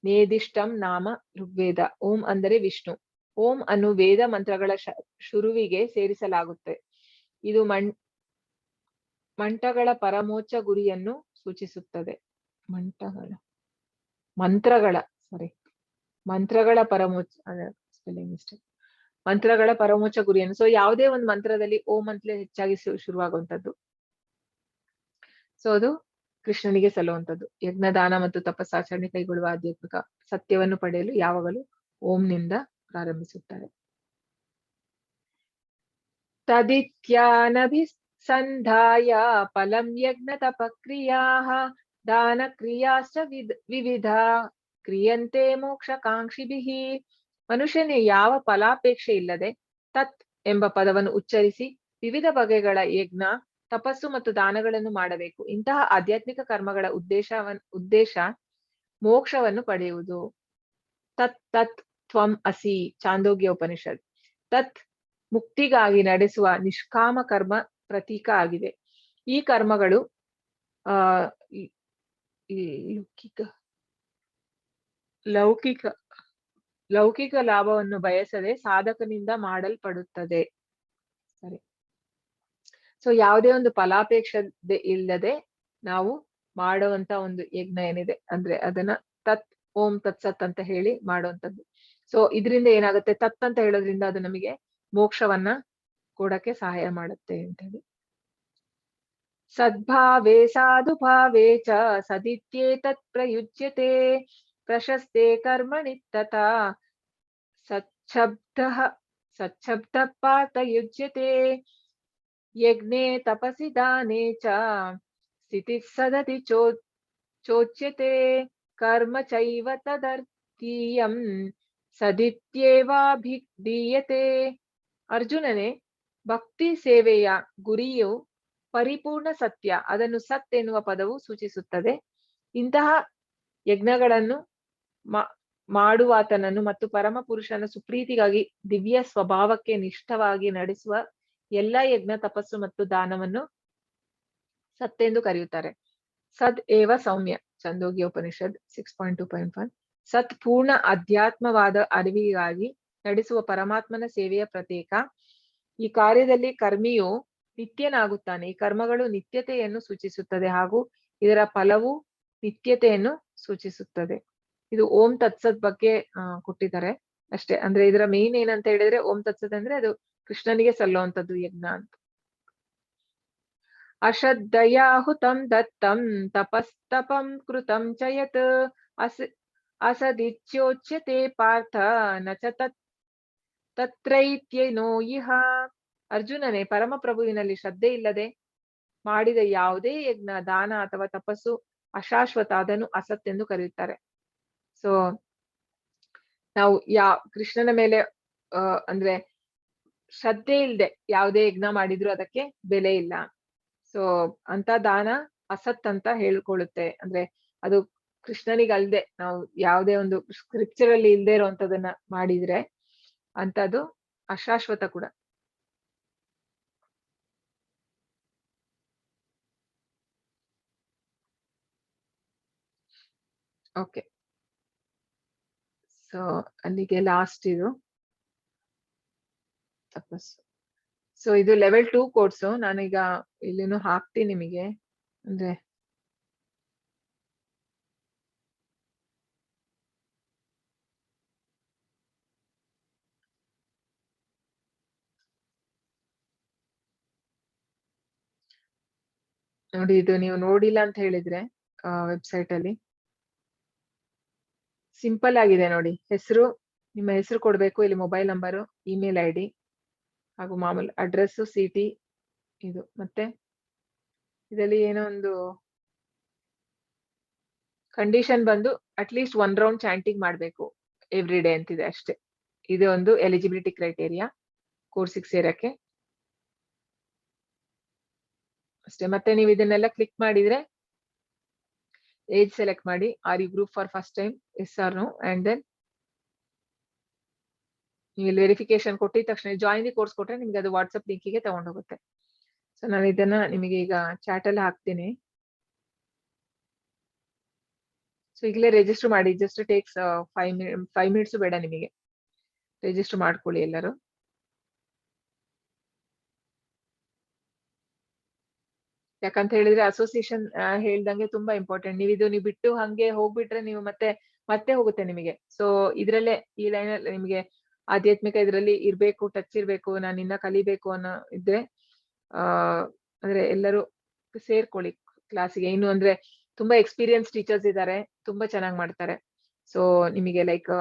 ನೇದಿಷ್ಟಂ ನಾಮ ಋಗ್ವೇದ. ಓಂ ಅಂದರೆ ವಿಷ್ಣು. ಓಂ ಅನ್ನು ವೇದ ಮಂತ್ರಗಳ ಶುರುವಿಗೆ ಸೇರಿಸಲಾಗುತ್ತೆ. ಇದು ಮಂಟಗಳ ಪರಮೋಚ್ಚ ಗುರಿಯನ್ನು ಸೂಚಿಸುತ್ತದೆ. ಮಂತ್ರಗಳ ಪರಮೋಚ್ಚ ಗುರಿಯನ್ನು. ಸೊ ಯಾವುದೇ ಒಂದು ಮಂತ್ರದಲ್ಲಿ ಓಂ ಅಂತಲೇ ಹೆಚ್ಚಾಗಿ ಶುರುವಾಗುವಂಥದ್ದು. ಸೊ ಅದು ಕೃಷ್ಣನಿಗೆ ಸಲ್ಲುವಂಥದ್ದು. ಯಜ್ಞ, ದಾನ ಮತ್ತು ತಪಸ್ಸಾಚರಣೆ ಕೈಗೊಳ್ಳುವ ಆಧ್ಯಾತ್ಮಿಕ ಸತ್ಯವನ್ನು ಪಡೆಯಲು ಯಾವಾಗಲೂ ಓಂನಿಂದ ಪ್ರಾರಂಭಿಸುತ್ತಾರೆ. ತದಿತ್ಯಾನಭಿಸಂಧಾಯ ಫಲಂ ಯಜ್ಞ ತಪಕ್ರಿಯಾಃ ದಾನ ಕ್ರಿಯಾಶ್ಚ ವಿವಿಧ ಕ್ರಿಯಂತೆ ಮೋಕ್ಷಕಾಂಕ್ಷಿಭಿಃ. ಮನುಷ್ಯನೇ ಯಾವ ಫಲಾಪೇಕ್ಷೆ ಇಲ್ಲದೆ ತತ್ ಎಂಬ ಪದವನ್ನು ಉಚ್ಚರಿಸಿ ವಿವಿಧ ಬಗೆಗಳ ಯಜ್ಞ, ತಪಸ್ಸು ಮತ್ತು ದಾನಗಳನ್ನು ಮಾಡಬೇಕು. ಇಂತಹ ಆಧ್ಯಾತ್ಮಿಕ ಕರ್ಮಗಳ ಉದ್ದೇಶ ಮೋಕ್ಷವನ್ನು ಪಡೆಯುವುದು. ತತ್ ತತ್ ತ್ವಂ ಅಸಿ ಚಾಂದೋಗ್ಯ ಉಪನಿಷತ್. ತತ್ ಮುಕ್ತಿಗಾಗಿ ನಡೆಸುವ ನಿಷ್ಕಾಮ ಕರ್ಮ ಪ್ರತೀಕ ಆಗಿದೆ. ಈ ಕರ್ಮಗಳು ಲೌಕಿಕ ಲಾಭವನ್ನು ಬಯಸದೆ ಸಾಧಕನಿಂದ ಮಾಡಲ್ಪಡುತ್ತದೆ. ಸರಿ. ಸೊ ಯಾವುದೇ ಒಂದು ಫಲಾಪೇಕ್ಷೆ ಇಲ್ಲದೆ ನಾವು ಮಾಡುವಂತ ಒಂದು ಯಜ್ಞ ಏನಿದೆ ಅಂದ್ರೆ ಅದನ್ನ ತತ್ ಓಂ ತತ್ಸತ್ ಅಂತ ಹೇಳಿ ಮಾಡುವಂಥದ್ದು. ಸೊ ಇದರಿಂದ ಏನಾಗುತ್ತೆ, ತತ್ ಅಂತ ಹೇಳೋದ್ರಿಂದ ಅದು ನಮಗೆ ಮೋಕ್ಷವನ್ನ ಕೊಡಕ್ಕೆ ಸಹಾಯ ಮಾಡುತ್ತೆ ಅಂತ ಹೇಳಿ. ಸದ್ಭಾವೇ ಸಾಧುಭಾವೇ ಚ ಸದಿತ್ಯೇತತ್ ಪ್ರಯುಜ್ಯತೆ ಪ್ರಶಸ್ತೆ ಕರ್ಮಣಿ ತಥಾ ಸಚ್ಛಬ್ದ ಪಾರ್ಥ ಯುಜ್ಯತೆ ಯಜ್ಞೆ ತಪಸಿ ದಾನೆ ಚ ಸ್ಥಿತಿ ಸದತಿ ಚೋಚ್ಯತೆ ಕರ್ಮ ಚೈವ ತದರ್ಥೀಯಂ ಸದಿತ್ಯೇವಾಭಿಧೀಯತೆ. ಅರ್ಜುನನೇ, ಭಕ್ತಿ ಸೇವೆಯ ಗುರಿಯು ಪರಿಪೂರ್ಣ ಸತ್ಯ. ಅದನ್ನು ಸತ್ ಎನ್ನುವ ಪದವು ಸೂಚಿಸುತ್ತದೆ. ಇಂತಹ ಯಜ್ಞಗಳನ್ನು ಮಾಡುವಾತನನ್ನು ಮತ್ತು ಪರಮ ಪುರುಷನ ಸುಪ್ರೀತಿಗಾಗಿ ದಿವ್ಯ ಸ್ವಭಾವಕ್ಕೆ ನಿಷ್ಠವಾಗಿ ನಡೆಸುವ ಎಲ್ಲ ಯಜ್ಞ, ತಪಸ್ಸು ಮತ್ತು ದಾನವನ್ನು ಸತ್ತೆಂದು ಕರೆಯುತ್ತಾರೆ. ಸದ್ ಏವ ಸೌಮ್ಯ ಛಂದೋಗ್ಯ ಉಪನಿಷದ್ 6.2.1. ಸತ್ ಪೂರ್ಣ ಅಧ್ಯಾತ್ಮವಾದ ಅರಿವಿಗಾಗಿ ನಡೆಸುವ ಪರಮಾತ್ಮನ ಸೇವೆಯ ಪ್ರತೀಕ. ಈ ಕಾರ್ಯದಲ್ಲಿ ಕರ್ಮಿಯು ನಿತ್ಯನಾಗುತ್ತಾನೆ. ಈ ಕರ್ಮಗಳು ನಿತ್ಯತೆಯನ್ನು ಸೂಚಿಸುತ್ತದೆ ಹಾಗೂ ಇದರ ಫಲವು ನಿತ್ಯತೆಯನ್ನು ಸೂಚಿಸುತ್ತದೆ. ಇದು ಓಂ ತತ್ಸತ್ ಬಗ್ಗೆ ಕೊಟ್ಟಿದ್ದಾರೆ ಅಷ್ಟೇ. ಅಂದ್ರೆ ಇದರ ಮೇನ್ ಏನಂತ ಹೇಳಿದ್ರೆ ಓಂ ತತ್ಸತ್ ಅಂದ್ರೆ ಅದು ಕೃಷ್ಣನಿಗೆ ಸಲ್ಲುವಂಥದ್ದು ಯಜ್ಞ ಅಂತ. ಅಶ್ರದ್ಧಯಾಹುತಂ ದತ್ತಂ ತಪಸ್ತಪಂ ಕೃತಂ ಚ ಯತ್ ಅಸದಿಚ್ಯೋಚ್ಯತೆ ಪಾರ್ಥ ನ ಚ ತತ್ರೈತ್ಯನೋ ಇಹ. ಅರ್ಜುನನೇ, ಪರಮಪ್ರಭುವಿನಲ್ಲಿ ಶ್ರದ್ಧೆ ಇಲ್ಲದೆ ಮಾಡಿದ ಯಾವುದೇ ಯಜ್ಞ, ದಾನ ಅಥವಾ ತಪಸ್ಸು ಅಶಾಶ್ವತ, ಅದನ್ನು ಅಸತ್ ಎಂದು ಕರೆಯುತ್ತಾರೆ. ಸೊ ನಾವು ಕೃಷ್ಣನ ಮೇಲೆ ಅಂದ್ರೆ ಶ್ರದ್ಧೆ ಇಲ್ಲದೆ ಯಾವುದೇ ಯಜ್ಞ ಮಾಡಿದ್ರು ಅದಕ್ಕೆ ಬೆಲೆ ಇಲ್ಲ. ಸೊ ಅಂತ ದಾನ ಅಸತ್ ಅಂತ ಹೇಳ್ಕೊಳ್ಳುತ್ತೆ. ಅಂದ್ರೆ ಅದು ಕೃಷ್ಣನಿಗಲ್ದೆ ನಾವು ಯಾವುದೇ ಒಂದು ಸ್ಕ್ರಿಪ್ಚರ್ ಅಲ್ಲಿ ಇಲ್ದೇ ಇರುವಂತದನ್ನ ಮಾಡಿದ್ರೆ ಅಂತದ್ದು ಅಶಾಶ್ವತ ಕೂಡ. ಓಕೆ, ಸೊ ಅಲ್ಲಿಗೆ ಲಾಸ್ಟ್ ಇದು ತಪಸ್ಸು. ಸೊ ಇದು ಲೆವೆಲ್ 2 ಕೋರ್ಸು. ನಾನೀಗ ಇಲ್ಲಿನೂ ಹಾಕ್ತೀನಿ ನಿಮಗೆ, ಅಂದ್ರೆ ನೋಡಿ, ಇದು ನೀವು ನೋಡಿಲ್ಲ ಅಂತ ಹೇಳಿದ್ರೆ ವೆಬ್ಸೈಟ್ ಅಲ್ಲಿ ಸಿಂಪಲ್ ಆಗಿದೆ ನೋಡಿ. ಹೆಸರು, ನಿಮ್ಮ ಹೆಸರು ಕೊಡ್ಬೇಕು, ಇಲ್ಲಿ mobile number, email I D ಹಾಗೂ ಮಾಮೂಲಿ ಅಡ್ರೆಸ್, ಸಿಟಿ ಇದು. ಮತ್ತೆ ಇದರಲ್ಲಿ ಏನೋ ಒಂದು ಕಂಡೀಷನ್ ಬಂದು ಅಟ್ಲೀಸ್ಟ್ 1 ರೌಂಡ್ ಚಾಂಟಿಂಗ್ ಮಾಡ್ಬೇಕು ಎವ್ರಿ ಡೇ ಅಂತಿದೆ ಅಷ್ಟೇ. ಇದು ಒಂದು ಎಲಿಜಿಬಿಲಿಟಿ ಕ್ರೈಟೇರಿಯಾ ಕೋರ್ಸಿಗೆ ಸೇರಕ್ಕೆ ಅಷ್ಟೇ. ಮತ್ತೆ ನೀವು ಇದನ್ನೆಲ್ಲ ಕ್ಲಿಕ್ ಮಾಡಿದ್ರೆ ಏಜ್ ಸೆಲೆಕ್ಟ್ ಮಾಡಿ, are you group for first time, yes or no, and then ನೀವು ಇಲ್ಲಿ ವೆರಿಫಿಕೇಶನ್ ಕೊಟ್ಟಿದ ತಕ್ಷಣ ಜಾಯಿನ್ ದಿ ಕೋರ್ಸ್ ಕೊಟ್ರೆ ನಿಮ್ಗೆ ಅದು ವಾಟ್ಸ್ಆಪ್ ಲಿಂಕಿಗೆ ತಗೊಂಡೋಗುತ್ತೆ. ಸೊ ನಾನು ಇದನ್ನ ನಿಮಗೆ ಈಗ ಚಾಟ್ ಅಲ್ಲಿ ಹಾಕ್ತೀನಿ. ಸೊ ಈಗಲೇ ರಿಜಿಸ್ಟರ್ ಮಾಡಿ, ಜಸ್ಟ್ ಟೇಕ್ಸ್ 5 ಮಿನಿಟ್ಸ್ ಬೇಡ ನಿಮಗೆ. ರಿಜಿಸ್ಟರ್ ಮಾಡ್ಕೊಳ್ಳಿ ಎಲ್ಲರೂ. ಯಾಕಂತ ಹೇಳಿದ್ರೆ ಅಸೋಸಿಯೇಷನ್ ಹೇಳ್ದಂಗೆ ತುಂಬಾ ಇಂಪಾರ್ಟೆಂಟ್. ನೀವು ಬಿಟ್ಟು ಹಂಗೆ ಹೋಗ್ಬಿಟ್ರೆ ನೀವು ಮತ್ತೆ ಹೋಗುತ್ತೆ ನಿಮಗೆ. ಸೊ ಇದ್ರಲ್ಲೇ ಈ ಲೈನ್ ಅಲ್ಲಿ ನಿಮಗೆ ಆಧ್ಯಾತ್ಮಿಕ ಇದ್ರಲ್ಲಿ ಇರ್ಬೇಕು, ಟಚ್ ಇರ್ಬೇಕು, ನಾನು ಇನ್ನ ಕಲಿಬೇಕು ಅನ್ನೋ ಇದ್ರೆ ಅಂದ್ರೆ ಎಲ್ಲರೂ ಸೇರ್ಕೊಳ್ಳಿ ಕ್ಲಾಸಿಗೆ. ಇನ್ನು ಅಂದ್ರೆ ತುಂಬಾ ಎಕ್ಸ್ಪೀರಿಯನ್ಸ್ ಟೀಚರ್ಸ್ ಇದ್ದಾರೆ, ತುಂಬಾ ಚೆನ್ನಾಗಿ ಮಾಡ್ತಾರೆ. ಸೊ ನಿಮಗೆ ಲೈಕ್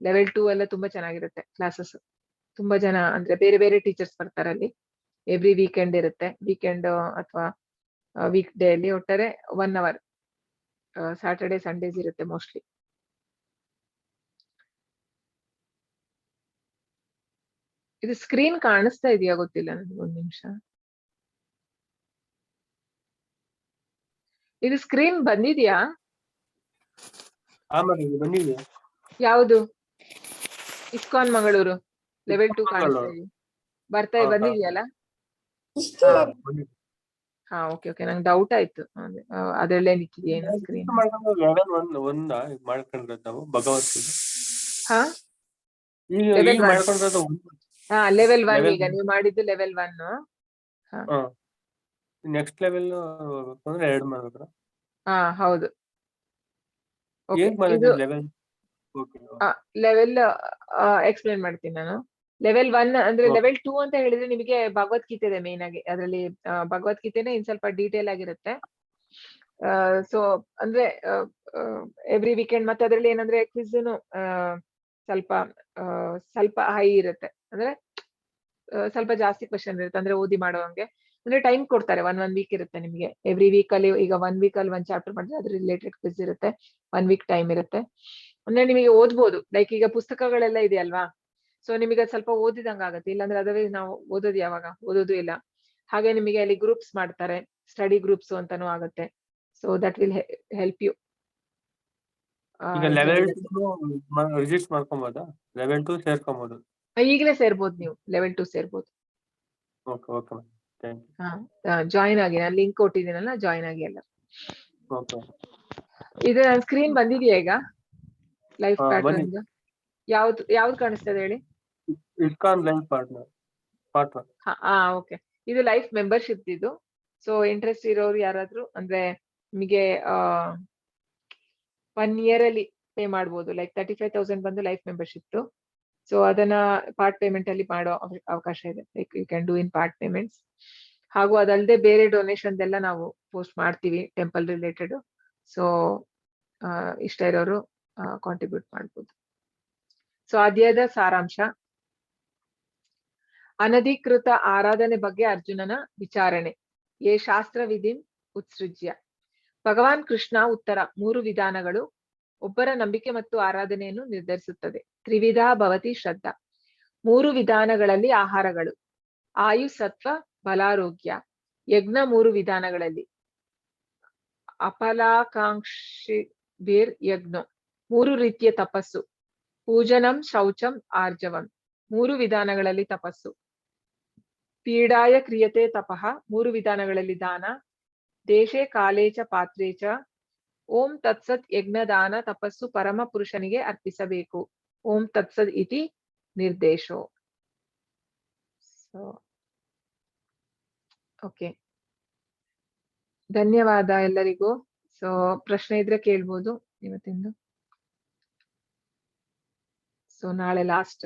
ಲೆವೆಲ್ 2 ಎಲ್ಲ ತುಂಬಾ ಚೆನ್ನಾಗಿರುತ್ತೆ ಕ್ಲಾಸಸ್. ತುಂಬಾ ಜನ ಅಂದ್ರೆ ಬೇರೆ ಬೇರೆ ಟೀಚರ್ಸ್ ಬರ್ತಾರೆ ಅಲ್ಲಿ. ಎವ್ರಿ ವೀಕೆಂಡ್ ಇರುತ್ತೆ, ವೀಕೆಂಡ್ ಅಥವಾ ವೀಕ್ ಡೇ ಅಲ್ಲಿ ಒಟ್ಟಾರೆ 1 ಅವರ್. ಸ್ಯಾಟರ್ಡೆ ಸಂಡೇಸ್ ಇರುತ್ತೆ ಮೋಸ್ಟ್ಲಿ. ಇದು ಸ್ಕ್ರೀನ್ ಕಾಣಿಸ್ತಾ ಇದೆಯಾ ಗೊತ್ತಿಲ್ಲ ನನಗೆ, 1 ನಿಮಿಷ. ಇದು ಸ್ಕ್ರೀನ್ ಬಂದಿದ್ಯಾ? ಬಂದಿದೆ. ಯಾವುದು? ಇಸ್ಕಾನ್ ಮಂಗಳೂರು ಲೆವೆಲ್ 2 ಕಾಣಿಸ್ತಾ ಇದೆ, ಬಂದಿದ್ಯಲ್ಲ? ಹಾ, ಓಕೆ ಓಕೆ, ನಂಗೆ ಡೌಟ್ ಆಯ್ತು. ಅದರಲ್ಲೇ ನಿಂತಿದೆಯೇನು ಸ್ಕ್ರೀನ್? ಲೆವೆಲ್ 1 ಮಾಡ್ಕೊಂಡಿರೋದು ನಾವು ಭಗವದ್ಗೀತೆ. ಹಾ, ಈಗ ಮಾಡ್ಕೊಂಡಿರೋದು ಹಾ ಲೆವೆಲ್ 1. ಈಗ ನೀವು ಮಾಡಿದ್ದು ಲೆವೆಲ್ 1. ನೆಕ್ಸ್ಟ್ ಲೆವೆಲ್ ಅಂದ್ರೆ 2 ಮಾಡಿದ್ರ? ಹಾ ಹೌದು. ಲೆವೆಲ್ ಎಕ್ಸ್ಪ್ಲೇನ್ ಮಾಡ್ತೀನಿ ನಾನು. ಲೆವೆಲ್ 1 ಅಂದ್ರೆ ಲೆವೆಲ್ 2 ಅಂತ ಹೇಳಿದ್ರೆ ನಿಮಗೆ ಭಗವದ್ಗೀತೆ ಇದೆ ಮೇನ್ ಆಗಿ. ಅದರಲ್ಲಿ ಭಗವದ್ಗೀತೆನೇ ಇನ್ ಸ್ವಲ್ಪ ಡೀಟೇಲ್ ಆಗಿರುತ್ತೆ. ಸೊ ಅಂದ್ರೆ ಎವ್ರಿ ವೀಕೆಂಡ್, ಮತ್ತೆ ಅದರಲ್ಲಿ ಏನಂದ್ರೆ ಕ್ವಿಜ್ನು ಸ್ವಲ್ಪ ಹೈ ಇರುತ್ತೆ. ಅಂದ್ರೆ ಸ್ವಲ್ಪ ಜಾಸ್ತಿ ಕ್ವಶನ್ ಇರುತ್ತೆ, ಅಂದ್ರೆ ಓದಿ ಮಾಡೋವಂಗೆ. ಅಂದ್ರೆ ಟೈಮ್ ಕೊಡ್ತಾರೆ, 1 ವೀಕ್ ಇರುತ್ತೆ ನಿಮಗೆ. ಎವ್ರಿ ವೀಕ್ ಅಲ್ಲಿ ಈಗ 1 ವೀಕ್ ಅಲ್ಲಿ 1 ಚಾಪ್ಟರ್ ಮಾಡಿದ್ರೆ ಅದ್ರ ರಿಲೇಟೆಡ್ ಕ್ವಿಜ್ ಇರುತ್ತೆ. 1 ವೀಕ್ ಟೈಮ್ ಇರುತ್ತೆ. ಅಂದ್ರೆ ನಿಮಗೆ ಓದ್ಬೋದು. ಲೈಕ್ ಈಗ ಪುಸ್ತಕಗಳೆಲ್ಲ ಇದೆ ಅಲ್ವಾ, ಸೊ ನಿಮಗೆ ಸ್ವಲ್ಪ ಓದಿದಂಗ ಆಗುತ್ತೆ. ಇಲ್ಲಾಂದ್ರೆ ಅದರಲ್ಲಿ ನಾವು ಓದೋದು ಯಾವಾಗ? ಓದೋದು ಇಲ್ಲ. ಹಾಗೆ ನಿಮಗೆ ಅಲ್ಲಿ ಗ್ರೂಪ್ಸ್ ಮಾಡ್ತಾರೆ, ಸ್ಟಡಿ ಗ್ರೂಪ್ಸ್ ಅಂತಾನೂ ಆಗುತ್ತೆ. So that will help you. Register ಮಾಡ್ಕೊಬೋದಾ? ಲೆವೆಲ್ 2 ಸೇರ್ಕೊಬೋದು? ಈಗಲೇ ಸೇರ್ಬೋದು, ನೀವು ಲೆವೆಲ್ 2 ಸೇರ್ಬೋದು. ಜಾಯಿನ್ ಆಗಿ, ನಾನು ಲಿಂಕ್ ಕೊಟ್ಟಿದ್ದೀನಲ್ಲ, ಜಾಯಿನ್ ಆಗಿ ಎಲ್ಲ. ಇದು ಸ್ಕ್ರೀನ್ ಬಂದಿದೆಯಾ ಈಗ? ಲೈಫ್ ಪ್ಯಾಟರ್ನ್ ಯಾವ್ದು ಕಾಣಿಸ್ತದೆ ಹೇಳಿ? ISKCON life partner part 1. Okay, ಇದು ಲೈಫ್ ಮೆಂಬರ್ಶಿಪ್ ಇದು. ಸೊ ಇಂಟ್ರೆಸ್ಟ್ ಇರೋರು ಯಾರಾದ್ರೂ ಅಂದ್ರೆ ನಿಮಗೆ 1 ಇಯರ್ ಅಲ್ಲಿ ಪೇ ಮಾಡ್ಬೋದು. ಲೈಕ್ 35,000 ಬಂದು ಲೈಫ್ ಮೆಂಬರ್ಶಿಪ್. ಸೊ ಅದನ್ನ ಪಾರ್ಟ್ ಪೇಮೆಂಟ್ ಅಲ್ಲಿ ಮಾಡೋ ಅವಕಾಶ ಇದೆ. Like you can do in part payments. ಹಾಗೂ ಅದಲ್ಲದೆ ಬೇರೆ ಡೊನೇಷನ್ ಎಲ್ಲ ನಾವು ಪೋಸ್ಟ್ ಮಾಡ್ತೀವಿ, ಟೆಂಪಲ್ ರಿಲೇಟೆಡ್. ಸೊ ಇಷ್ಟ ಇರೋರು ಕಾಂಟ್ರಿಬ್ಯೂಟ್ ಮಾಡ್ಬೋದು. ಸೊ ಅಧ್ಯಾಯದ ಸಾರಾಂಶ: ಅನಧಿಕೃತ ಆರಾಧನೆ ಬಗ್ಗೆ ಅರ್ಜುನನ ವಿಚಾರಣೆ. ಯೇ ಶಾಸ್ತ್ರ ವಿಧಿಂ ಉತ್ಸೃಜ್ಯ. ಭಗವಾನ್ ಕೃಷ್ಣ ಉತ್ತರ: 3 ವಿಧಾನಗಳು ಒಬ್ಬರ ನಂಬಿಕೆ ಮತ್ತು ಆರಾಧನೆಯನ್ನು ನಿರ್ಧರಿಸುತ್ತದೆ. ತ್ರಿವಿಧ ಭವತಿ ಶ್ರದ್ಧಾ. 3 ವಿಧಾನಗಳಲ್ಲಿ ಆಹಾರಗಳು: ಆಯು, ಸತ್ವ, ಬಲಾರೋಗ್ಯ. ಯಜ್ಞ 3 ವಿಧಾನಗಳಲ್ಲಿ: ಅಫಲಾಕಾಂಕ್ಷಿಭಿರ್ ಯಜ್ಞ. 3 ರೀತಿಯ ತಪಸ್ಸು: ಪೂಜನಂ, ಶೌಚಂ, ಆರ್ಜವಂ. 3 ವಿಧಾನಗಳಲ್ಲಿ ತಪಸ್ಸು. ಪೀಡಾಯ ಕ್ರಿಯತೆ ತಪಃ 3 ವಿಧಾನಗಳಲ್ಲಿ ದಾನ. ದೇಶೇ ಕಾಲೇ ಚ ಪಾತ್ರೇ ಚ ಓಂ ತತ್ಸತ್ ಯಜ್ಞದಾನ ತಪಸ್ಸು ಪರಮ ಪುರುಷನಿಗೆ ಅರ್ಪಿಸಬೇಕು. ಓಂ ತತ್ಸತ್ ಇತಿ ನಿರ್ದೇಶೋ. ಸೊ ಓಕೆ, ಧನ್ಯವಾದ ಎಲ್ಲರಿಗೂ. ಸೊ ಪ್ರಶ್ನೆ ಇದ್ರೆ ಕೇಳ್ಬೋದು ಇವತ್ತಿಂದು. ಸೊ ನಾಳೆ ಲಾಸ್ಟ್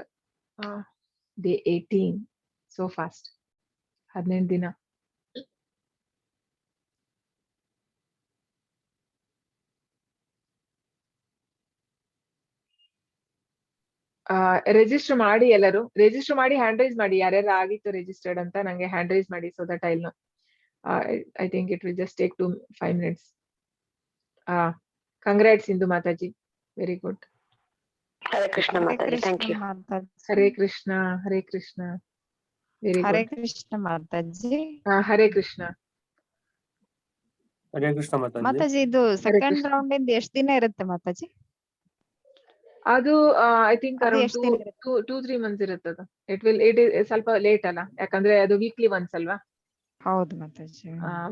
ಡೇ 18. ಸೋ ಫಾಸ್ಟ್, 18 ದಿನ. ರಿಜಿಸ್ಟರ್ ಮಾಡಿ, ಎಲ್ಲರೂ ರಿಜಿಸ್ಟರ್ ಮಾಡಿ, ಹ್ಯಾಂಡ್ ರೈಸ್ ಮಾಡಿ ಯಾರ್ಯಾರು ಆಗಿತ್ತು ರಿಜಿಸ್ಟರ್ಡ್ ಅಂತ. ನಂಗೆ ಹ್ಯಾಂಡ್ ರೈಸ್ ಮಾಡಿ, so that I know. I think it will just take 5 minutes. Congrats Indu Mataji, very good. Hare Krishna Mataji, thank you. Hare Krishna, Hare Krishna, very good. Hare Krishna Mataji. Hare Krishna. Hare Krishna Mataji, ಇದು second round ಇಂದ ಎಷ್ಟು ದಿನ ಇರುತ್ತೆ ಮಾತಾಜಿ? ಅದು I think around 2-3 months ಇರುತ್ತದು. It is ಸ್ವಲ್ಪ late ಅಲ್ಲ, ಯಾಕಂದ್ರೆ ಅದು ವೀಕ್ಲಿ ಒನ್ಸ್ ಅಲ್ವಾ? ಹೌದು ಮಾತಾಜಿ,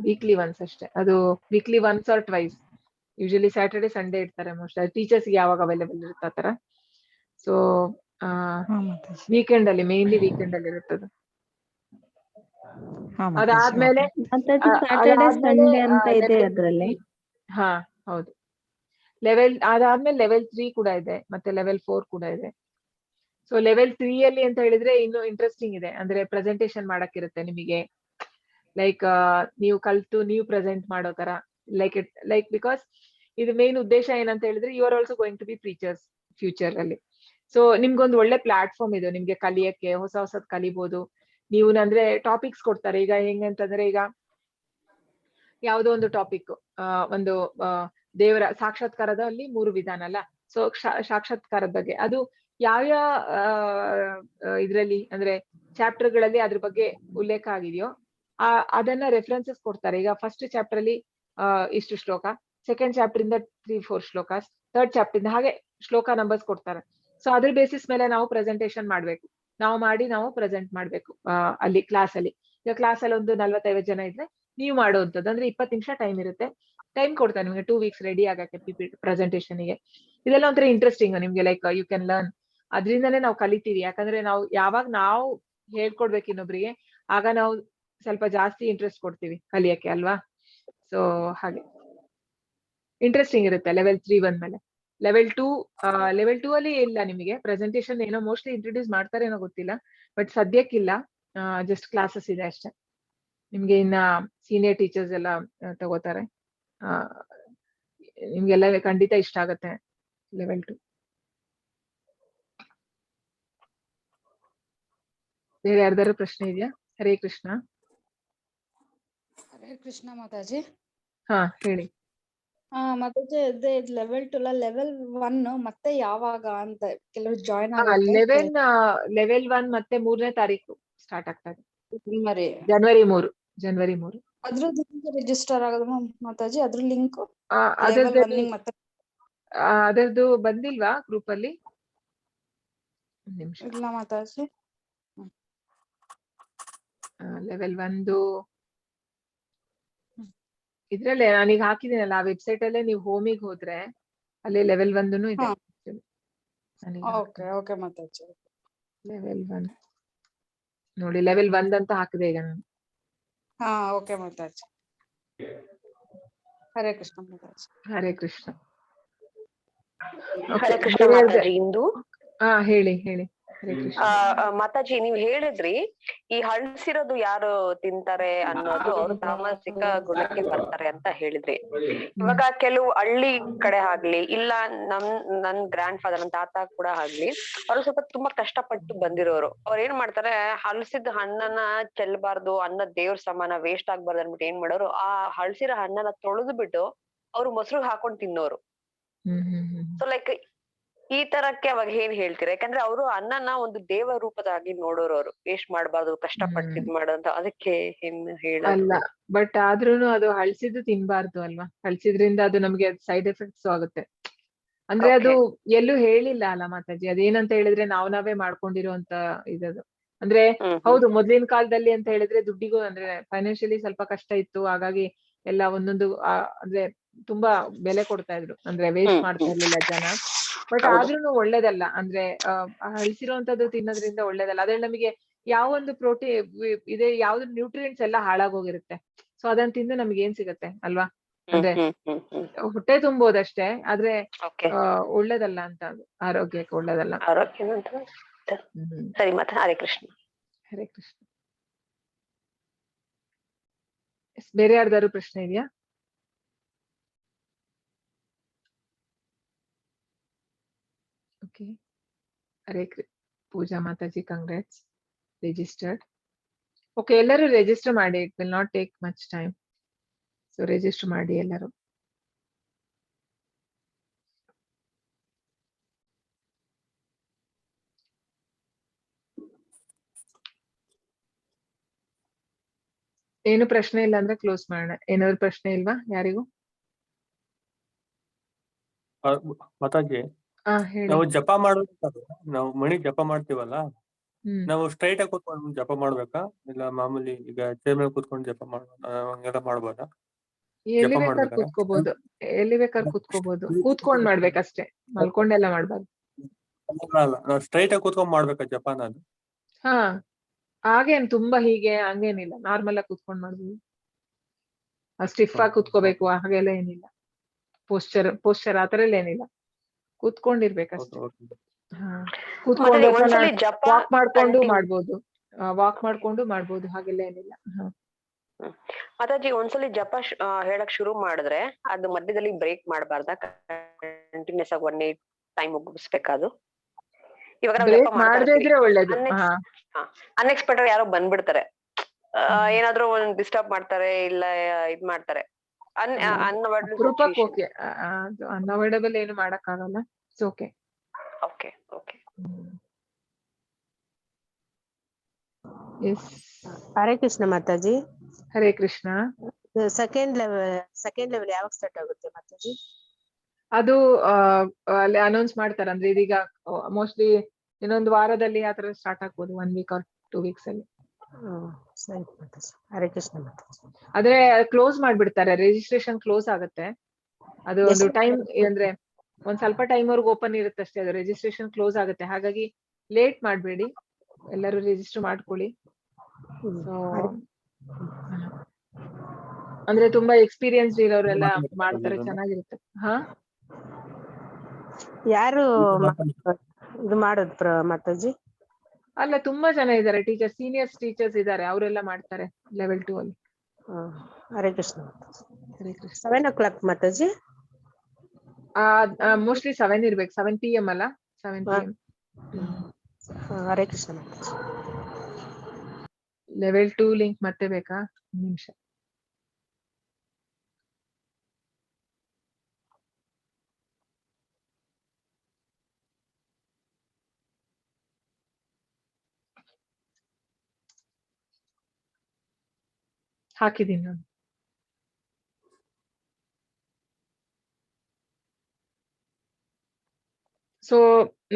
ವೀಕ್ಲಿ ಒನ್ಸ್ ಅಷ್ಟೇ. ಅದು weekly once or twice. Usually Saturday Sunday ಇರ್ತಾರೆ ಮೋಸ್ಟ್. ಟೀಚರ್ಸ್ ಯಾವಾಗ ಅವೈಲೇಬಲ್ ಇರುತ್ತೆ ಆ ತರ. ಸೊ ವೀಕೆಂಡ್ ಅಲ್ಲಿ, ಮೇನ್ಲಿ ವೀಕೆಂಡ್ ಅಲ್ಲಿ ಇರುತ್ತದು. ಅದಾದ್ಮೇಲೆ ಸ್ಯಾಟರ್ಡೆ ಸಂಡೇ ಅಂತ ಇದೆ ಅದ್ರಲ್ಲಿ. ಹಾ ಹೌದು. ಅದಾದ್ಮೇಲೆ ಲೆವೆಲ್ 3 ಕೂಡ ಇದೆ, ಮತ್ತೆ ಲೆವೆಲ್ 4 ಕೂಡ ಇದೆ. ಸೊ ಲೆವೆಲ್ 3 ಅಲ್ಲಿ ಅಂತ ಹೇಳಿದ್ರೆ ಇನ್ನು ಇಂಟ್ರೆಸ್ಟಿಂಗ್ ಇದೆ. ಅಂದ್ರೆ ಪ್ರೆಸೆಂಟೇಶನ್ ಮಾಡಕ್ಕಿರುತ್ತೆ ನಿಮಗೆ. ಲೈಕ್ ನೀವು ಕಲ್ತು ನೀವು ಪ್ರೆಸೆಂಟ್ ಮಾಡೋ ತರ. ಲೈಕ್ ಬಿಕಾಸ್ ಇದು ಮೇನ್ ಉದ್ದೇಶ ಏನಂತ ಹೇಳಿದ್ರೆ, you are also going to be teachers future ಅಲ್ಲಿ. ಸೊ ನಿಮ್ಗೊಂದು ಒಳ್ಳೆ ಪ್ಲಾಟ್ಫಾರ್ಮ್ ಇದೆ ನಿಮ್ಗೆ ಕಲಿಯಕ್ಕೆ, ಹೊಸದ್ ಕಲಿಬಹುದು ನೀವು. ಅಂದ್ರೆ ಟಾಪಿಕ್ಸ್ ಕೊಡ್ತಾರೆ. ಈಗ ಹೆಂಗಂತಂದ್ರೆ, ಈಗ ಯಾವ್ದೋ ಒಂದು ಟಾಪಿಕ್, ಒಂದು ದೇವರ ಸಾಕ್ಷಾತ್ಕಾರದಲ್ಲಿ 3 ವಿಧಾನ ಅಲ್ಲ. ಸೊ ಸಾಕ್ಷಾತ್ಕಾರದ ಬಗ್ಗೆ ಅದು ಯಾವ್ಯಾವ ಇದ್ರಲ್ಲಿ ಅಂದ್ರೆ ಚಾಪ್ಟರ್ ಗಳಲ್ಲಿ ಅದ್ರ ಬಗ್ಗೆ ಉಲ್ಲೇಖ ಆಗಿದೆಯೋ ಅದನ್ನ ರೆಫರೆನ್ಸಸ್ ಕೊಡ್ತಾರೆ. ಈಗ ಫಸ್ಟ್ ಚಾಪ್ಟರ್ ಅಲ್ಲಿ ಇಷ್ಟು ಶ್ಲೋಕ, ಸೆಕೆಂಡ್ ಚಾಪ್ಟರ್ ಇಂದ 3-4 ಶ್ಲೋಕಾಸ್, ಥರ್ಡ್ ಚಾಪ್ಟರ್ ಇಂದ ಹಾಗೆ ಶ್ಲೋಕ ನಂಬರ್ಸ್ ಕೊಡ್ತಾರೆ. ಸೊ ಅದ್ರ ಬೇಸಿಸ್ ಮೇಲೆ ನಾವು ಪ್ರೆಸೆಂಟೇಶನ್ ಮಾಡ್ಬೇಕು. ನಾವು ಪ್ರೆಸೆಂಟ್ ಮಾಡ್ಬೇಕು ಅಲ್ಲಿ ಕ್ಲಾಸ್ ಅಲ್ಲಿ. ಈಗ ಕ್ಲಾಸ್ ಅಲ್ಲಿ ಒಂದು 45 ಜನ ಇದ್ರೆ ನೀವು ಮಾಡುವಂಥದ್ದು ಅಂದ್ರೆ 20 ನಿಮಿಷ ಟೈಮ್ ಇರುತ್ತೆ. ಟೈಮ್ ಕೊಡ್ತಾರೆ ನಿಮ್ಗೆ 2 ವೀಕ್ಸ್ ರೆಡಿ ಆಗಕ್ಕೆ ಪ್ರೆಸೆಂಟೇಶನ್ ಗೆ. ಇದೆಲ್ಲ ಒಂಥರ ಇಂಟ್ರೆಸ್ಟಿಂಗ್ ನಿಮ್ಗೆ. Like you can learn. ಅದ್ರಿಂದಾನೇ ನಾವು ಕಲಿತೀವಿ. ಯಾಕಂದ್ರೆ ಯಾವಾಗ ನಾವು ಹೇಳ್ಕೊಡ್ಬೇಕು ಇನ್ನೊಬ್ರಿಗೆ, ಆಗ ನಾವು ಸ್ವಲ್ಪ ಜಾಸ್ತಿ ಇಂಟ್ರೆಸ್ಟ್ ಕೊಡ್ತೀವಿ ಕಲಿಯಕ್ಕೆ ಅಲ್ವಾ? ಸೊ ಹಾಗೆ ಇಂಟ್ರೆಸ್ಟಿಂಗ್ ಇರುತ್ತೆ ಲೆವೆಲ್ 3 ಬಂದ್ಮೇಲೆ. ಲೆವೆಲ್ 2 ಅಲ್ಲಿ ಇಲ್ಲ ನಿಮಗೆ ಪ್ರೆಸೆಂಟೇಶನ್. ಏನೋ ಮೋಸ್ಟ್ಲಿ ಇಂಟ್ರೊಡ್ಯೂಸ್ ಮಾಡ್ತಾರೆ ಏನೋ ಗೊತ್ತಿಲ್ಲ, ಬಟ್ ಸದ್ಯಕ್ಕಿಲ್ಲ. ಜಸ್ಟ್ ಕ್ಲಾಸಸ್ ಇದೆ ಅಷ್ಟೇ. ನಿಮ್ಗೆ ಇನ್ನ ಸೀನಿಯರ್ ಟೀಚರ್ಸ್ ಎಲ್ಲ ತಗೋತಾರೆ. ನಿಮ್ಗೆಲ್ಲ ಖಂಡಿತ ಇಷ್ಟ ಆಗತ್ತೆ ಲೆವೆಲ್ 2. ಬೇರೆ ಯಾರ್ದಾರು ಪ್ರಶ್ನೆ ಇದೆಯಾ? ಹರೇ ಕೃಷ್ಣ. ಹರೇ ಕೃಷ್ಣ ಮಾತಾಜಿ. ಹಾ ಹೇಳಿ. ಮಾತಾಜಿ, ಲೆವೆಲ್ 2 ಲೆವೆಲ್ 1 ಮತ್ತೆ ಯಾವಾಗ ಅಂತ ಕೆಲವರು ಜಾಯಿನ್ ಲೆವೆಲ್ 1 ಮತ್ತೆ 3ನೇ ತಾರೀಕು ಸ್ಟಾರ್ಟ್ ಆಗ್ತದೆ. ಜನವರಿ 3. ಅದ್ರದ್ದು ರಿಜಿಸ್ಟರ್ ಆಗೋದು ಮಾತಾಜಿ? ಅದ್ರ ಲಿಂಕ್ ಅದರದ್ದು ಬಂದಿಲ್ವಾ ಗ್ರೂಪ್ ಅಲ್ಲಿ? ನಿಮಿಷ. ಇಲ್ಲ ಮಾತಾಜಿ. ಲೆವೆಲ್ 1 ಇದ್ರಲ್ಲೇ ನಾನೀಗ ಹಾಕಿದ್ದೀನಲ್ಲ ಆ ವೆಬ್ಸೈಟ್ ಅಲ್ಲೇ ನೀವು ಹೋಮಿಗೆ ಹೋದ್ರೆ ಅಲ್ಲಿ ಲೆವೆಲ್ 1 ಇದೆ. ಓಕೆ ಮಾತಾಜಿ. ಲೆವೆಲ್ 1 ನೋಡಿ, ಲೆವೆಲ್ 1 ಅಂತ ಹಾಕಿದೆ ಈಗ ನಾನು. ಓಕೆ ಮಾತಾಜಿ. ಹರೇ ಕೃಷ್ಣ ಮಾತಾಜಿ. ಹರೇ ಕೃಷ್ಣ. ಹರೇ ಕೃಷ್ಣ ಮಾತಾಜಿ. ಇಂದು ಹೇಳಿ. ಮಾತಾಜಿ, ನೀವ್ ಹೇಳಿದ್ರಿ ಈ ಹಳ್ಸಿರೋದು ಯಾರು ತಿಂತಾರೆ ಅನ್ನೋದು ಅವ್ರು ತಾಮಸಿಕ ಗುಣಕ್ಕೆ ಬರ್ತಾರೆ ಅಂತ ಹೇಳಿದ್ರಿ. ಇವಾಗ ಕೆಲವು ಹಳ್ಳಿ ಕಡೆ ಆಗ್ಲಿ, ಇಲ್ಲ ನನ್ ಗ್ರ್ಯಾಂಡ್ ಫಾದರ್, ನನ್ ತಾತ ಕೂಡ ಆಗ್ಲಿ, ಅವ್ರು ಸ್ವಲ್ಪ ತುಂಬಾ ಕಷ್ಟಪಟ್ಟು ಬಂದಿರೋರು. ಅವ್ರು ಏನ್ ಮಾಡ್ತಾರೆ, ಹಳ್ಸಿದ ಹಣ್ಣನ್ನ ಚೆಲ್ಲಬಾರ್ದು, ಅನ್ನ ದೇವ್ರ ಸಮಾನ ವೇಸ್ಟ್ ಆಗ್ಬಾರ್ದು ಅನ್ಬಿಟ್ಟು ಏನ್ ಮಾಡೋರು, ಆ ಹಳ್ಸಿರೋ ಹಣ್ಣನ್ನ ತೊಳೆದು ಬಿಟ್ಟು ಅವ್ರು ಮೊಸರು ಹಾಕೊಂಡ್ ತಿನ್ನೋರು. ಸೊ ಲೈಕ್ ಈ ತರಕ್ಕೆ ಅವಾಗ ಏನ್ ಹೇಳ್ತೀರಾ? ಯಾಕಂದ್ರೆ ಅವರು ಅನ್ನನ ಒಂದು ದೇವ ರೂಪದಾಗಿ ನೋಡೋರು. ಅವರು ವೇಸ್ಟ್ ಮಾಡ್ಬಾರ್ದು, ಕಷ್ಟಪಟ್ಟು ಇದ್ ಮಾಡೋಂತ. ಅದಕ್ಕೆ ಏನ್ ಅಲ್ಲ, ಬಟ್ ಆದ್ರೂನು ಅದು ಹಳ್ಸಿದ್ದು ತಿನ್ಬಾರ್ದು ಅಲ್ವಾ? ಹಳ್ಸಿದ್ರಿಂದ ಅದು ನಮ್ಗೆ ಸೈಡ್ ಎಫೆಕ್ಟ್ಸ್ ಆಗುತ್ತೆ. ಅಂದ್ರೆ ಅದು Okay. ಎಲ್ಲೂ ಹೇಳಿಲ್ಲ ಅಲ್ಲ ಮಾತಾಜಿ, ಅದೇನಂತ ಹೇಳಿದ್ರೆ ನಾವೇ ಮಾಡ್ಕೊಂಡಿರುವಂತ ಇದದು. ಅಂದ್ರೆ ಹೌದು, ಮೊದ್ಲಿನ ಕಾಲದಲ್ಲಿ ಅಂತ ಹೇಳಿದ್ರೆ ದುಡ್ಡಿಗೂ ಅಂದ್ರೆ ಫೈನಾನ್ಷಿಯಲಿ ಸ್ವಲ್ಪ ಕಷ್ಟ ಇತ್ತು, ಹಾಗಾಗಿ ಎಲ್ಲ ಒಂದೊಂದು ಅಂದ್ರೆ ತುಂಬಾ ಬೆಲೆ ಕೊಡ್ತಾ ಇದ್ರು, ಅಂದ್ರೆ ವೇಸ್ಟ್ ಮಾಡ್ತಾ ಇರ್ಲಿಲ್ಲ ಜನ. ಬಟ್ ಹೌದು. ಆದ್ರೂನು ಒಳ್ಳೇದಲ್ಲ, ಅಂದ್ರೆ ಹಳ್ಸಿರೋಂಥದ್ದು ತಿನ್ನೋದ್ರಿಂದ ಒಳ್ಳೇದಲ್ಲ. ಅದ್ರಲ್ಲಿ ನಮಗೆ ಯಾವೊಂದು ಪ್ರೋಟೀನ್ ಇದೆ, ಯಾವ್ದು ನ್ಯೂಟ್ರಿಯೆಂಟ್ಸ್ ಎಲ್ಲ ಹಾಳಾಗೋಗಿರುತ್ತೆ. ಸೊ ಅದನ್ನ ತಿಂದು ನಮ್ಗೆ ಏನ್ ಸಿಗತ್ತೆ ಅಲ್ವಾ? ಅಂದ್ರೆ ಹೊಟ್ಟೆ ತುಂಬೋದಷ್ಟೇ, ಆದ್ರೆ Okay. ಒಳ್ಳೇದಲ್ಲ ಅಂತ, ಅದು ಆರೋಗ್ಯಕ್ಕೆ ಒಳ್ಳೇದಲ್ಲ. ಆರೋಗ್ಯ ಸರಿ ಮತ್ತೆ ಹರೇ ಕೃಷ್ಣ. ಹರೇ ಕೃಷ್ಣ. ಬೇರೆ ಯಾರ್ದಾರು ಪ್ರಶ್ನೆ ಇದೆಯಾ? ಓಕೆ, ಹರೇ ಪೂಜಾ ಮಾತಾಜಿ, ಕಂಗ್ರಾಟ್ಸ್, ರಿಜಿಸ್ಟರ್ಡ್. ಓಕೆ, ಎಲ್ಲರೂ ರಿಜಿಸ್ಟರ್ ಮಾಡಿ, it will not take much time. So register ಮಾಡಿ ಎಲ್ಲರೂ. ಏನು ಪ್ರಶ್ನೆ ಇಲ್ಲ ಅಂದ್ರೆ ಕ್ಲೋಸ್ ಮಾಡೋಣ. ಏನಾದ್ರು ಪ್ರಶ್ನೆ ಇಲ್ವಾ ಯಾರಿಗೂ? ಮಾತಾಜಿ, ಹೇಳಿ. ನಾವು ಜಪ ಮಾಡ್ಬೇಕಾದ್ರೆ, ನಾವು ಮಣಿ ಜಪ ಮಾಡ್ತೀವಲ್ಲ, ಹ್ಮ್ ನಾವು ಸ್ಟ್ರೈಟ್ ಆಗಿ ಕೂತ್ಕೊಂಡು ಜಪ ಮಾಡ್ಬೇಕಾ, ಇಲ್ಲ ಮಾಮೂಲಿ ಈಗ ಚೇರ್ ಮೇಲೆ ಕೂತ್ಕೊಂಡು ಜಪ ಹಂಗೆಲ್ಲ ಮಾಡ್ಬೋದಾ? ಎಲ್ಲಿ ಜಪ ಬೇಕಾದ್ರೆ ಮಾಡ್ಬೇಕಾರೆ ಕೂತ್ಕೋಬಹುದು, ಎಲ್ಲಿ ಬೇಕಾದ್ರೆ ಕೂತ್ಕೋಬಹುದು, ಕೂತ್ಕೊಂಡ್ ಮಾಡ್ಬೇಕಷ್ಟೇ, ಮಲ್ಕೊಂಡೆಲ್ಲ ಮಾಡ್ಬಾರ್ದು. ನಾವು ಸ್ಟ್ರೈಟ್ ಆಗಿ ಕೂತ್ಕೊಂಡ್ ಮಾಡ್ಬೇಕಾ ಜಪಾನ ಅದು? ಹಾ, ಹಾಗೇನ್ ತುಂಬಾ ಹೀಗೆ ಹಂಗೇನಿಲ್ಲ, ನಾರ್ಮಲ್ ಆಗಿ ಕೂತ್ಕೊಂಡ್ ಮಾಡ್ಬೋದು. ಸ್ಟಿಫ್ ಆಗಿ ಕೂತ್ಕೋಬೇಕು ಹಾಗೆಲ್ಲ ಏನಿಲ್ಲ. ಪೋಸ್ಚರ್ ಆತರ ಎಲ್ಲ ಏನಿಲ್ಲ, ಕೂತ್ಕೊಂಡಿರ್ಬೇಕಷ್ಟೇ. ಹಾ, ಕೂತ್ಕೊಂಡು ಒಂದ್ಸಲಿ ಜಪ ವಾಕ್ ಮಾಡ್ಕೊಂಡು continue- ಮಾಡ್ಬೋದು, ವಾಕ್ ಮಾಡ್ಕೊಂಡು ಮಾಡ್ಬೋದು, ಹಾಗೆಲ್ಲ ಏನಿಲ್ಲ. ಮಾತಾಜಿ, ಒಂದ್ಸಲಿ ಜಪ ಹೇಳಕ್ ಶುರು ಮಾಡಿದ್ರೆ ಅದು ಮಧ್ಯದಲ್ಲಿ ಬ್ರೇಕ್ ಮಾಡಬಾರ್ದ? ಕಂಟಿನ್ಯೂಸ್ ಆಗಿ 1 ಟೈಮ್ ಮುಗಿಸ್ಬೇಕಾದು? ಇವಾಗ ನಾವು ಜಪ ಮಾಡ್ತಾ ಮಾಡದೇ ಇರ್ತೀವಿ, ಇದ್ರೆ ಒಳ್ಳೇದು. ಅನ್ಎಕ್ಸ್ಪೆಕ್ಟೆಡ್ ಯಾರೋ ಬಂದ್ಬಿಡ್ತಾರೆ, ಏನಾದ್ರೂ ಒಂದ್ ಡಿಸ್ಟರ್ಬ್ ಮಾಡ್ತಾರೆ, ಇಲ್ಲ ಇದ್ ಮಾಡ್ತಾರೆ, ಅಪರೂಪಕ್ಕೆ ಓಕೆ, ಅನ್ಅವಾಯ್ಡಬಲ್ ಏನು ಮಾಡಕ್ ಆಗಲ್ಲ. It's okay. Okay okay. Yes, Hare Krishna Mataji. Hare Krishna. Second level ಯಾವಾಗ ಸ್ಟಾರ್ಟ್ ಆಗುತ್ತೆ ಮಾತಾಜಿ? ಅದು ಅಲ್ಲಿ ಅನೌನ್ಸ್ ಮಾಡ್ತಾರೆ, ಅಂದ್ರೆ ಇದೀಗ ಮೋಸ್ಟ್ಲಿ ಇನ್ನೊಂದು ವಾರದಲ್ಲಿ ಆತರ ಸ್ಟಾರ್ಟ್ ಆಗ್ಬೋದು, 1 ವೀಕ್ ಆರ್ 2 ವೀಕ್ಸ್ ಅಲ್ಲಿ. ಸರಿ ಮಾತಾಜಿ, ಹರೇ ಕೃಷ್ಣ ಮಾತಾಜಿ. ಆದ್ರೆ ಕ್ಲೋಸ್ ಮಾಡ್ಬಿಡ್ತಾರೆ, ರಿಜಿಸ್ಟ್ರೇಷನ್ ಕ್ಲೋಸ್ ಆಗುತ್ತೆ. ಅದು ಒಂದು ಟೈಮ್, ಅಂದ್ರೆ ಒಂದ್ ಸ್ವಲ್ಪ ಟೈಮ್ ವರ್ಗು ಓಪನ್ ಇರುತ್ತೆ ಅಷ್ಟೇ, ಅದು ರಿಜಿಸ್ಟ್ರೇಷನ್ ಕ್ಲೋಸ್ ಆಗುತ್ತೆ. ಹಾಗಾಗಿ ಲೇಟ್ ಮಾಡ್ಬೇಡಿ, ಎಲ್ಲರೂ ರಿಜಿಸ್ಟರ್ ಮಾಡ್ಕೊಳ್ಳಿ. ಸೊ ಅಂದ್ರೆ ತುಂಬಾ ಎಕ್ಸ್ಪೀರಿಯನ್ಸ್ ಇರೋರೆಲ್ಲ ಮಾಡ್ತಾರೆ, ಚೆನ್ನಾಗಿರುತ್ತೆ. ಹಾ, ಯಾರು ಇದು ಮಾಡೋದು ಮಾತಾಜಿ? ಅಲ್ಲ, ತುಂಬಾ ಜನ ಇದ್ದಾರೆ ಟೀಚರ್ಸ್, ಸೀನಿಯರ್ಸ್ ಟೀಚರ್ಸ್ ಇದ್ದಾರೆ, ಅವರೆಲ್ಲ ಮಾಡ್ತಾರೆ ಲೆವೆಲ್ 2 ಅಲ್ಲಿ. ಹರೇ ಕೃಷ್ಣ. ಹರೇ ಕೃಷ್ಣ. 7 o'clock ಮಾತಾಜಿ? ಮೋಸ್ಟ್ಲಿ 7 ಇರ್ಬೇಕು, 7 PM ಅಲ್ಲ, 7 PM. ಹರೇ ಕೃಷ್ಣ ಮಾತಾಜಿ. ಲೆವೆಲ್ 2 ಲಿಂಕ್ ಮತ್ತೆ ಬೇಕಾ? ನಿಮಿಷ. ಹಾಕಿದೀನಿ ನಾನು. ಸೊ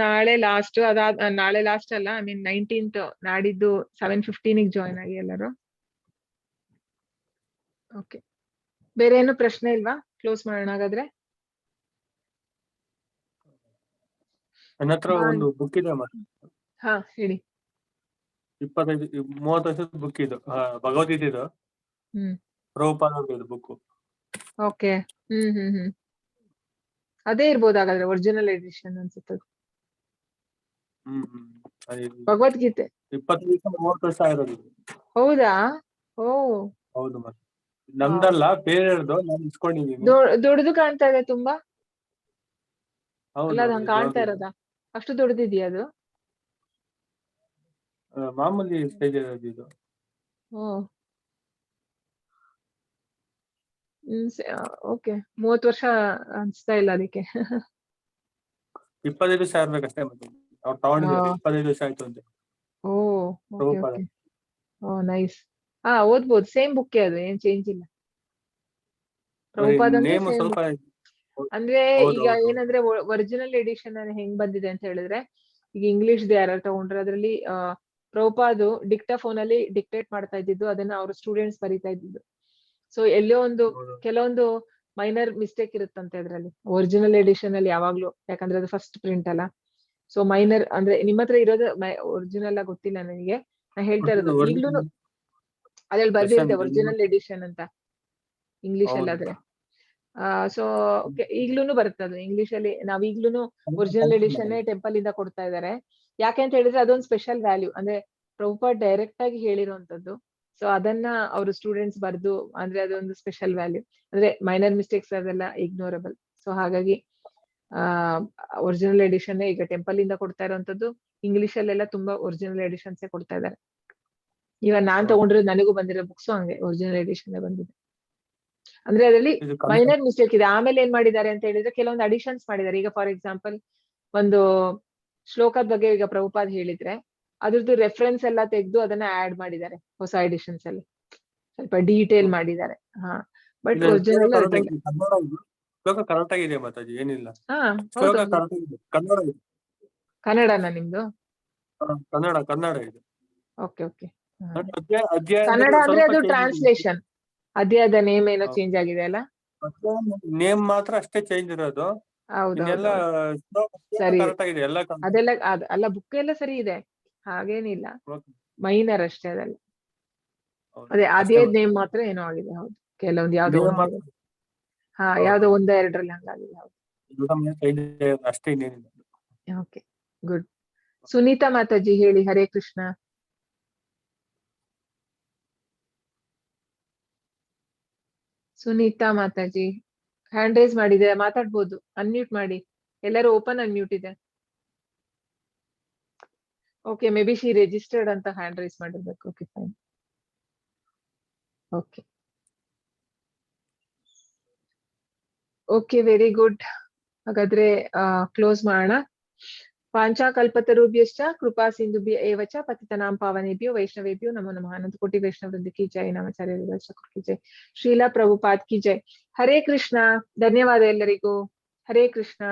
ನಾಳೆ ಲಾಸ್ಟ್, ನಾಳೆ ಲಾಸ್ಟ್ ಅಲ್ಲ, ಐ ಮೀನ್ 19th, ನಾಡಿದ್ದು 7:15 ಜಾಯ್ನ್ ಆಗಿ ಎಲ್ಲರೂ. ಓಕೆ, ಬೇರೆ ಏನು ಪ್ರಶ್ನೆ ಇಲ್ವಾ? ಕ್ಲೋಸ್ ಮಾಡೋಣ ಹಾಗಾದ್ರೆ. ನನ್ನ ಹತ್ರ ಒಂದು ಬುಕ್ ಇದೆ ಮತ್ತೆ. ಹಾ, ಹೇಳಿ. 25-30 ವರ್ಷದ ಬುಕ್ ಇದು, ಭಗವದ್ಗೀತೆದು. ಪ್ರಭುಪಾದ ಬುಕ್. ಓಕೆ. ಅದೇ ಇರ್ಬೋದು ಹಾಗಾದ್ರೆ, ಒರಿಜಿನಲ್ ಎಡಿಷನ್ ಅನ್ಸುತ್ತೆ. ಭಗವದ್ಗೀತೆ 25-30 ವರ್ಷ ಆಗಿರೋದು. ಹೌದಾ? ಓ, ಹೌದು ಮತ್ತೆ, ನಮ್ದಲ್ಲ ಬೇರೆಯವ್ರದ್ದು, ನಾನು ಇಸ್ಕೊಂಡಿದೀನಿ. ದೊಡ್ಡದು ಕಾಣ್ತಾ ಇದೆ ತುಂಬಾ. ಅಲ್ಲ, ಅದು ಹೌದು, ಹಂಗ್ ಕಾಣ್ತಾ ಇರೋದಾ? ಅಷ್ಟು ದೊಡ್ಡದಿದ್ಯಾ ಅದು? ಮಾಮೂಲಿ ಸೈಜ್ ಇರೋದು ಇದು. ಓಕೆ, 30 ವರ್ಷ ಅನ್ಸ್ತಾ ಇಲ್ಲ ಅದಕ್ಕೆ. 25 ವರ್ಷ ಇರ್ಬೇಕಷ್ಟೇ. ಮತ್ತೆ ಅವ್ರು ತಗೊಂಡಿದ್ದಾರೆ 25 ವರ್ಷ ಆಯ್ತು ಅಂತ. ಓ, ನೈಸ್. ಓದ್ಬೋದು, ಸೇಮ್ ಬುಕ್ ಅದು, ಏನ್ ಚೇಂಜ್ ಇಲ್ಲ. ಪ್ರಭುಪಾದ ನೇಮ್ ಸ್ವಲ್ಪ ಅಂದ್ರೆ ಹೌದು, ಈಗ ಹೌದು. ಏನಂದ್ರೆ ಒರಿಜಿನಲ್ ಎಡಿಷನ್ ಹೆಂಗ್ ಬಂದಿದೆ ಅಂತ ಹೇಳಿದ್ರೆ, ಈಗ ಇಂಗ್ಲಿಷ್ ಯಾರು ತಗೊಂಡ್ರೆ ಅದ್ರಲ್ಲಿ ಪ್ರಭುಪಾದು ಡಿಕ್ಟಾಫೋನ್ ಅಲ್ಲಿ ಡಿಕ್ಟೇಟ್ ಮಾಡ್ತಾ ಇದ್ದಿದ್ದು, ಅದನ್ನ ಅವ್ರ ಸ್ಟೂಡೆಂಟ್ಸ್ ಬರೀತಾ ಇದ್ದಿದ್ದು. ಸೊ ಎಲ್ಲೋ ಒಂದು ಹೌದು. ಕೆಲವೊಂದು ಮೈನರ್ ಮಿಸ್ಟೇಕ್ ಇರುತ್ತಂತೆ ಅದ್ರಲ್ಲಿ, ಒರಿಜಿನಲ್ ಎಡಿಷನ್ ಅಲ್ಲಿ ಯಾವಾಗ್ಲೂ, ಯಾಕಂದ್ರೆ ಅದು ಫಸ್ಟ್ ಪ್ರಿಂಟ್ ಅಲ್ಲ. ಸೊ ಮೈನರ್ ಅಂದ್ರೆ ನಿಮ್ಮ ಹತ್ರ ಇರೋದು ಒರಿಜಿನಲ್ ಗೊತ್ತಿಲ್ಲ ನನಗೆ, ನಾ ಹೇಳ್ತಾ ಇರೋದು ಈಗ್ಲೂನು ಅದ್ರಲ್ಲಿ ಬರ್ದಿರುತ್ತೆ ಒರಿಜಿನಲ್ ಎಡಿಷನ್ ಅಂತ ಇಂಗ್ಲಿಷ್ ಅಲ್ಲಿ ಆದ್ರೆ. ಸೊ ಈಗ್ಲೂನು ಬರುತ್ತೆ ಅದು ಇಂಗ್ಲಿಷ್ ಅಲ್ಲಿ. ನಾವ್ ಈಗ್ಲೂನು ಒರಿಜಿನಲ್ ಎಡಿಷನ್ ಟೆಂಪಲ್ ಇಂದ ಕೊಡ್ತಾ ಇದಾರೆ. ಯಾಕೆ ಅಂತ ಹೇಳಿದ್ರೆ ಅದೊಂದು ಸ್ಪೆಷಲ್ ವ್ಯಾಲ್ಯೂ, ಅಂದ್ರೆ ಪ್ರಭುಪಾದ್ ಡೈರೆಕ್ಟ್ ಆಗಿ ಹೇಳಿರುವಂತದ್ದು. ಸೊ ಅದನ್ನ ಅವ್ರ ಸ್ಟೂಡೆಂಟ್ಸ್ ಬರ್ದು, ಅಂದ್ರೆ ಅದೊಂದು ಸ್ಪೆಷಲ್ ವ್ಯಾಲ್ಯೂ. ಅಂದ್ರೆ ಮೈನರ್ ಮಿಸ್ಟೇಕ್ಸ್ ಅದೆಲ್ಲ ಇಗ್ನೋರಬಲ್. ಸೊ ಹಾಗಾಗಿ ಒರಿಜಿನಲ್ ಎಡಿಷನ್ ಈಗ ಟೆಂಪಲ್ ಇಂದ ಕೊಡ್ತಾ ಇರುವಂತದ್ದು. ಇಂಗ್ಲಿಷ್ ಅಲ್ಲೆಲ್ಲ ತುಂಬಾ ಒರಿಜಿನಲ್ ಎಡಿಷನ್ಸ್ ಕೊಡ್ತಾ ಇದಾರೆ. ಇವಾಗ ನಾನ್ ತಗೊಂಡಿರೋದು, ನನಗೂ ಬಂದಿರೋ ಬುಕ್ಸ್ ಹಂಗೆ ಒರಿಜಿನಲ್ ಎಡಿಷನ್ ಬಂದಿದೆ. ಅಂದ್ರೆ ಅದರಲ್ಲಿ ಇದು ಕನ್ನಡ ಮೈನರ್ ಮಿಸ್ಟೇಕ್ ಇದೆ. ಆಮೇಲೆ ಏನ್ ಮಾಡಿದ್ದಾರೆ ಅಂತ ಹೇಳಿದ್ರೆ ಕೆಲವೊಂದು ಅಡಿಷನ್ಸ್ ಮಾಡಿದ್ದಾರೆ. ಈಗ ಫಾರ್ ಎಕ್ಸಾಂಪಲ್ ಒಂದು ಶ್ಲೋಕದ ಬಗ್ಗೆ ಈಗ ಪ್ರಭುಪಾದ್ ಹೇಳಿದ್ರೆ ಅದ್ರದ್ದು ರೆಫರೆನ್ಸ್ ಎಲ್ಲ ತೆಗೆದು ಅದನ್ನ ಆಡ್ ಮಾಡಿದ್ದಾರೆ ಹೊಸ ಎಡಿಷನ್ಸ್ ಅಲ್ಲಿ, ಸ್ವಲ್ಪ ಡೀಟೇಲ್ ಮಾಡಿದ್ದಾರೆ. ಬಟ್ ಇಲ್ಲ, ಶ್ಲೋಕ ಒರಿಜಿನಲ್ ಕರೆಕ್ಟ್ ಅದೆಲ್ಲ ಆಗಿದೆ. ಕನ್ನಡ ಇದು. ಶ್ಲೋಕ ಕರೆಕ್ಟ್ ಆಗಿದೆ ಮಾತಾಜಿ, ಏನಿಲ್ಲ. ಶ್ಲೋಕ ಹೌದೌದು. ಕರೆಕ್ಟ್ ಆಗಿದೆ, ಕನ್ನಡ ಇದೆ. ಕನ್ನಡನ ನಿಮ್ದು? ಕನ್ನಡ ಇದೆ. Okay okay. ಅಧ್ಯಾಯ ಕನ್ನಡ ಅಂದ್ರೆ ಸ್ವಲ್ಪ ಅದು change ಇದೆ. ಟ್ರಾನ್ಸ್ಲೇಷನ್, ಅಧ್ಯಾಯದ ನೇಮ್ ಏನೋ ಚೇಂಜ್ ಆಗಿದೆ ಅಲ್ಲ? ನೇಮ್ ಮಾತ್ರ ಅಷ್ಟೇ ಚೇಂಜ್ ಇರೋದು. ಇನ್ನೆಲ್ಲ ಹೌದೌದು. ಶ್ಲೋಕ ಸರಿ, ಕರೆಕ್ಟ್ ಆಗಿದೆ ಎಲ್ಲ ಕನ್ನಡ. ಅದೆಲ್ಲ ಅಲ್ಲ ಬುಕ್ ಎಲ್ಲ ಸರಿ ಇದೆ, ಹಾಗೇನಿಲ್ಲ. ಮೈನರ್ ಅಷ್ಟೇ ಅದೆಲ್ಲ. ಹೌದು, ಅದೇ ಅಷ್ಟೇ ಅದೇ ಮಾತ್ರ. ನೇಮ್ ಮಾತ್ರ ಏನೋ ಆಗಿದೆ. ಹೌದು, ಕೆಲವೊಂದು ಯಾವ್ದೋ ನೇಮ್ ಒಂದು ಮಾತ್ರ. ಯಾವ್ದೋ ಹೌದು. 1-2ರಲ್ಲಿ ಹಂಗಾಗಿದೆ. ಹೌದು. ಅಷ್ಟೇ, ಇನ್ನೇನಿಲ್ಲ. Okay, good. ಸುನೀತಾ ಮಾತಾಜಿ ಹೇಳಿ. ಹರೇ ಕೃಷ್ಣ. ಸುನೀತಾ ಮಾತಾಜಿ ಹ್ಯಾಂಡ್ ರೈಸ್ ಮಾಡಿದೆ, ಮಾತಾಡ್ಬೋದು. ಅನ್ಮ್ಯೂಟ್ ಮಾಡಿ. ಎಲ್ಲರೂ ಓಪನ್ ಅನ್ಮ್ಯೂಟ್ ಇದೆ. Okay, may be she registered ಅಂತ ಹ್ಯಾಂಡ್ ರೈಸ್ ಮಾಡಿರ್ಬೇಕು. Okay, fine. Okay okay, very good. ಹಾಗಾದ್ರೆ ಕ್ಲೋಸ್ ಮಾಡೋಣ. ಪಾಂಚಾಕಲ್ಪತರುಭ್ಯಶ್ಚ ಕೃಪಾ ಸಿಂಧುಭ್ಯ ಏವ ಚ ಪತಿತನಾಂ ಪಾವನೇಭ್ಯೋ ವೈಷ್ಣವೇಭ್ಯೋ ನಮೋ ನಮಃ. ಅನಂತ ಕೋಟಿ ವೈಷ್ಣವ ವೃಂದ ಕಿ ಜೈ. ನಮಾಚಾರ್ಯ ಕಿ ಜೈ. ಶ್ರೀಲಾ ಪ್ರಭುಪಾದ್ ಕಿ ಜೈ. ಹರೇ ಕೃಷ್ಣ. ಧನ್ಯವಾದ ಎಲ್ಲರಿಗೂ. ಹರೇ ಕೃಷ್ಣ.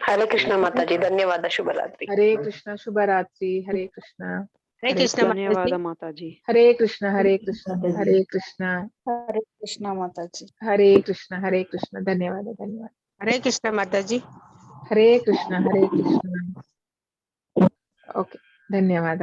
ಹರೇ ಕೃಷ್ಣ ಮಾತಾಜಿ, ಧನ್ಯವಾದ. ಶುಭರಾತ್ರಿ. ಹರೇ ಕೃಷ್ಣ. ಶುಭರಾತ್ರಿ. ಹರೇ ಕೃಷ್ಣ. ಹರೇ ಕೃಷ್ಣ ಧನ್ಯವಾದ ಮಾತಾಜಿ. ಹರೇ ಕೃಷ್ಣ. ಹರೇ ಕೃಷ್ಣ. ಹರೇ ಕೃಷ್ಣ. ಹರೇ ಕೃಷ್ಣ ಮಾತಾಜಿ. ಹರೇ ಕೃಷ್ಣ. ಹರೇ ಕೃಷ್ಣ. ಧನ್ಯವಾದ. ಧನ್ಯವಾದ. ಹರೇ ಕೃಷ್ಣ ಮಾತಾಜಿ. ಹರೇ ಕೃಷ್ಣ. ಹರೇ ಕೃಷ್ಣ. ಓಕೆ, ಧನ್ಯವಾದ.